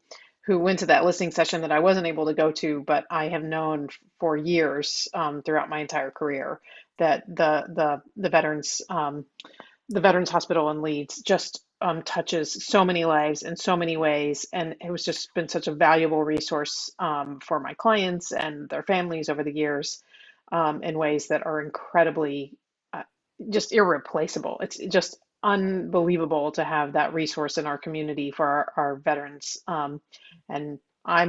went to that listening session that I wasn't able to go to, but I have known for years throughout my entire career that the Veterans Hospital in Leeds just touches so many lives in so many ways, and it was just been such a valuable resource for my clients and their families over the years in ways that are incredibly just irreplaceable. It's just unbelievable to have that resource in our community for our veterans. And I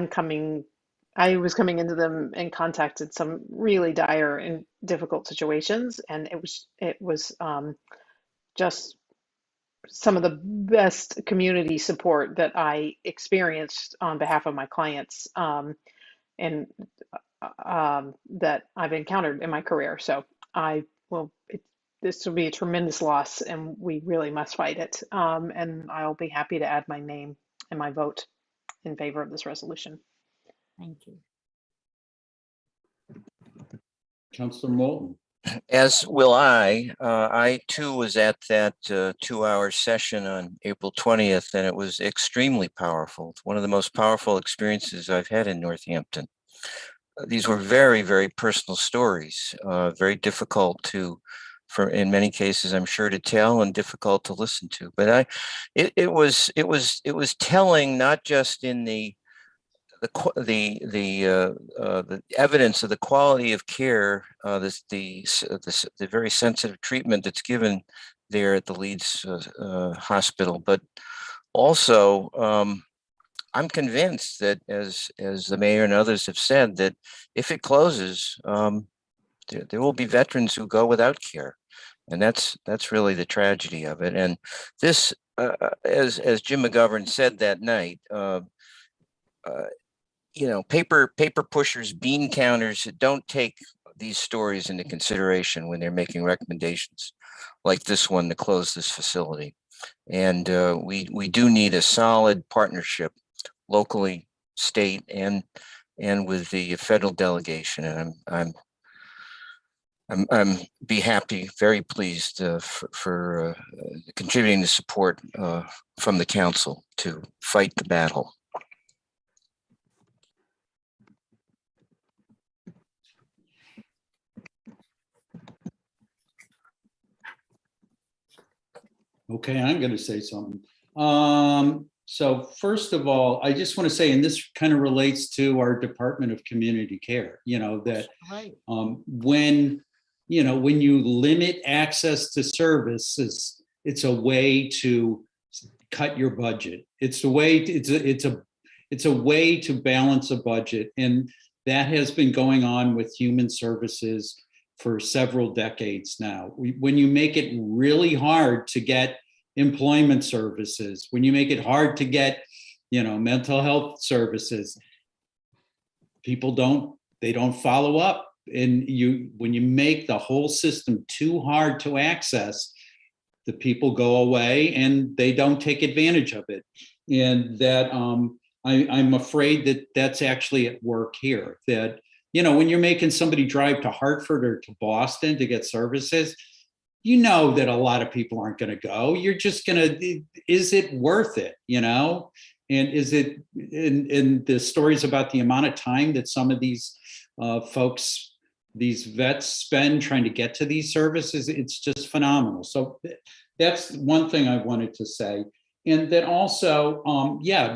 was coming into them and contacted some really dire and difficult situations, and it was just some of the best community support that I experienced on behalf of my clients, and that I've encountered in my career. So this will be a tremendous loss, and we really must fight it. And I'll be happy to add my name and my vote in favor of this resolution. Thank you. Councilor Moulton. As will I. I too was at that 2-hour session on April 20th, and it was extremely powerful. It's one of the most powerful experiences I've had in Northampton. These were very, very personal stories, very difficult in many cases, I'm sure, to tell and difficult to listen to. But it was telling, not just in the evidence of the quality of care, the very sensitive treatment that's given there at the Leeds Hospital, but also I'm convinced that, as the mayor and others have said, that if it closes, there will be veterans who go without care, and that's really the tragedy of it. And this, as Jim McGovern said that night, paper pushers, bean counters don't take these stories into consideration when they're making recommendations like this one to close this facility. And we do need a solid partnership locally, state, and with the federal delegation. And I'm very pleased for contributing the support from the council to fight the battle. Okay, I'm going to say something. So first of all, I just want to say, and this kind of relates to our Department of Community Care, that when you limit access to services, it's a way to cut your budget. It's a way to balance a budget. And that has been going on with human services for several decades now. When you make it really hard to get employment services, when you make it hard to get, mental health services, people don't follow up. And when you make the whole system too hard to access, the people go away and they don't take advantage of it. And that I'm afraid that that's actually at work here, that when you're making somebody drive to Hartford or to Boston to get services, that a lot of people aren't going to go. You're just is it worth it? And is it in the stories about the amount of time that some of these folks, these vets spend trying to get to these services? It's just phenomenal. So that's one thing I wanted to say. And then also,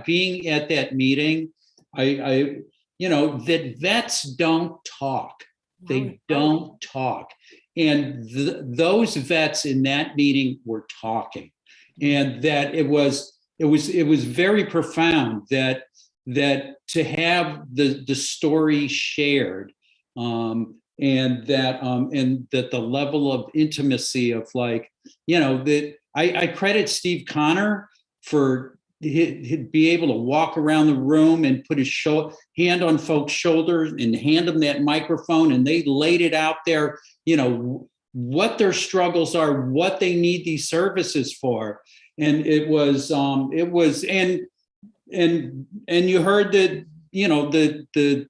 being at that meeting, that vets don't talk. They don't talk. And those vets in that meeting were talking, and that it was very profound that to have the story shared, and that the level of intimacy of that I credit Steve Connor for he'd be able to walk around the room and put his hand on folks' shoulders and hand them that microphone, and they laid it out there, you know, what their struggles are, what they need these services for. And it was, and you heard that, you know, the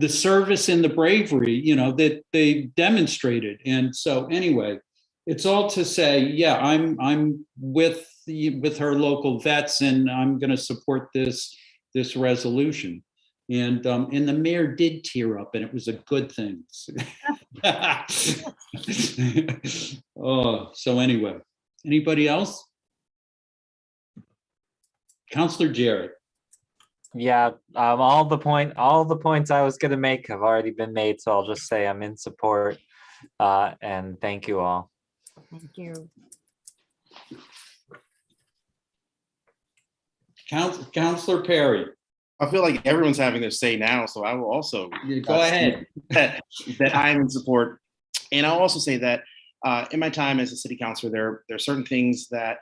service and the bravery, you know, that they demonstrated. And so anyway, it's all to say, yeah, I'm with her local vets, and I'm going to support this resolution. And the mayor did tear up, and it was a good thing. Oh, so anyway, anybody else? Councilor Jarrett. Yeah, all the points I was going to make have already been made, so I'll just say I'm in support, and thank you all. Thank you. Councilor Perry. I feel like everyone's having their say now, so I will also go ahead. that I'm in support. And I'll also say that in my time as a city councilor, there are certain things that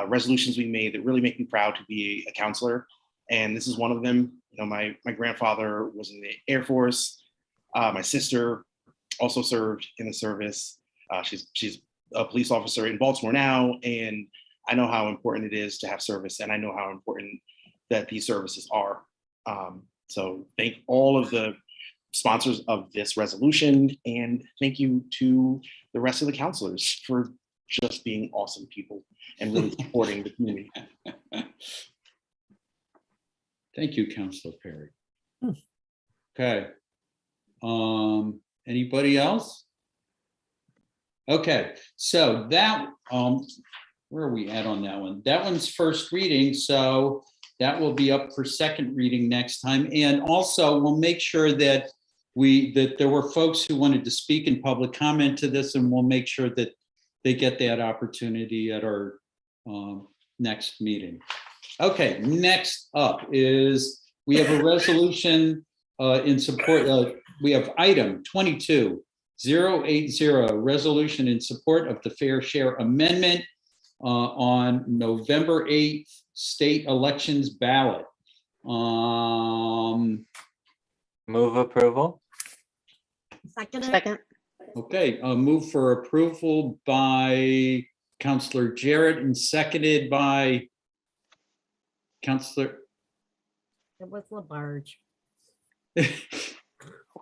resolutions we made that really make me proud to be a councilor. And this is one of them. You know, my grandfather was in the Air Force. My sister also served in the service. She's a police officer in Baltimore now, and I know how important it is to have service, and I know how important that these services are. So thank all of the sponsors of this resolution, and thank you to the rest of the councilors for just being awesome people and really supporting the community. Thank you, Councilor Perry. Okay. Anybody else? Okay, so that, where are we at on that one? That one's first reading, so that will be up for second reading next time. And also, we'll make sure that there were folks who wanted to speak in public comment to this, and we'll make sure that they get that opportunity at our next meeting. Okay, next up is we have a resolution in support. We have item 22080, resolution in support of the Fair Share Amendment on November 8th state elections ballot. Move approval. Second. Okay, move for approval by Councilor Jarrett and seconded by Councilor. It was Labarge.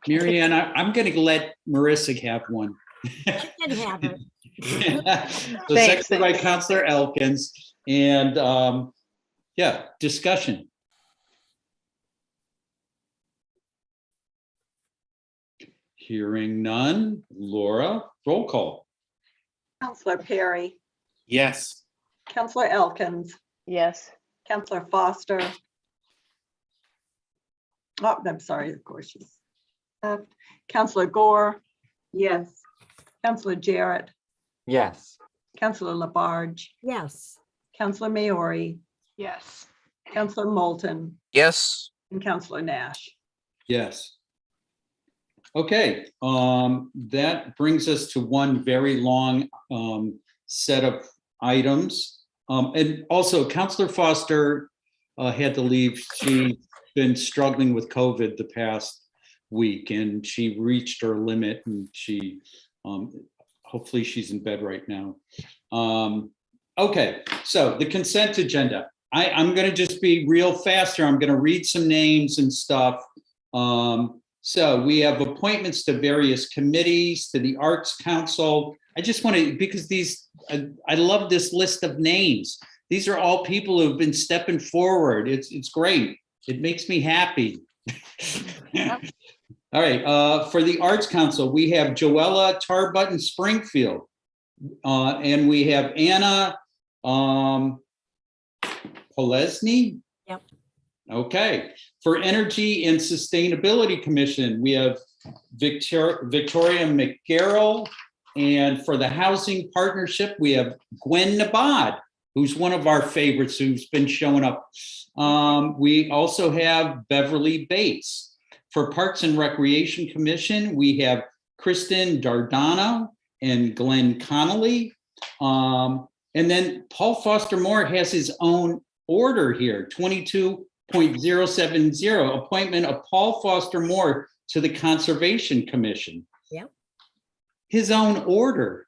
Mary Ann, I'm going to let Marissa have one. I can have it. So seconded by Councilor Elkins, and yeah, discussion. Hearing none. Laura, roll call. Councilor Perry, Yes. Councilor Elkins, Yes. Councilor Foster. Oh, I'm sorry, of course she's left. Councilor Gore, Yes. Councilor Jarrett, Yes. Councilor Labarge, Yes. Councilor Maori, Yes. Councilor Moulton, Yes. and Councilor Nash. Yes. Okay, that brings us to one very long set of items. And also Councilor Foster had to leave. She's been struggling with COVID the past week, and she reached her limit, and she hopefully she's in bed right now. Okay, so the consent agenda. I'm going to just be real fast here. I'm going to read some names and stuff. So we have appointments to various committees, to the Arts Council. I just want to, because these, I love this list of names. These are all people who've been stepping forward. It's great. It makes me happy. All right, for the Arts Council, we have Joella Tarbutton Springfield, and we have Anna Polesny. Yep. Okay, for Energy and Sustainability Commission, we have Victoria McGarrell, and for the Housing Partnership, we have Gwen Nabad, who's one of our favorites, who's been showing up. We also have Beverly Bates. For Parks and Recreation Commission, we have Kristen Dardano and Glenn Connolly. And then Paul Foster Moore has his own order here, 22.070, appointment of Paul Foster Moore to the Conservation Commission. Yep. His own order.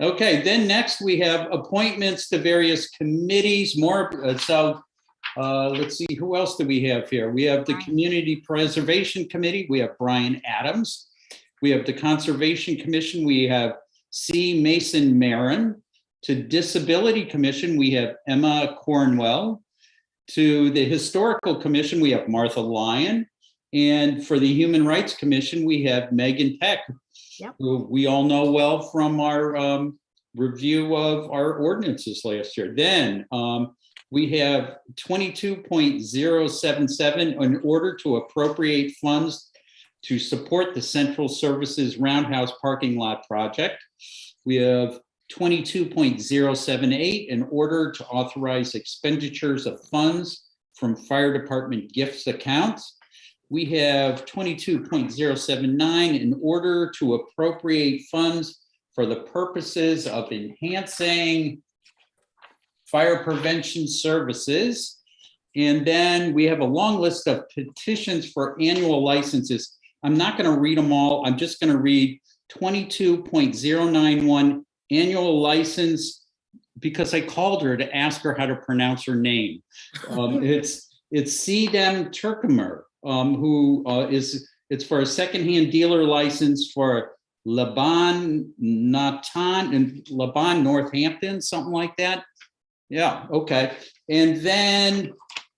Okay, then next we have appointments to various committees, more, let's see, who else do we have here? We have the Community Preservation Committee, we have Brian Adams. We have the Conservation Commission, we have C. Mason Marin. To Disability Commission, we have Emma Cornwell. To the Historical Commission, we have Martha Lyon. And for the Human Rights Commission, we have Megan Peck, who we all know well from our review of our ordinances last year. Then we have 22.077, in order to appropriate funds to support the Central Services Roundhouse Parking Lot Project. We have 22.078, in order to authorize expenditures of funds from fire department gifts accounts. We have 22.079, in order to appropriate funds for the purposes of enhancing fire prevention services. And then we have a long list of petitions for annual licenses. I'm not going to read them all. I'm just going to read 22.091, annual license, because I called her to ask her how to pronounce her name. It's Cdem Turcomer, who it's for a secondhand dealer license for Laban Natan and Laban Northampton, something like that. Yeah, okay. And then,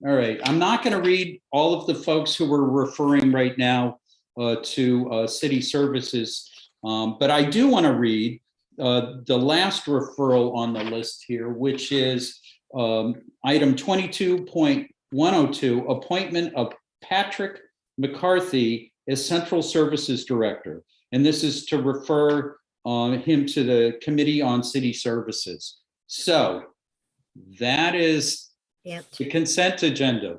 all right, I'm not going to read all of the folks who we're referring right now to city services, but I do want to read the last referral on the list here, which is item 22.102, appointment of Patrick McCarthy as Central Services Director. And this is to refer him to the Committee on City Services. So that is the consent agenda.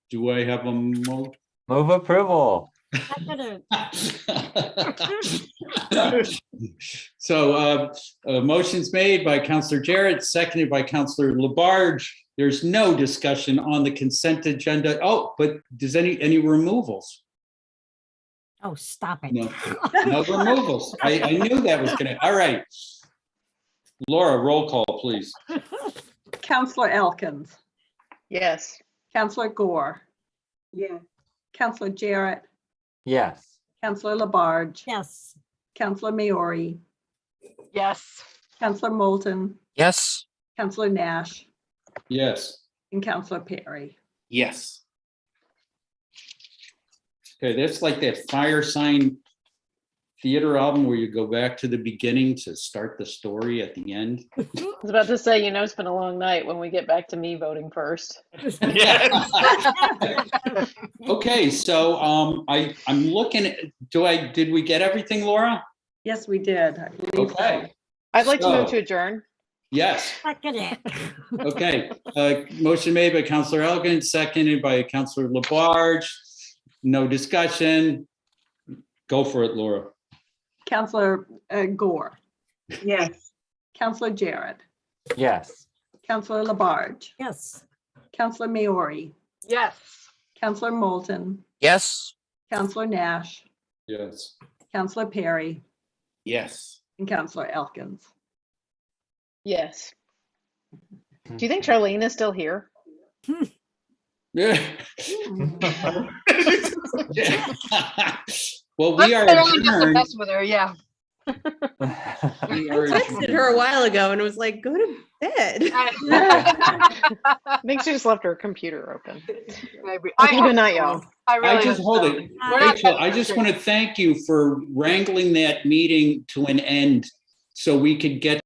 Do I have a Move approval. So motion's made by Councillor Jarrett, seconded by Councillor Labarge. There's no discussion on the consent agenda. Oh, but does any removals? Oh, stop it. No, no removals. I knew that was gonna, all right. Laura, roll call, please. Councillor Elkins, Yes. Councillor Gore, Yeah. Councillor Jarrett, Yes. Councillor Labarge, Yes. Councillor Maori, Yes. Councillor Moulton, Yes. Councillor Nash, Yes. and Councillor Perry. Yes. Okay, that's like that Fire Sign Theater album where you go back to the beginning to start the story at the end. I was about to say, it's been a long night when we get back to me voting first. Okay, so I'm looking at, did we get everything, Laura? Yes, we did. I believe so. Okay, I'd like to move So- to adjourn. yes. Look at it. Okay, motion made by Councillor Elkins, seconded by Councillor Labarge. No discussion. Go for it, Laura. Councillor Gore, Yes. Councillor Jarrett, Yes. Councillor Labarge, Yes. Councillor Maori, Yes. Councillor Moulton, Yes. Councillor Nash, Yes. Councillor Perry, Yes. and Councillor Elkins. Yes. Do you think Charlene is still here? Yeah. Well, we are I only just adjourned. mess with her, yeah. We I are texted adjourned. her a while ago and was like, go to bed. I think she just left her computer open. Maybe. Okay, good night, y'all. I really I just hope hold so. it. We're not Rachel, I just want to thank you for wrangling that meeting to an end so we could get